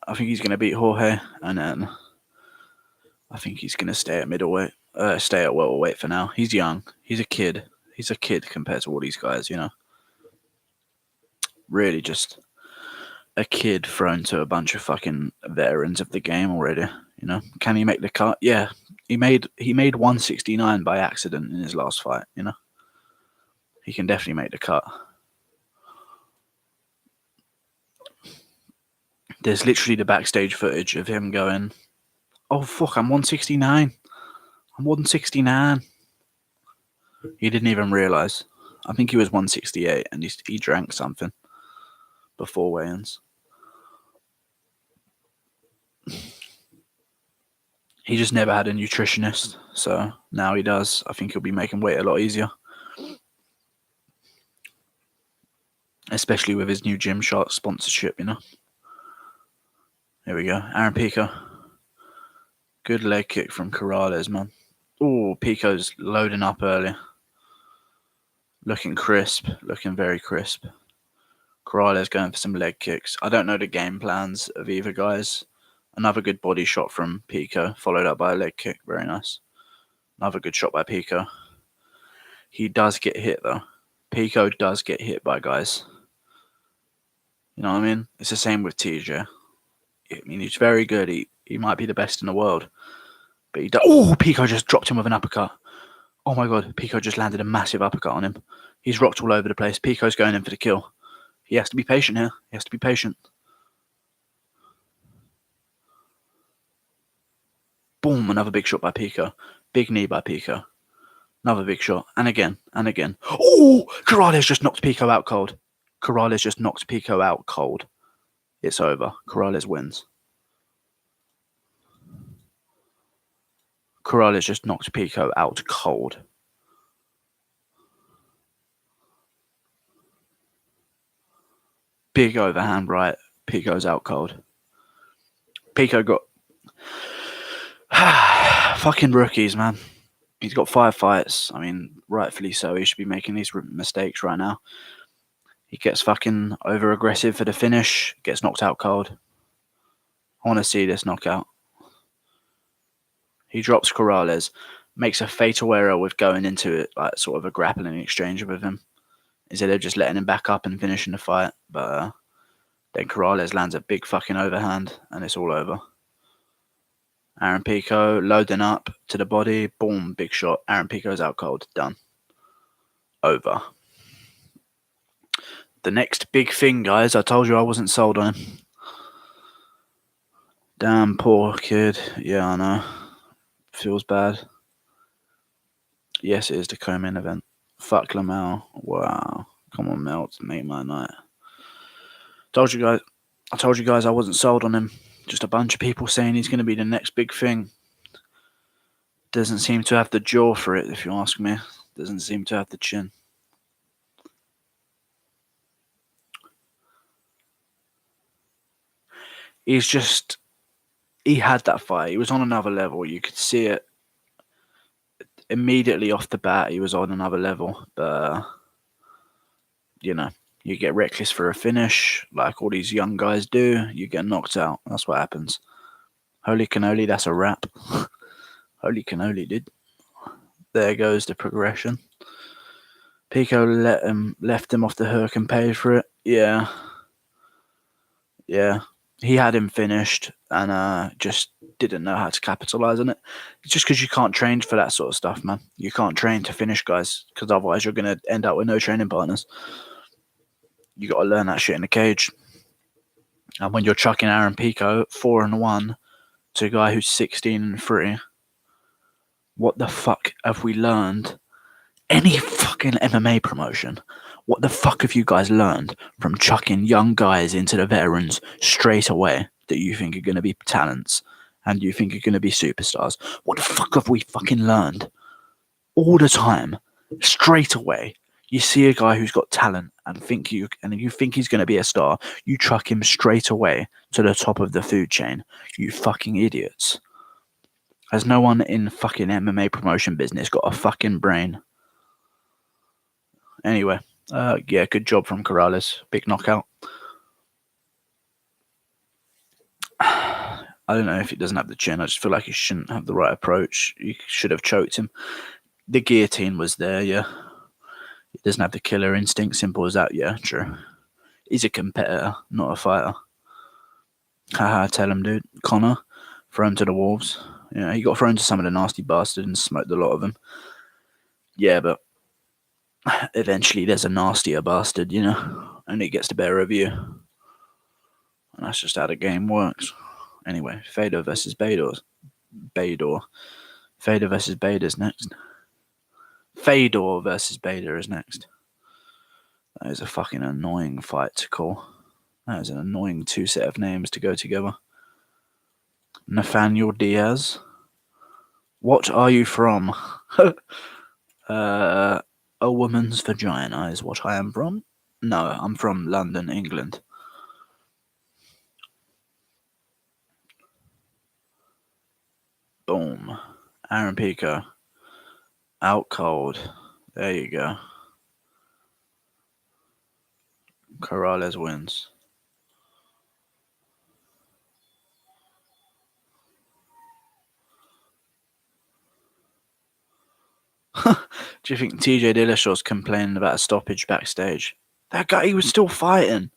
think he's going to beat Jorge. And then I think he's going to stay at middleweight. Stay at welterweight for now. He's young. He's a kid. He's a kid compared to all these guys, you know. Really just a kid thrown to a bunch of fucking veterans of the game already. You know, can he make the cut? Yeah, he made 169 by accident in his last fight. You know, he can definitely make the cut. There's literally the backstage footage of him going, "Oh fuck, I'm 169. I'm 169." He didn't even realize. I think he was 168, and he drank something before weigh-ins. He just never had a nutritionist, so now he does. I think he'll be making weight a lot easier. Especially with his new Gymshark sponsorship, you know. Here we go. Aaron Pico. Good leg kick from Corrales, man. Oh, Pico's loading up early. Looking crisp. Looking very crisp. Corrales going for some leg kicks. I don't know the game plans of either guys. Another good body shot from Pico, followed up by a leg kick. Very nice. Another good shot by Pico. He does get hit, though. Pico does get hit by guys. You know what I mean? It's the same with TJ. I mean, he's very good. He might be the best in the world. But he does. Oh, Pico just dropped him with an uppercut. Oh my god, Pico just landed a massive uppercut on him. He's rocked all over the place. Pico's going in for the kill. He has to be patient here. He has to be patient. Boom, another big shot by Pico. Big knee by Pico. Another big shot. And again. And again. Oh, Corrales just knocked Pico out cold. Corrales just knocked Pico out cold. It's over. Corrales wins. Corrales just knocked Pico out cold. Big overhand right. Pico's out cold. Pico got... fucking rookies, man. He's got 5 fights. I mean, rightfully so. He should be making these mistakes right now. He gets fucking over-aggressive for the finish. Gets knocked out cold. I want to see this knockout. He drops Corrales. Makes a fatal error with going into it, like sort of a grappling exchange with him. Instead of just letting him back up and finishing the fight. But then Corrales lands a big fucking overhand and it's all over. Aaron Pico loading up to the body. Boom, big shot. Aaron Pico's out cold. Done. Over. The next big thing, guys. I told you I wasn't sold on him. Damn, poor kid. Yeah, I know. Feels bad. Yes, it is the co-main event. Fuck Lamau. Wow. Come on, Mel. Make my night. I told you guys I wasn't sold on him. Just a bunch of people saying he's going to be the next big thing. Doesn't seem to have the jaw for it, if you ask me. Doesn't seem to have the chin. He had that fight. He was on another level. You could see it immediately off the bat. He was on another level. But, you know, you get reckless for a finish, like all these young guys do. You get knocked out. That's what happens. Holy cannoli, that's a wrap. Holy cannoli, dude. There goes the progression. Pico left him off the hook and paid for it. Yeah. He had him finished and just didn't know how to capitalize on it. It's just because you can't train for that sort of stuff, man. You can't train to finish guys because otherwise you're going to end up with no training partners. You got to learn that shit in the cage. And when you're chucking Aaron Pico 4-1 to a guy who's 16-3. What the fuck have we learned? Any fucking MMA promotion. What the fuck have you guys learned from chucking young guys into the veterans straight away that you think are going to be talents and you think are going to be superstars? What the fuck have we fucking learned? All the time, straight away, you see a guy who's got talent and you think he's going to be a star, you chuck him straight away to the top of the food chain. You fucking idiots. Has no one in fucking MMA promotion business got a fucking brain? Anyway, yeah, good job from Corrales. Big knockout. I don't know if he doesn't have the chin. I just feel like he shouldn't have the right approach. You should have choked him. The guillotine was there, yeah. He doesn't have the killer instinct. Simple as that, yeah, true. He's a competitor, not a fighter. Haha, tell him, dude. Connor, thrown to the wolves. Yeah, he got thrown to some of the nasty bastards and smoked a lot of them. Yeah, but eventually there's a nastier bastard, you know, and it gets the better of you. And that's just how the game works. Anyway, Fedor versus Fedor. Fedor versus Bader's next. Fedor versus Bader is next. That is a fucking annoying fight to call. That is an annoying two set of names to go together. Nathaniel Diaz. What are you from? A woman's vagina is what I am from. No, I'm from London, England. Boom. Aaron Pico. Out cold. There you go. Corrales wins. Do you think TJ Dillashaw's complaining about a stoppage backstage? That guy, he was still fighting.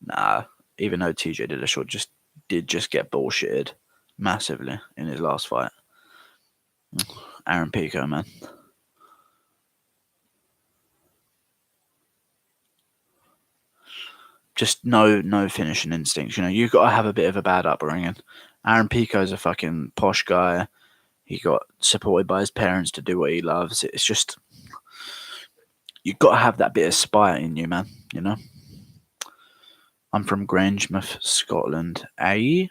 Nah, even though TJ Dillashaw did get bullshitted massively in his last fight. Aaron Pico, man. Just no finishing instincts. You know, you've got to have a bit of a bad upbringing. Aaron Pico's a fucking posh guy. He got supported by his parents to do what he loves. It's just, you've got to have that bit of spite in you, man, you know? I'm from Grangemouth, Scotland. Aye?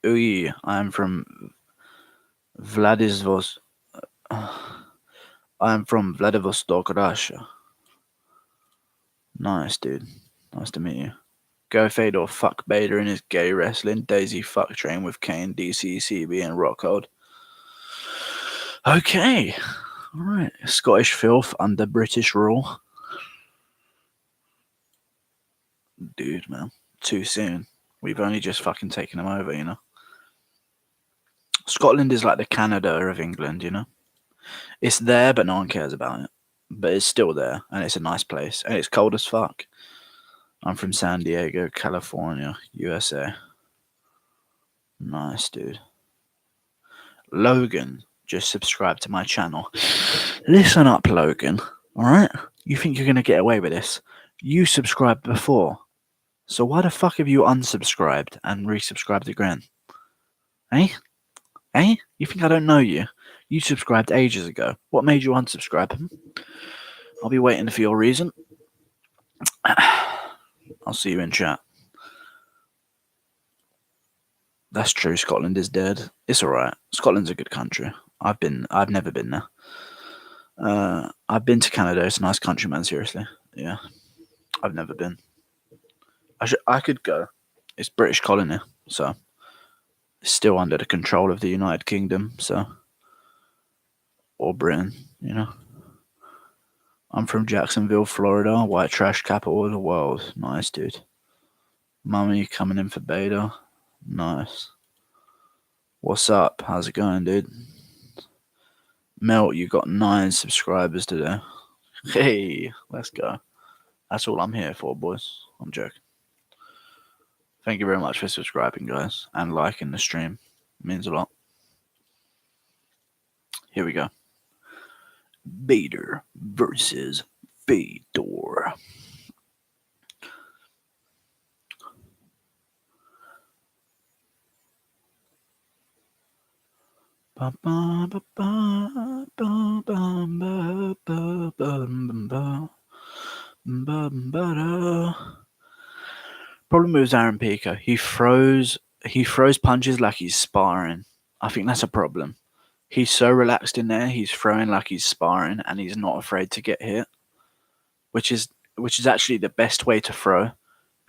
Oui, I'm from Vladivostok, Russia. Nice, dude. Nice to meet you. Go Fedor, fuck Bader in his gay wrestling. Daisy fuck train with Kane, DCCB, and Rockhold. Okay. Alright. Scottish filth under British rule. Dude, man. Too soon. We've only just fucking taken them over, you know? Scotland is like the Canada of England, you know? It's there, but no one cares about it. But it's still there, and it's a nice place, and it's cold as fuck. I'm from San Diego, California, USA. Nice, dude. Logan just subscribed to my channel. Listen up, Logan. Alright? You think you're going to get away with this? You subscribed before. So why the fuck have you unsubscribed and resubscribed again? Eh? Eh? You think I don't know you? You subscribed ages ago. What made you unsubscribe? I'll be waiting for your reason. I'll see you in chat. That's true. Scotland is dead. It's alright. Scotland's a good country. I've never been there. I've been to Canada. It's a nice country, man. Seriously. Yeah. I've never been. I could go. It's British colony, so it's still under the control of the United Kingdom, so, or Britain, you know. I'm from Jacksonville, Florida, white trash capital of the world. Nice, dude. Mummy coming in for beta. Nice. What's up? How's it going, dude? Melt, you got 9 subscribers today. Hey, let's go. That's all I'm here for, boys. I'm joking. Thank you very much for subscribing, guys, and liking the stream. It means a lot. Here we go. Bader versus Fedor. Problem with Aaron Pico, he throws punches like he's sparring. I think that's a problem. He's so relaxed in there, he's throwing like he's sparring, and he's not afraid to get hit, which is actually the best way to throw,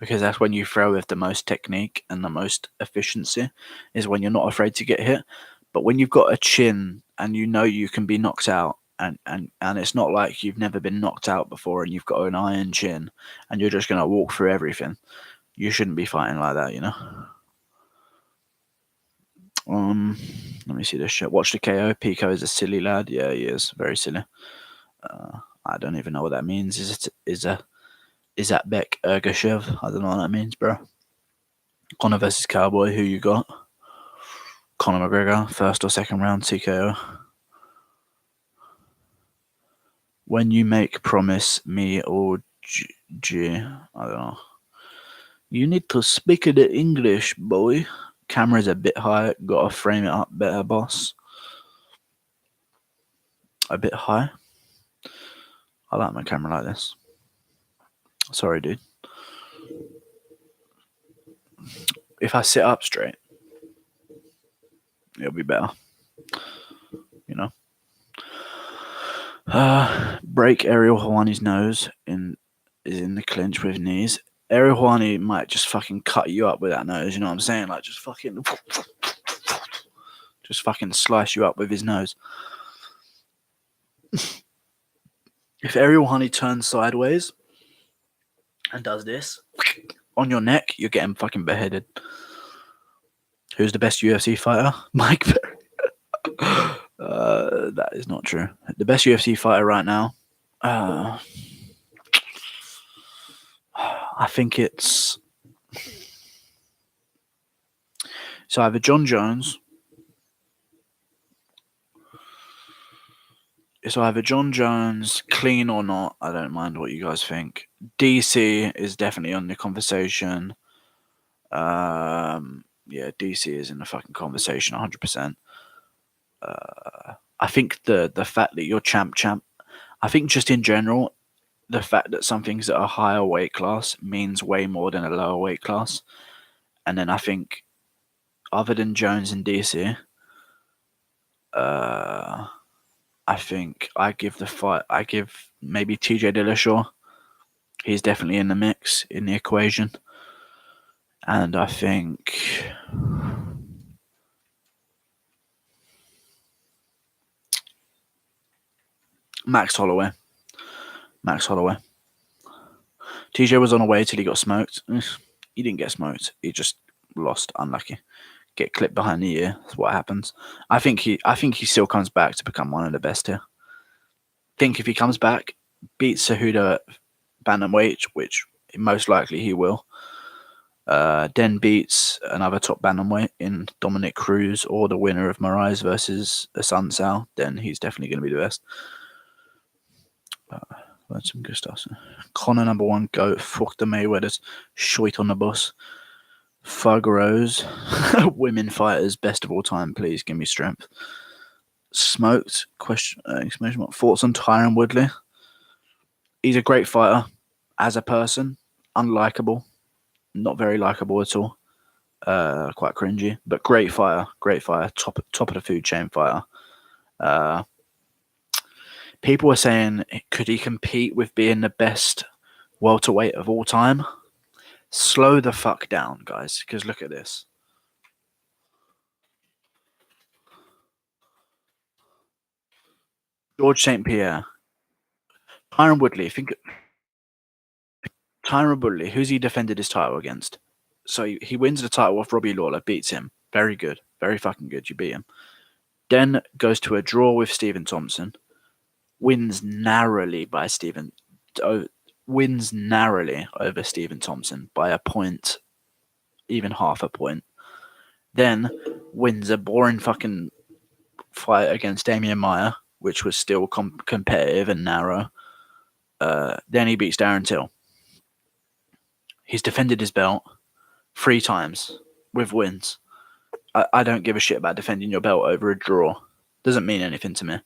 because that's when you throw with the most technique and the most efficiency, is when you're not afraid to get hit. But when you've got a chin and you know you can be knocked out, and it's not like you've never been knocked out before and you've got an iron chin and you're just going to walk through everything, you shouldn't be fighting like that, you know? Let me see this shit. Watch the KO. Pico is a silly lad. Yeah, he is. Very silly. I don't even know what that means. Is that Beck Ergashev? I don't know what that means, bro. Conor versus Cowboy. Who you got? Conor McGregor, first or second round TKO. When you make promise me or G, I don't know. You need to speak in the English, boy. Camera's a bit high. Gotta frame it up better, boss. A bit high. I like my camera like this. Sorry, dude. If I sit up straight, it'll be better. You know. Break Ariel Hawani's nose is in the clinch with knees. Ariel Hawani might just fucking cut you up with that nose. You know what I'm saying? Like just fucking slice you up with his nose. If Ariel Hawani turns sideways and does this on your neck, you're getting fucking beheaded. Who's the best UFC fighter? Mike Perry. That is not true. The best UFC fighter right now, I think it's either John Jones. It's either John Jones, clean or not. I don't mind what you guys think. DC is definitely on the conversation. Yeah, DC is in the fucking conversation 100%. I think the fact that you're champ, I think just in general, the fact that something's at a higher weight class means way more than a lower weight class. And then I think, other than Jones and DC, I think I give maybe TJ Dillashaw. He's definitely in the mix, in the equation. And I think Max Holloway. TJ was on a way till he got smoked. He didn't get smoked. He just lost. Unlucky. Get clipped behind the ear. That's what happens. I think he still comes back to become one of the best here. Think if he comes back, beats Cejudo at bantamweight, which most likely he will, then beats another top bantamweight in Dominic Cruz or the winner of Moraes versus Asuncao, then he's definitely going to be the best. That's some good stuff. Conor number one goat. Fuck the Mayweathers. Shite on the bus. Fuggeros. Women fighters. Best of all time. Please give me strength. Smoked. Question. Exclamation mark. Thoughts on Tyron Woodley? He's a great fighter. As a person, unlikable. Not very likable at all. Quite cringy, but great fighter. Top of the food chain fighter. People were saying, could he compete with being the best welterweight of all time? Slow the fuck down, guys, because look at this. George St. Pierre. Tyron Woodley. Tyron Woodley, who's he defended his title against? So he wins the title off Robbie Lawler, beats him. Very good. Very fucking good. You beat him. Then goes to a draw with Stephen Thompson. Wins narrowly over Stephen Thompson by a point, even half a point. Then wins a boring fucking fight against Damian Maia, which was still competitive and narrow. Then he beats Darren Till. He's defended his belt 3 times with wins. I don't give a shit about defending your belt over a draw. Doesn't mean anything to me.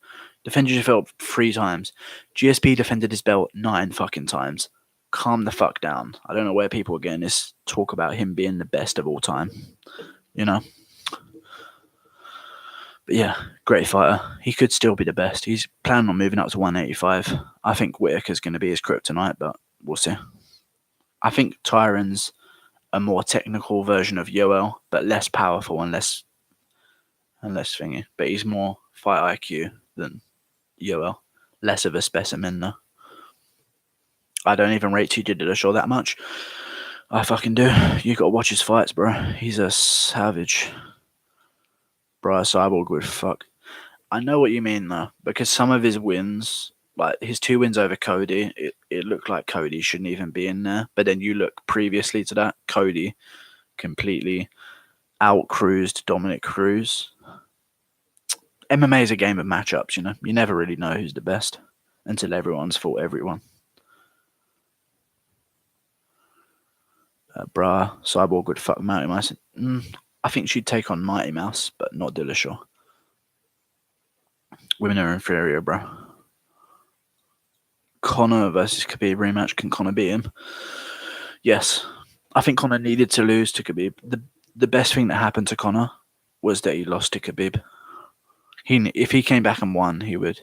Defended your belt 3 times. GSP defended his belt 9 fucking times. Calm the fuck down. I don't know where people are getting this talk about him being the best of all time. You know? But yeah, great fighter. He could still be the best. He's planning on moving up to 185. I think Whitaker's going to be his kryptonite, but we'll see. I think Tyron's a more technical version of Yoel, but less powerful and less thingy. But he's more fight IQ than Yoel. Less of a specimen, though. I don't even rate TJ Dillashaw that much. I fucking do. You gotta watch his fights, bro. He's a savage. Bro, a cyborg would fuck. I know what you mean, though, because some of his wins, like his 2 wins over Cody, it looked like Cody shouldn't even be in there. But then you look previously to that, Cody completely out-cruised Dominic Cruz. MMA is a game of matchups, you know? You never really know who's the best until everyone's fought everyone. Cyborg would fuck Mighty Mouse. I think she'd take on Mighty Mouse, but not Dillashaw. Women are inferior, bro. Conor versus Khabib rematch. Can Conor beat him? Yes. I think Conor needed to lose to Khabib. The best thing that happened to Conor was that he lost to Khabib. If he came back and won, he would.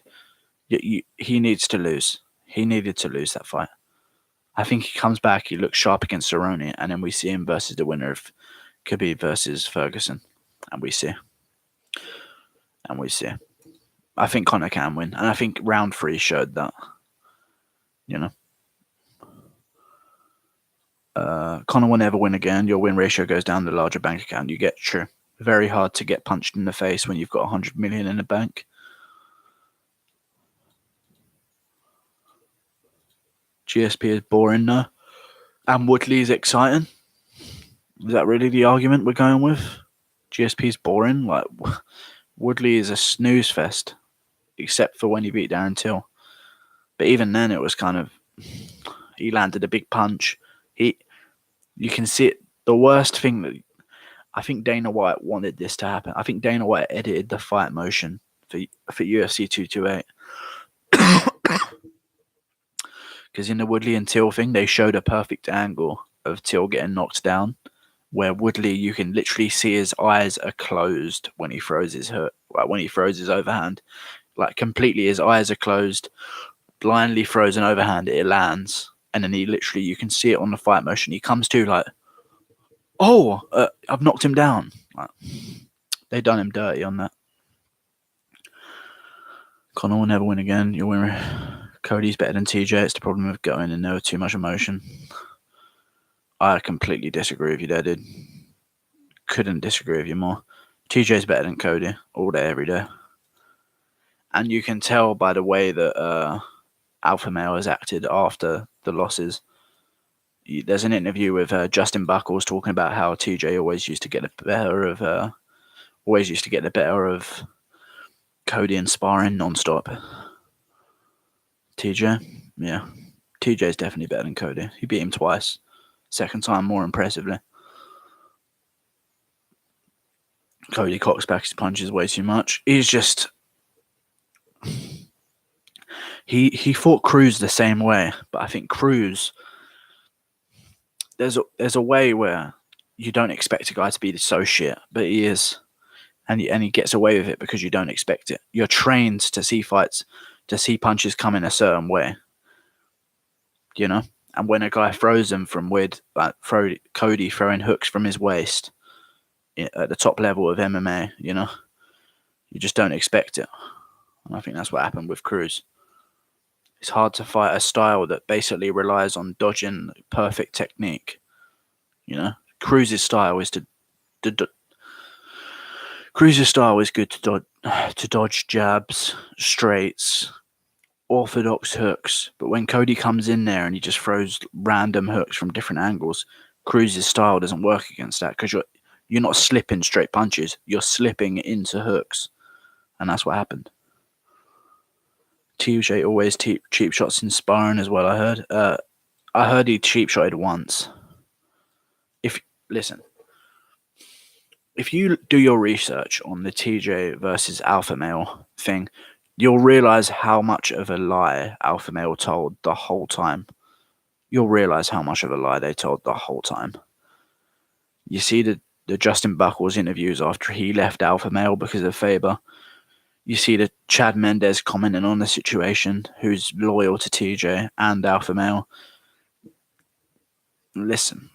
He needs to lose. He needed to lose that fight. I think he comes back, he looks sharp against Cerrone, and then we see him versus the winner of Khabib versus Ferguson. And we see. I think Conor can win. And I think round 3 showed that. You know. Conor will never win again. Your win ratio goes down the larger bank account. You get true. Very hard to get punched in the face when you've got 100 million in the bank. GSP is boring now. And Woodley is exciting. Is that really the argument we're going with? GSP is boring. Like Woodley is a snooze fest, except for when he beat Darren Till. But even then, it was kind of he landed a big punch. You can see it. The worst thing that I think Dana White wanted this to happen. I think Dana White edited the fight motion for UFC 228. Because in the Woodley and Till thing, they showed a perfect angle of Till getting knocked down, where Woodley, you can literally see his eyes are closed when he throws his hook, like when he throws his overhand, like completely his eyes are closed, blindly throws an overhand, it lands, and then he literally, you can see it on the fight motion. He comes to like, I've knocked him down. Like, they done him dirty on that. Conor will never win again. You'll win. Cody's better than TJ. It's the problem of going in there with too much emotion. I completely disagree with you there, dude. Couldn't disagree with you more. TJ's better than Cody all day, every day. And you can tell by the way that Alpha Male has acted after the losses. There's an interview with Justin Buckles talking about how TJ always used to get the better of Cody in sparring non-stop. TJ, yeah. TJ's definitely better than Cody. He beat him twice. Second time more impressively. Cody cocks back his punches way too much. He's just... He fought Cruz the same way, but I think Cruz... There's a way where you don't expect a guy to be so shit, but he is. And he gets away with it because you don't expect it. You're trained to see fights, to see punches come in a certain way. You know? And when a guy throws them from weird, like Cody throwing hooks from his waist at the top level of MMA, you know? You just don't expect it. And I think that's what happened with Cruz. It's hard to fight a style that basically relies on dodging perfect technique. You know? Cruz's style is Cruz's style is good to dodge jabs, straights, orthodox hooks. But when Cody comes in there and he just throws random hooks from different angles, Cruz's style doesn't work against that because you're not slipping straight punches. You're slipping into hooks. And that's what happened. TJ always cheap shots in sparring as well, I heard. I heard he cheap shotted once. Listen, if you do your research on the TJ versus alpha male thing, you'll realize how much of a lie alpha male told the whole time. You'll realize how much of a lie they told the whole time. You see the Justin Buckles interviews after he left alpha male because of Faber. You see the Chad Mendes commenting on the situation, who's loyal to TJ and alpha male. Listen.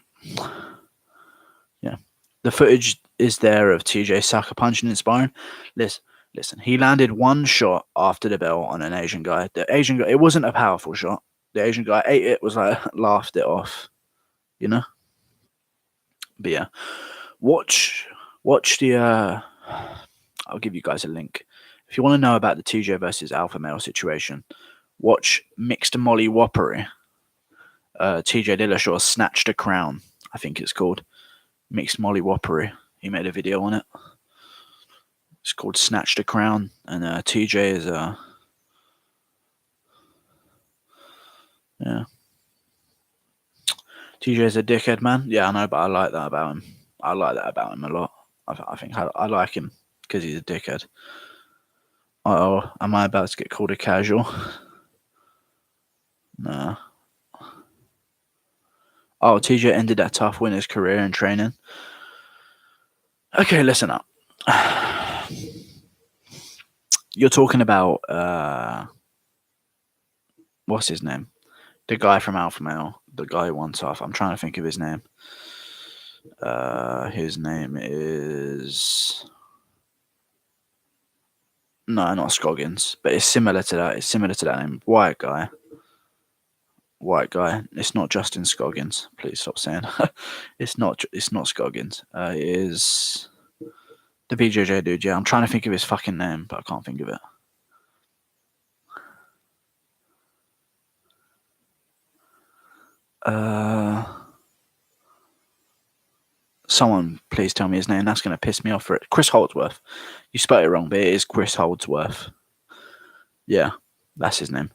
Yeah. The footage is there of TJ sucker punching and sparring. Listen, he landed one shot after the bell on an Asian guy. The Asian guy, it wasn't a powerful shot. The Asian guy ate it, was like, laughed it off, you know? But yeah, watch the, I'll give you guys a link. If you want to know about the TJ versus alpha male situation, watch Mixed Molly Whoppery. TJ Dillashaw Snatched a Crown, I think it's called. Mixed Molly Whoppery. He made a video on it. It's called Snatched a Crown, and TJ is yeah. TJ is a dickhead, man. Yeah, I know, but I like that about him. I like that about him a lot. I think I like him because he's a dickhead. Oh, am I about to get called a casual? Nah. Oh, TJ ended that tough winner's career in training. Okay, listen up. You're talking about what's his name? The guy from Alpha Male, the guy who won tough. I'm trying to think of his name. His name is no, not Scoggins, but it's similar to that. It's similar to that name. White guy. It's not Justin Scoggins. Please stop saying. It's not Scoggins. It is the BJJ dude. Yeah, I'm trying to think of his fucking name, but I can't think of it. Someone please tell me his name. That's going to piss me off for it. Chris Holdsworth. You spelled it wrong, but it is Chris Holdsworth. Yeah, that's his name.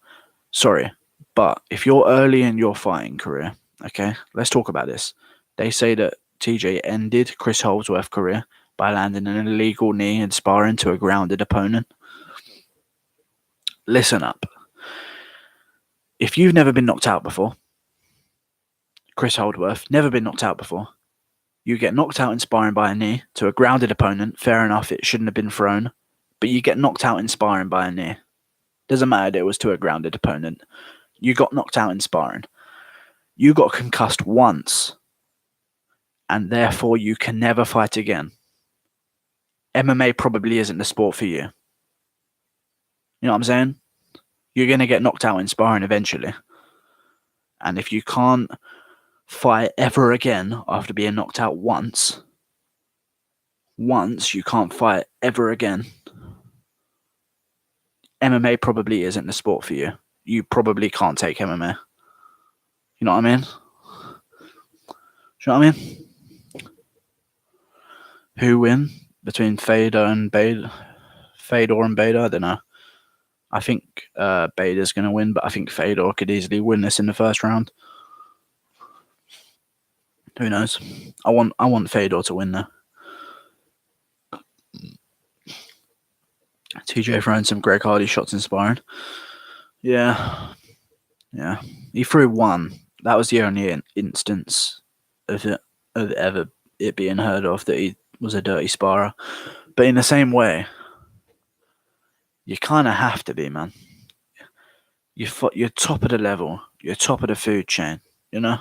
Sorry, but if you're early in your fighting career, okay, let's talk about this. They say that TJ ended Chris Holdsworth's career by landing an illegal knee and sparring to a grounded opponent. Listen up. If you've never been knocked out before, Chris Holdsworth, never been knocked out before, you get knocked out in sparring by a knee to a grounded opponent. Fair enough, it shouldn't have been thrown, but you get knocked out in sparring by a knee. Doesn't matter that it was to a grounded opponent. You got knocked out in sparring. You got concussed once, and therefore you can never fight again. MMA probably isn't the sport for you. You know what I'm saying? You're going to get knocked out in sparring eventually. And if you can't fight ever again after being knocked out once, you can't fight ever again. MMA probably isn't the sport for you. You probably can't take MMA. You know what I mean? Do you know what I mean? Who win between Fedor and Bader? I don't know. I think Bader's going to win, but I think Fedor could easily win this in the first round. Who knows? I want Fedor to win though. TJ throwing some Greg Hardy shots in sparring. Yeah. He threw one. That was the only instance of it being heard of that he was a dirty sparrer. But in the same way, you kind of have to be, man. You're top of the level. You're top of the food chain, you know?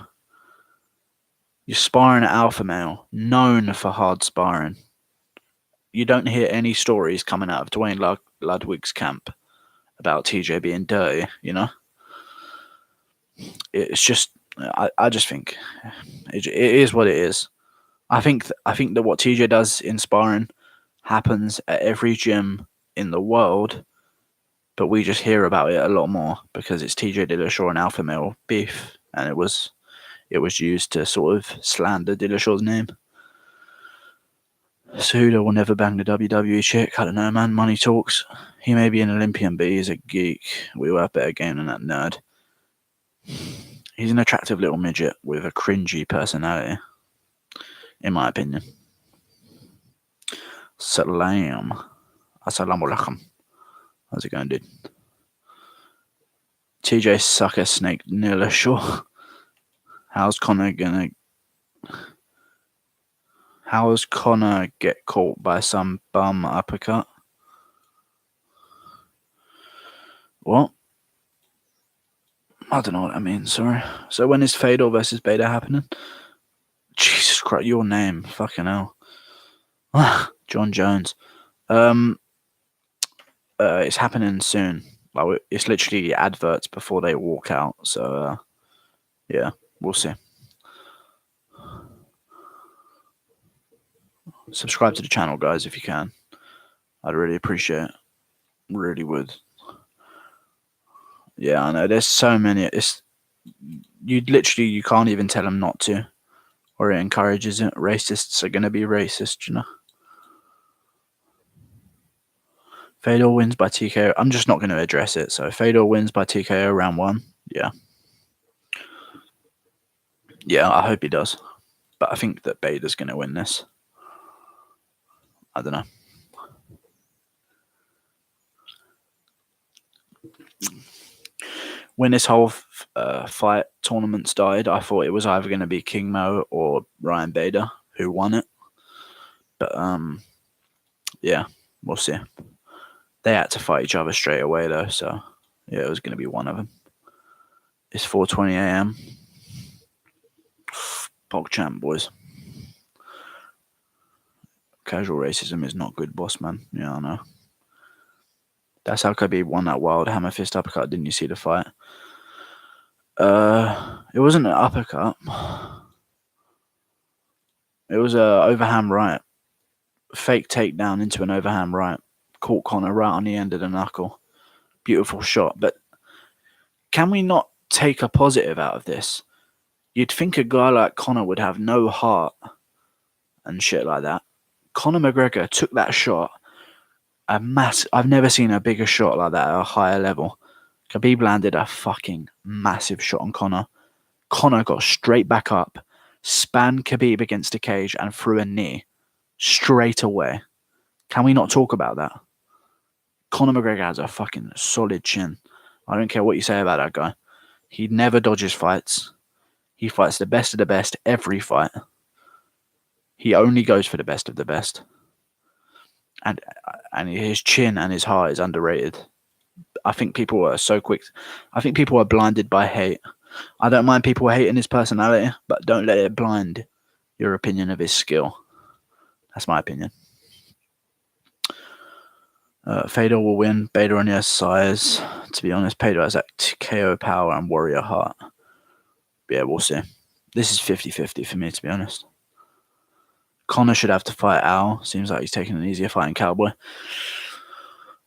You're sparring at Alpha Male, known for hard sparring. You don't hear any stories coming out of Dwayne Ludwig's camp about TJ being dirty, you know? It's just, I just think it is what it is. I think that what TJ does in sparring happens at every gym in the world, but we just hear about it a lot more because it's TJ Dillashaw and Alpha Male beef, and it was used to sort of slander Dillashaw's name. Cejudo will never bang the WWE chick. I don't know, man. Money talks. He may be an Olympian, but he's a geek. We were a better game than that nerd. He's an attractive little midget with a cringy personality, in my opinion. Salam. Assalamu alaikum. How's it going, dude? TJ Sucker Snake Nilla Shaw. How's Connor get caught by some bum uppercut? What? I don't know what that means, sorry. So when is Fedor versus Beta happening? Jesus Christ, your name. Fucking hell. John Jones. It's happening soon. Like, it's literally adverts before they walk out. So, yeah, we'll see. Subscribe to the channel, guys, if you can. I'd really appreciate it. Really would. Yeah, I know. There's so many. You can't even tell them not to, or it encourages it. Racists are gonna be racist, you know. Fedor wins by TKO. I'm just not going to address it. So Fedor wins by TKO round 1. Yeah. Yeah, I hope he does. But I think that Beta's going to win this. I don't know. When this whole fight tournament started, I thought it was either going to be King Mo or Ryan Bader who won it. But yeah, we'll see. They had to fight each other straight away though, so yeah, it was going to be one of them. It's 4:20 a.m. PogChamp, boys. Casual racism is not good, boss man. Yeah, I know. That's how Khabib won that wild hammer fist uppercut. Didn't you see the fight? It wasn't an uppercut. It was a overhand right. Fake takedown into an overhand right. Caught Connor right on the end of the knuckle. Beautiful shot. But can we not take a positive out of this? You'd think a guy like Connor would have no heart and shit like that. Conor McGregor took that shot. I've never seen a bigger shot like that at a higher level. Khabib landed a fucking massive shot on Connor. Connor got straight back up, span Khabib against the cage, and threw a knee straight away. Can we not talk about that? Conor McGregor has a fucking solid chin. I don't care what you say about that guy. He never dodges fights. He fights the best of the best every fight. He only goes for the best of the best. And his chin and his heart is underrated. I think people are so quick. I think people are blinded by hate. I don't mind people hating his personality, but don't let it blind your opinion of his skill. That's my opinion. Fedor will win. Beta on your size. To be honest, Fedor has that KO power and warrior heart. Yeah, we'll see. This is 50-50 for me, to be honest. Connor should have to fight Al. Seems like he's taking an easier fight in Cowboy.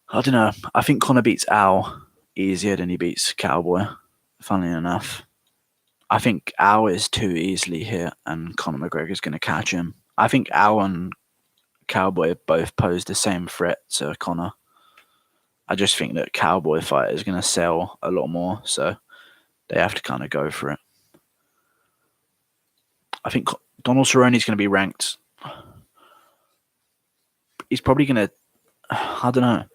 I don't know. I think Connor beats Al easier than he beats Cowboy, funnily enough. I think Al is too easily hit and Conor McGregor is going to catch him. I think Al and Cowboy both pose the same threat to Connor. I just think that Cowboy fight is going to sell a lot more, so they have to kind of go for it. I think Donald Cerrone is going to be ranked. He's probably going to, I don't know.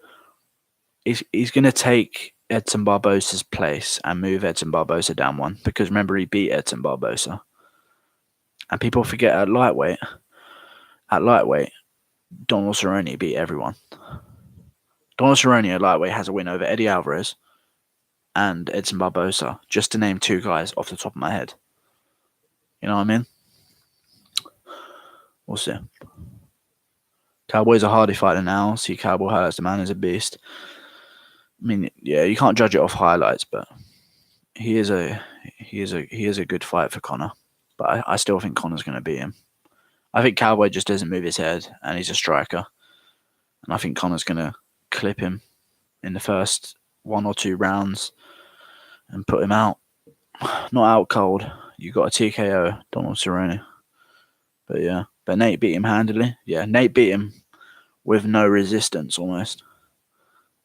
He's going to take Edson Barbosa's place and move Edson Barbosa down one, because remember, he beat Edson Barbosa. And people forget at lightweight, Donald Cerrone beat everyone. Donald Cerrone at lightweight has a win over Eddie Alvarez and Edson Barbosa, just to name two guys off the top of my head. You know what I mean? We'll see. Cowboy's a hardy fighter now. See Cowboy highlights, the man is a beast. I mean, yeah, you can't judge it off highlights, but he is a good fight for Connor. But I still think Connor's going to beat him. I think Cowboy just doesn't move his head, and he's a striker. And I think Connor's going to clip him in the first 1 or 2 rounds and put him out. Not out cold. You got a TKO, Donald Cerrone. But yeah. But Nate beat him handily. Yeah, Nate beat him with no resistance almost.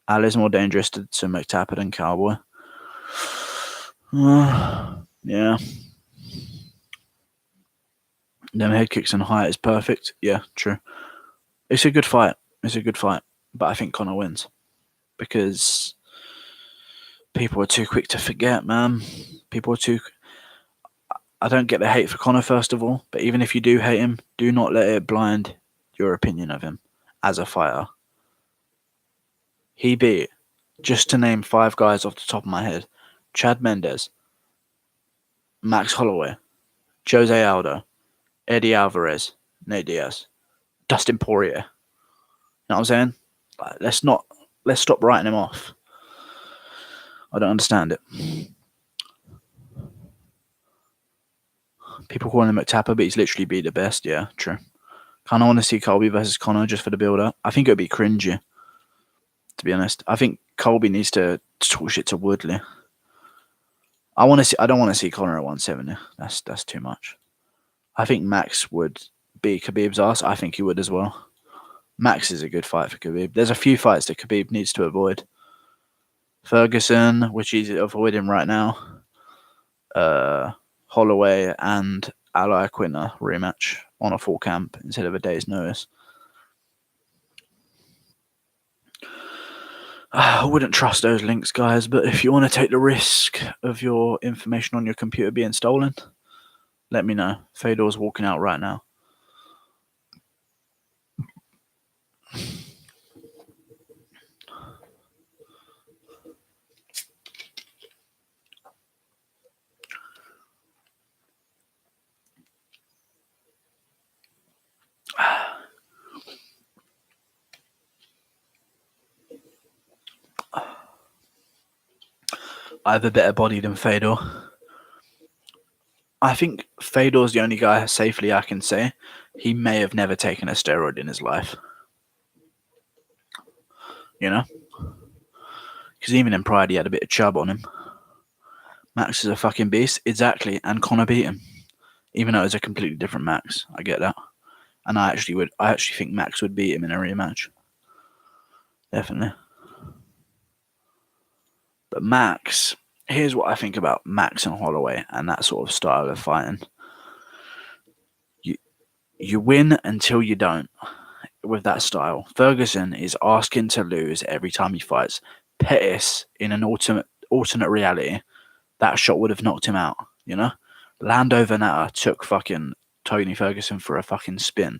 Al is more dangerous to McTappert than Cowboy. Yeah. Them head kicks and height is perfect. Yeah, true. It's a good fight. It's a good fight. But I think Conor wins. Because people are too quick to forget, man. People are too... I don't get the hate for Conor, first of all. But even if you do hate him, do not let it blind your opinion of him as a fighter. He beat, just to name 5 guys off the top of my head, Chad Mendes, Max Holloway, Jose Aldo, Eddie Alvarez, Nate Diaz, Dustin Poirier. You know what I'm saying? Like, let's stop writing him off. I don't understand it. People calling him McTapper, but he's literally beat the best. Yeah, true. Kind of want to see Colby versus Conor just for the build-up. I think it would be cringy, to be honest. I think Colby needs to talk shit to Woodley. I don't want to see Conor at 170. That's too much. I think Max would beat Khabib's ass. I think he would as well. Max is a good fight for Khabib. There's a few fights that Khabib needs to avoid. Ferguson, which he's avoiding right now. Holloway and Ally Quinter rematch on a full camp instead of a day's notice. I wouldn't trust those links, guys, but if you want to take the risk of your information on your computer being stolen, let me know. Fedor's walking out right now. I have a better body than Fedor. I think Fedor's the only guy safely I can say he may have never taken a steroid in his life. You know? Because even in Pride, he had a bit of chub on him. Max is a fucking beast. Exactly. And Conor beat him. Even though it was a completely different Max. I get that. And I actually think Max would beat him in a rematch. Definitely. But Max, here's what I think about Max and Holloway and that sort of style of fighting. You win until you don't with that style. Ferguson is asking to lose every time he fights. Pettis, in an alternate reality, that shot would have knocked him out, you know? Lando Veneta took fucking Tony Ferguson for a fucking spin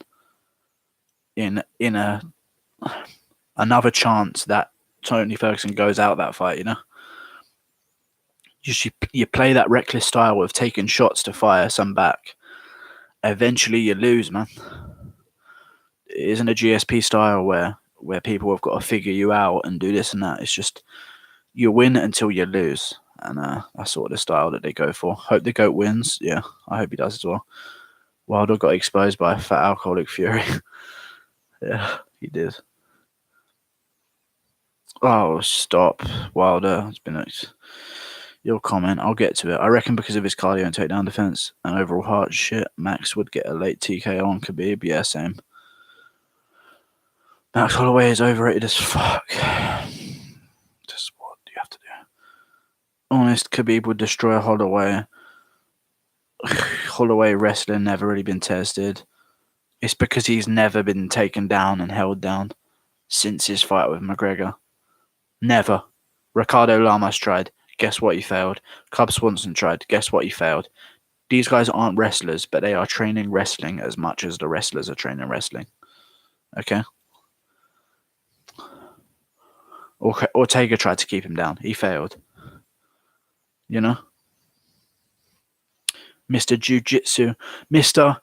in another chance that Tony Ferguson goes out that fight, you know? You play that reckless style of taking shots to fire some back. Eventually you lose, man. It isn't a GSP style where people have got to figure you out and do this and that. It's just you win until you lose. And that's sort of the style that they go for. Hope the GOAT wins. Yeah, I hope he does as well. Wilder got exposed by a fat alcoholic Fury. Yeah, he did. Oh, stop. Wilder. It's been your comment. I'll get to it. I reckon because of his cardio and takedown defense and overall heart shit, Max would get a late TKO on Khabib. Yeah, same. Max Holloway is overrated as fuck. Just what do you have to do? Honest, Khabib would destroy Holloway. Holloway wrestling never really been tested. It's because he's never been taken down and held down since his fight with McGregor. Never. Ricardo Lamas tried. Guess what? He failed. Cub Swanson tried. Guess what? He failed. These guys aren't wrestlers, but they are training wrestling as much as the wrestlers are training wrestling. Okay? Ortega tried to keep him down. He failed. You know? Mr. Jiu-Jitsu. Mr.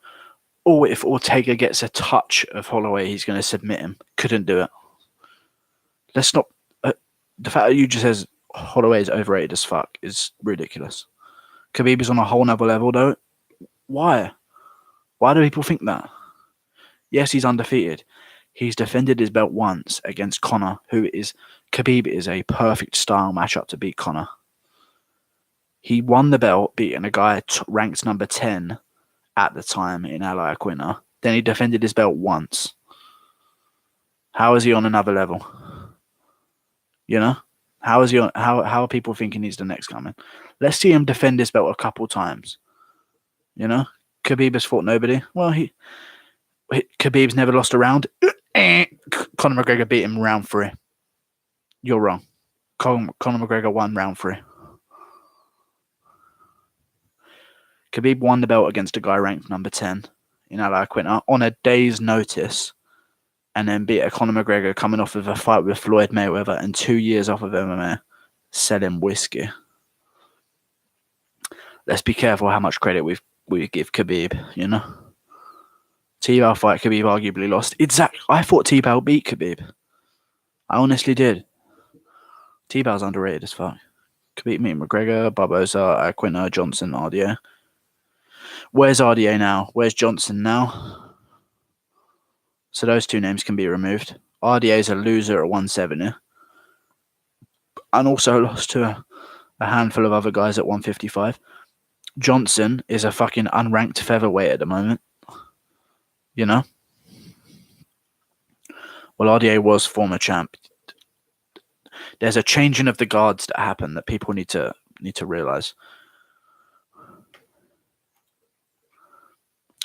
Oh, if Ortega gets a touch of Holloway, he's going to submit him. Couldn't do it. Let's not... the fact that you just says Holloway is overrated as fuck is ridiculous. Khabib is on a whole nother level, though. Why? Why do people think that? Yes, he's undefeated. He's defended his belt once against Conor, Khabib is a perfect style matchup to beat Conor. He won the belt, beating a guy ranked number 10 at the time in Ally Quinter. Then he defended his belt once. How is he on another level? You know? How is he on? How are people thinking he's the next coming? Let's see him defend his belt a couple times. You know? Khabib has fought nobody. Well, Khabib's never lost a round. Conor McGregor beat him round 3. You're wrong. Conor McGregor won round 3. Khabib won the belt against a guy ranked number 10 in Ally Quinter on a day's notice, and then beat a Conor McGregor coming off of a fight with Floyd Mayweather and 2 years off of MMA selling whiskey. Let's be careful how much credit we give Khabib, you know? T-Bow fight, Khabib arguably lost. Exactly. I thought T-Bow beat Khabib. I honestly did. T-Bow's underrated as fuck. Khabib meeting McGregor, Barboza, Quinter, Johnson, RDA. Where's RDA now? Where's Johnson now? So those 2 names can be removed. RDA's a loser at 170. And also lost to a handful of other guys at 155. Johnson is a fucking unranked featherweight at the moment. You know? Well, RDA was former champ. There's a changing of the guards that happen that people need to realise.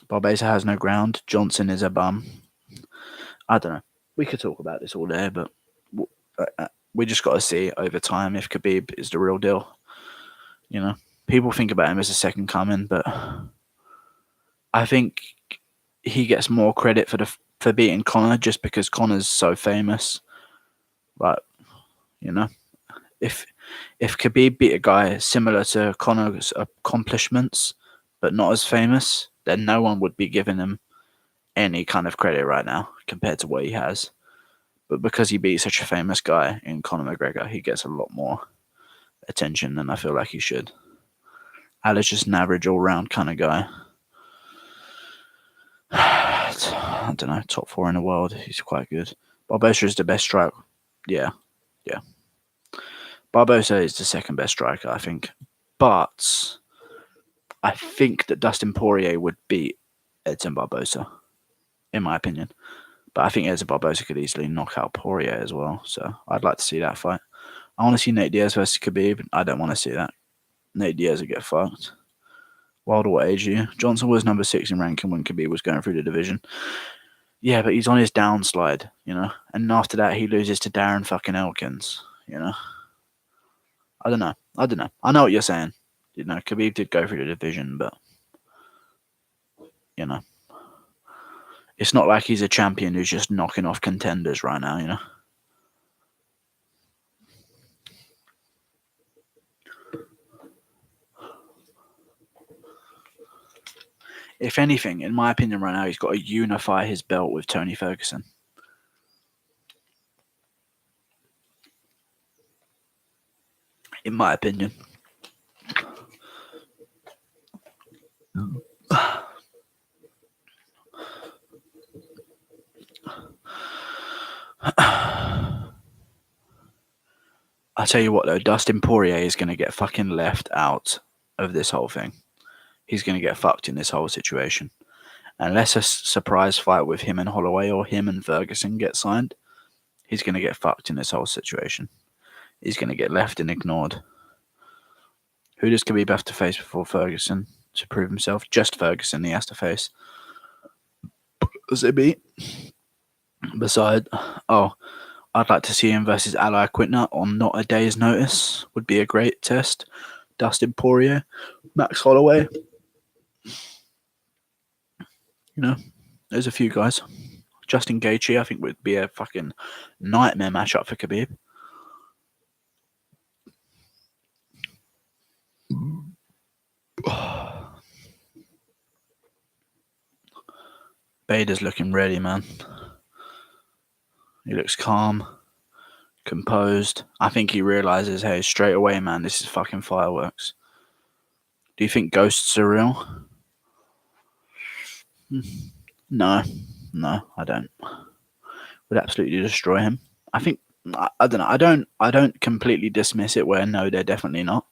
Barboza has no ground. Johnson is a bum. I don't know. We could talk about this all day, but we just got to see over time if Khabib is the real deal. You know, people think about him as a second coming, but I think he gets more credit for beating Conor just because Conor's so famous. But you know, if Khabib beat a guy similar to Conor's accomplishments but not as famous, then no one would be giving him any kind of credit right now compared to what he has. But because he beat such a famous guy in Conor McGregor, he gets a lot more attention than I feel like he should. Ali's just an average all-round kind of guy. I don't know, top 4 in the world. He's quite good. Barboza is the best striker. Yeah. Barboza is the second best striker, I think. But I think that Dustin Poirier would beat Edson Barboza, in my opinion. But I think Edson Barboza could easily knock out Poirier as well. So I'd like to see that fight. I want to see Nate Diaz versus Khabib. I don't want to see that. Nate Diaz would get fucked. Wilder, what age are you? Johnson was number 6 in ranking when Khabib was going through the division. Yeah, but he's on his downslide, you know. And after that, he loses to Darren fucking Elkins, you know. I don't know. I know what you're saying. You know, Khabib did go through the division, but, you know. It's not like he's a champion who's just knocking off contenders right now, you know. If anything, in my opinion right now, he's got to unify his belt with Tony Ferguson. In my opinion. I tell you what though, Dustin Poirier is going to get fucking left out of this whole thing. He's going to get fucked in this whole situation. Unless a surprise fight with him and Holloway or him and Ferguson get signed, he's going to get fucked in this whole situation. He's going to get left and ignored. Who does Khabib have to face before Ferguson to prove himself? Just Ferguson he has to face. Does it beat? Besides, I'd like to see him versus Ally Quinter on not a day's notice. Would be a great test. Dustin Poirier, Max Holloway. You know, there's a few guys. Justin Gaethje, I think, would be a fucking nightmare matchup for Khabib. Bader's looking ready, man. He looks calm, composed. I think he realizes, hey, straight away, man, this is fucking fireworks. Do you think ghosts are real? No, I don't. Would absolutely destroy him. I think I don't know. I don't completely dismiss it where no, they're definitely not.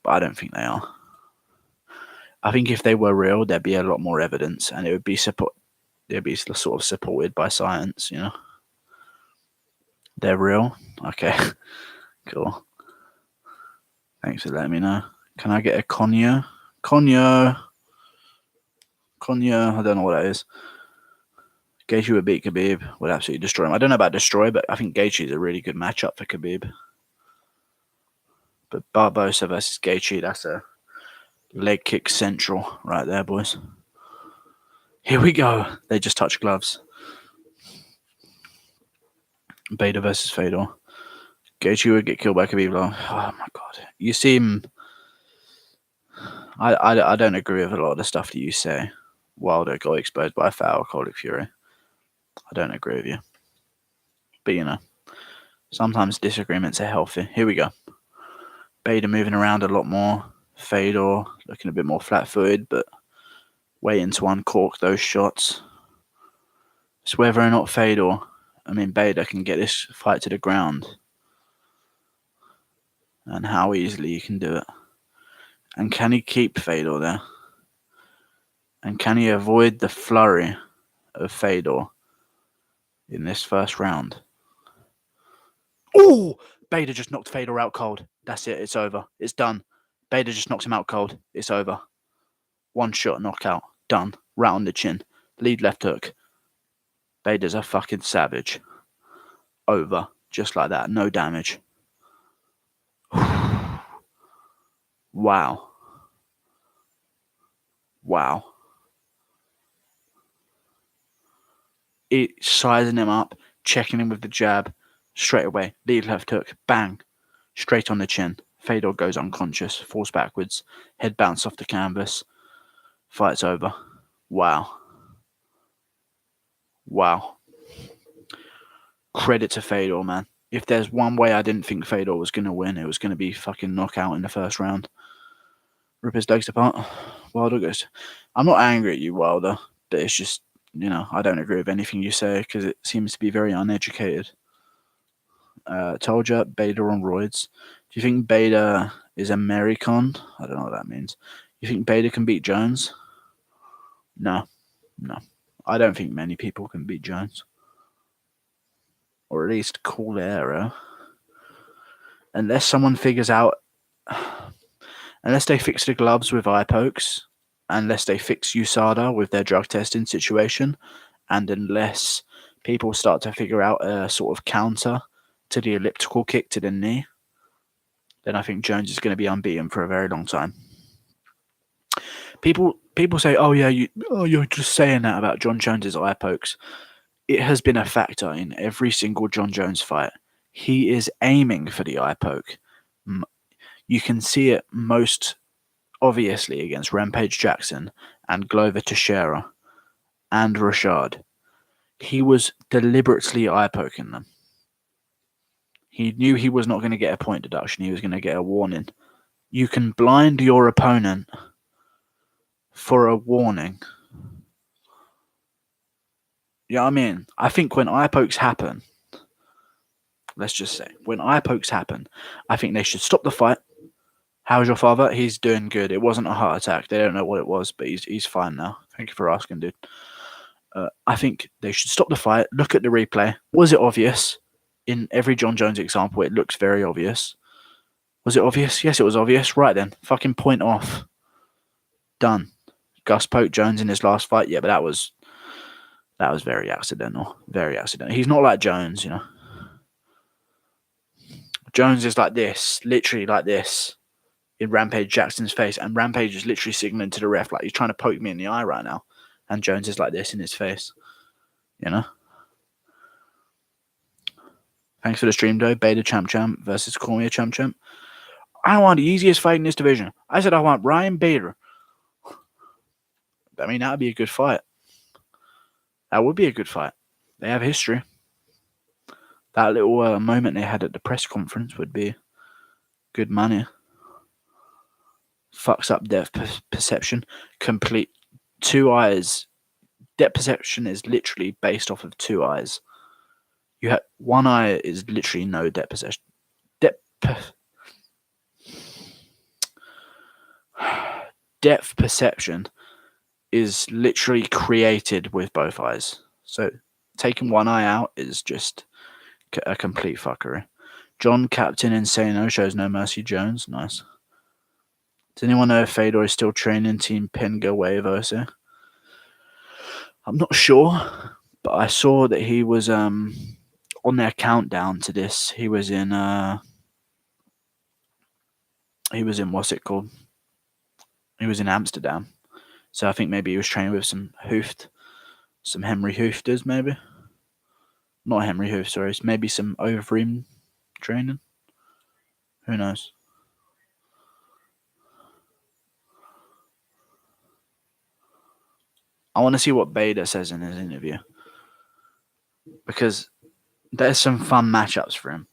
But I don't think they are. I think if they were real, there'd be a lot more evidence, and it would be They'd be sort of supported by science, you know. They're real. Okay, cool. Thanks for letting me know. Can I get a Conyo? Conyo. I don't know what that is. Gaethje would beat Khabib, would absolutely destroy him. I don't know about destroy, but I think Gaethje is a really good matchup for Khabib. But Barbosa versus Gaethje, that's a leg kick central right there, boys. Here we go. They just touch gloves. Bader versus Fedor. Gaethje would get killed by Khabib. Oh my god. You seem... I don't agree with a lot of the stuff that you say. Wilder got exposed by a foul, Colic Fury. I don't agree with you. But, you know, sometimes disagreements are healthy. Here we go. Bader moving around a lot more. Fedor looking a bit more flat-footed, but waiting to uncork those shots. It's whether or not Bader can get this fight to the ground. And how easily he can do it. And can he keep Fedor there? And can he avoid the flurry of Fedor in this first round? Oh! Bader just knocked Fedor out cold. That's it. It's over. It's done. Bader just knocked him out cold. It's over. One shot knockout. Done. Right on the chin. Lead left hook. Bader's a fucking savage. Over. Just like that. No damage. Wow. Wow. It's sizing him up, checking him with the jab, straight away. Lead left hook, bang, straight on the chin. Fedor goes unconscious, falls backwards, head bounce off the canvas. Fight's over. Wow. Wow. Credit to Fedor, man. If there's one way I didn't think Fedor was going to win, it was going to be fucking knockout in the first round. Rip his legs apart. Wilder goes. I'm not angry at you, Wilder, but it's just, you know, I don't agree with anything you say because it seems to be very uneducated. Told you, Bader on roids. Do you think Bader is American? I don't know what that means. You think Bader can beat Jones? No. I don't think many people can beat Jones. Or at least Corrales. Unless someone figures out... Unless they fix the gloves with eye pokes, unless they fix USADA with their drug testing situation, and unless people start to figure out a sort of counter to the elliptical kick to the knee, then I think Jones is going to be unbeaten for a very long time. People say, "Oh yeah, you're just saying that about John Jones's eye pokes." It has been a factor in every single John Jones fight. He is aiming for the eye poke. You can see it most obviously against Rampage Jackson and Glover Teixeira and Rashad. He was deliberately eye-poking them. He knew he was not going to get a point deduction. He was going to get a warning. You can blind your opponent for a warning. You know what I mean? I think when eye pokes happen, let's just say, when eye pokes happen, I think they should stop the fight. How's your father? He's doing good. It wasn't a heart attack. They don't know what it was, but he's fine now. Thank you for asking, dude. I think they should stop the fight, look at the replay. Was it obvious? In every John Jones example, it looks very obvious. Was it obvious? Yes, it was obvious. Right then, fucking point off. Done. Gus poked Jones in his last fight. Yeah, but that was very accidental. Very accidental. He's not like Jones, you know. Jones is like this, literally like this, in Rampage Jackson's face, and Rampage is literally signaling to the ref like he's trying to poke me in the eye right now, and Jones is like this in his face, you know. Thanks for the stream, though. Bader Champ versus Cormier Champ. I want the easiest fight in this division. I said I want Ryan Bader. I mean, that would be a good fight. That would be a good fight. They have history. That little moment they had at the press conference would be good money. Fucks up depth perception. Complete. 2 eyes. Depth perception is literally based off of 2 eyes. You have 1 eye is literally no depth perception. Depth perception is literally created with both eyes. So taking 1 eye out is just a complete fuckery. John Captain Insano shows no mercy. Jones, nice. Does anyone know if Fedor is still training Team Penga Huevosa? I'm not sure. But I saw that he was on their countdown to this. He was in what's it called? He was in Amsterdam. So I think maybe he was training with some Henry Hoofters, maybe. Not Henry Hoof, sorry. It's maybe some Overeem training. Who knows? I want to see what Bader says in his interview. Because there's some fun matchups for him.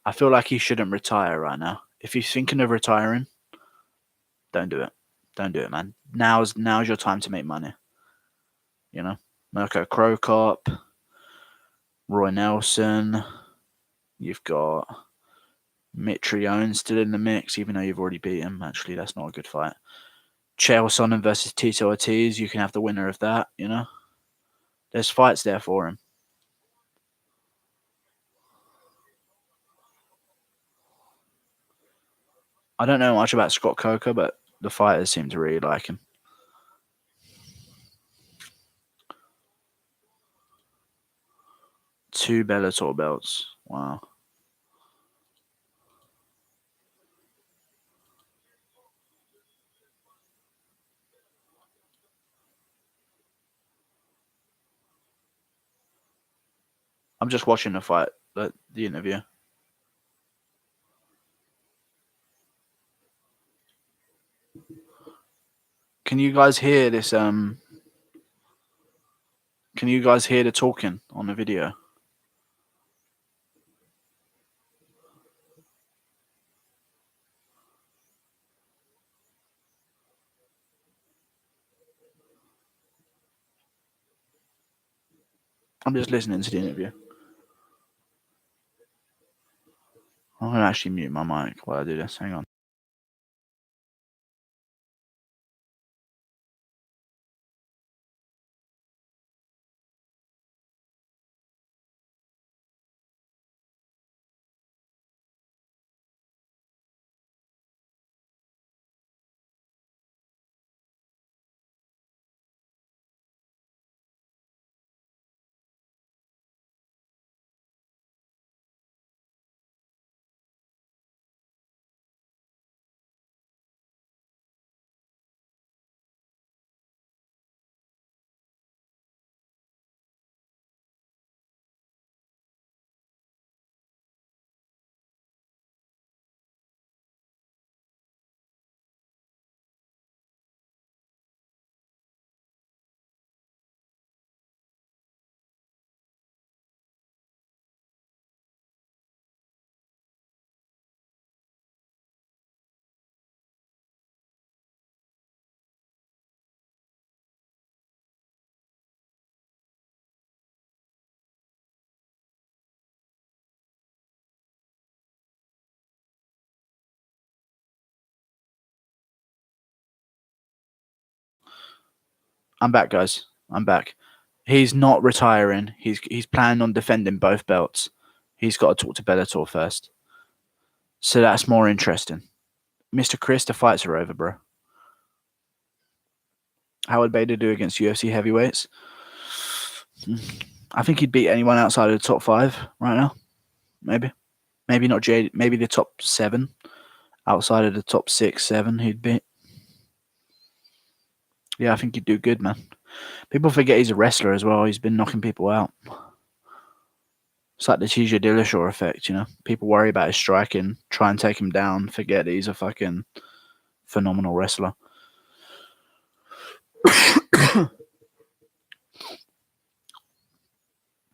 I feel like he shouldn't retire right now. If he's thinking of retiring, don't do it. Don't do it, man. Now's your time to make money. You know? Mirko Krokop, Roy Nelson. You've got Mitrione still in the mix, even though you've already beat him. Actually, that's not a good fight. Chael Sonnen versus Tito Ortiz. You can have the winner of that, you know? There's fights there for him. I don't know much about Scott Coker, but the fighters seem to really like him. Two Bellator belts. Wow. I'm just watching the fight, the interview. Can you guys hear this? Can you guys hear the talking on the video? I'm just listening to the interview. I'm going to actually mute my mic while I do this. Hang on. I'm back, guys. I'm back. He's not retiring. He's planning on defending both belts. He's got to talk to Bellator first. So that's more interesting. Mr. Chris, the fights are over, bro. How would Bader do against UFC heavyweights? I think he'd beat anyone outside of the top 5 right now. Maybe not Jade. Maybe the top 7. Outside of the top 6, 7, he'd beat. Yeah, I think he'd do good, man. People forget he's a wrestler as well. He's been knocking people out. It's like the TJ Dillashaw effect, you know? People worry about his striking, try and take him down, forget that he's a fucking phenomenal wrestler.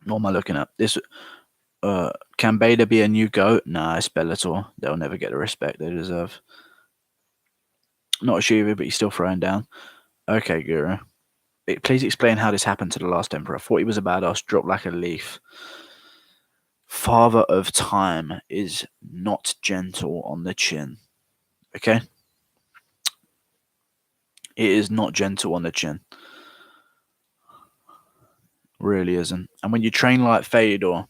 What am I looking at? This can Bader be a new GOAT? Nah, it's Bellator. They'll never get the respect they deserve. Not a Shiva, but he's still throwing down. Okay, Guru. Please explain how this happened to the last Emperor. I thought he was a badass, dropped like a leaf. Father of Time is not gentle on the chin. Okay? It is not gentle on the chin. Really isn't. And when you train like Fedor,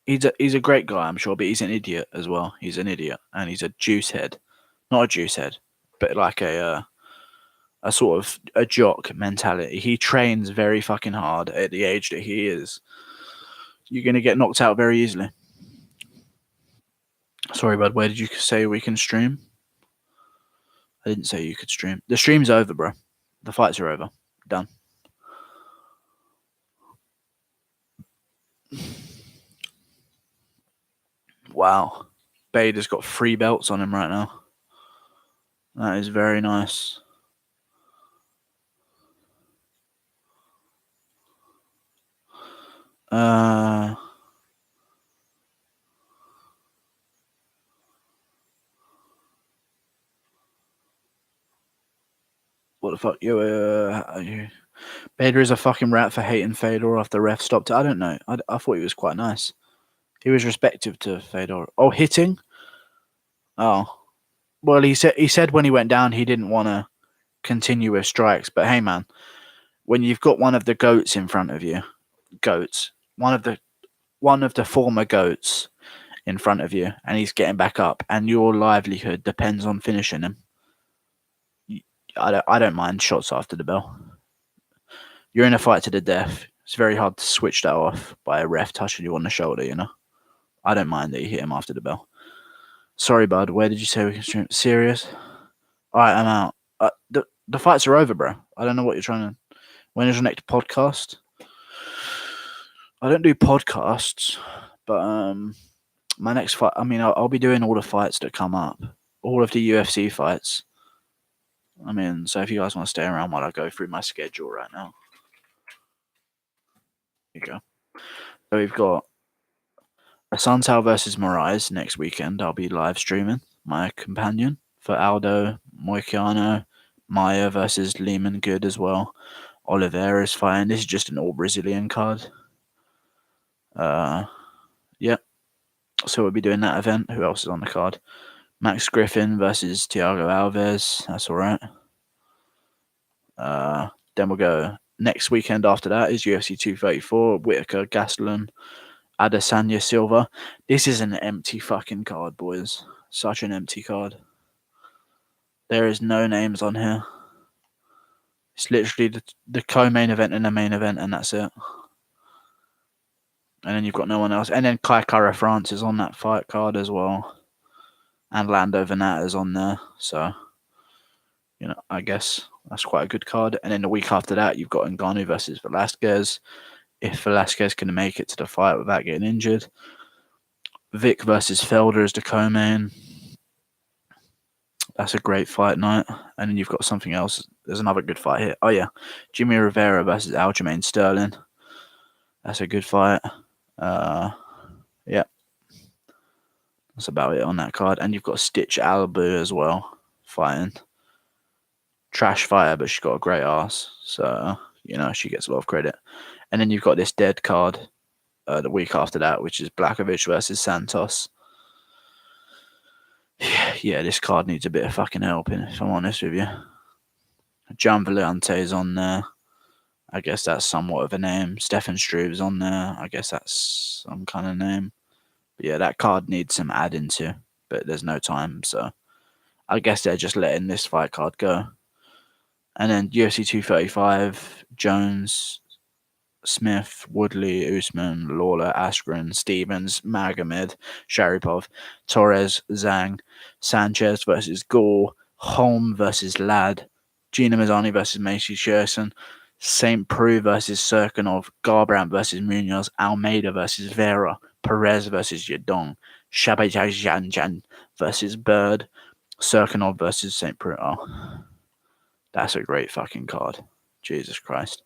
he's a great guy, I'm sure, but he's an idiot as well. He's an idiot. And he's a juice head. Not a juice head, but like a a sort of a jock mentality. He trains very fucking hard at the age that he is. You're going to get knocked out very easily. Sorry, bud. Where did you say we can stream? I didn't say you could stream. The stream's over, bro. The fights are over. Done. Wow. Bader's got 3 belts on him right now. That is very nice. What the fuck? Bader is a fucking rat for hating Fedor after the ref stopped it. I don't know. I thought he was quite nice. He was respectful to Fedor. Oh, hitting? Oh. Well, he said when he went down he didn't want to continue with strikes. But hey, man, when you've got one of the goats in front of you, one of the former goats in front of you, and he's getting back up, and your livelihood depends on finishing him, I don't mind shots after the bell. You're in a fight to the death. It's very hard to switch that off by a ref touching you on the shoulder, you know? I don't mind that you hit him after the bell. Sorry, bud. Where did you say we can stream? Serious? Alright, I'm out. The fights are over, bro. I don't know what you're trying to... When is your next podcast? I don't do podcasts, but my next fight... I mean, I'll be doing all the fights that come up. All of the UFC fights. I mean, so if you guys want to stay around while I go through my schedule right now. Here you go. So we've got Assunção versus Moraes next weekend. I'll be live streaming my companion for Aldo Moicano. Maia versus Lehman Good as well. Oliveira's fighting. This is just an all Brazilian card. Yeah. So we'll be doing that event. Who else is on the card? Max Griffin versus Thiago Alves. That's all right. Then we'll go next weekend after that is UFC 234. Whitaker, Gastelum, Adesanya, Silva. This is an empty fucking card, boys. Such an empty card. There is no names on here. It's literally the co-main event and the main event, and that's it. And then you've got no one else. And then Kai Kara France is on that fight card as well. And Lando Venata's on there. So, you know, I guess that's quite a good card. And then the week after that, you've got Ngannou versus Velasquez. If Velasquez can make it to the fight without getting injured. Vic versus Felder is the co-main. That's a great fight night. And then you've got something else. There's another good fight here. Oh, yeah. Jimmy Rivera versus Aljamain Sterling. That's a good fight. Yeah. That's about it on that card. And you've got Stitch Albu as well fighting. Trash fighter, but she's got a great ass. So, you know, she gets a lot of credit. And then you've got this dead card the week after that, which is Blachowicz versus Santos. Yeah, this card needs a bit of fucking help, if I'm honest with you. Gian Valiante is on there. I guess that's somewhat of a name. Stefan Struve's on there. I guess that's some kind of name. But yeah, that card needs some adding to, but there's no time, so I guess they're just letting this fight card go. And then UFC 235, Jones, Smith, Woodley, Usman, Lawler, Askren, Stevens, Magomed, Sharipov, Torres, Zhang, Sanchez versus Gore, Holm versus Ladd, Gina Mazzani versus Macy Sherson, St. Preux versus Serkinov, Garbrandt versus Munoz, Almeida versus Vera, Perez versus Yadong, Shabajanjan versus Bird, Serkinov versus St. Preux. Oh, that's a great fucking card. Jesus Christ.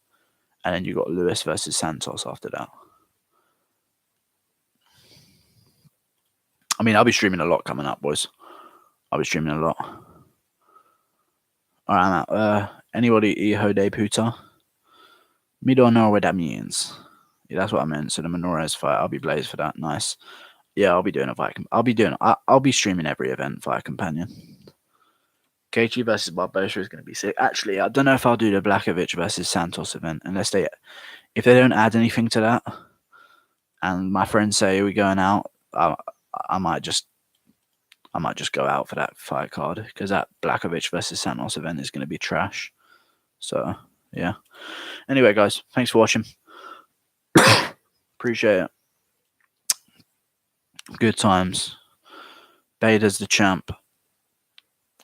And then you got Lewis versus Santos after that. I mean, I'll be streaming a lot coming up, boys. I'll be streaming a lot. All right, I'm out. Anybody hijo de puta? Me don't know what that means. Yeah, that's what I meant. So the Menorez fight, I'll be blazed for that. Nice. Yeah, I'll be doing a fight. I'll be streaming every event, Fight Companion. KG versus Barbosa is going to be sick. Actually, I don't know if I'll do the Blachowicz versus Santos event if they don't add anything to that, and my friends say we're going out, I might just go out for that fight card because that Blachowicz versus Santos event is going to be trash. So, yeah. Anyway, guys, thanks for watching. Appreciate it. Good times. Bader's the champ.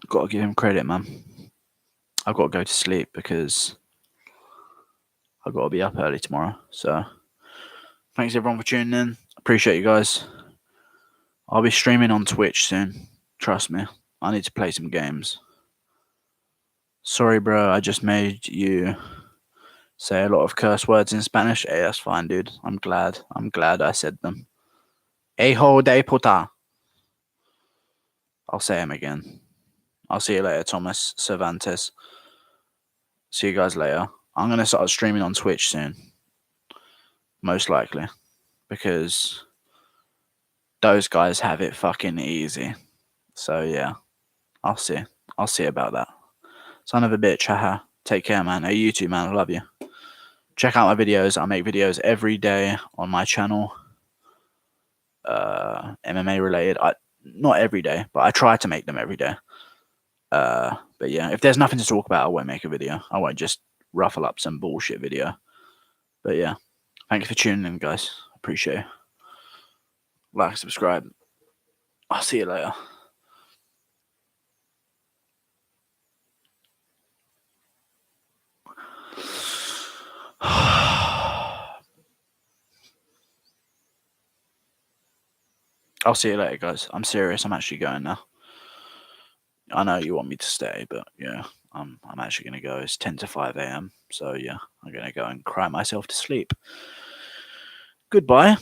Got to give him credit, man. I've got to go to sleep because I've got to be up early tomorrow. So, thanks everyone for tuning in. Appreciate you guys. I'll be streaming on Twitch soon. Trust me. I need to play some games. Sorry, bro. I just made you say a lot of curse words in Spanish. Hey, that's fine, dude. I'm glad I said them. Hijo de puta. I'll say him again. I'll see you later, Thomas Cervantes. See you guys later. I'm going to start streaming on Twitch soon. Most likely. Because those guys have it fucking easy. So, yeah. I'll see about that. Son of a bitch, haha. Take care, man. Hey, you too, man. I love you. Check out my videos. I make videos every day on my channel. MMA related. Not every day, but I try to make them every day. But yeah, if there's nothing to talk about, I won't make a video. I won't just ruffle up some bullshit video. But yeah, thank you for tuning in, guys. Appreciate it. Like, subscribe. I'll see you later. I'll see you later, guys. I'm serious. I'm actually going now. I know you want me to stay, but yeah, I'm actually going to go. It's 10 to 5 a.m. So yeah, I'm going to go and cry myself to sleep. Goodbye.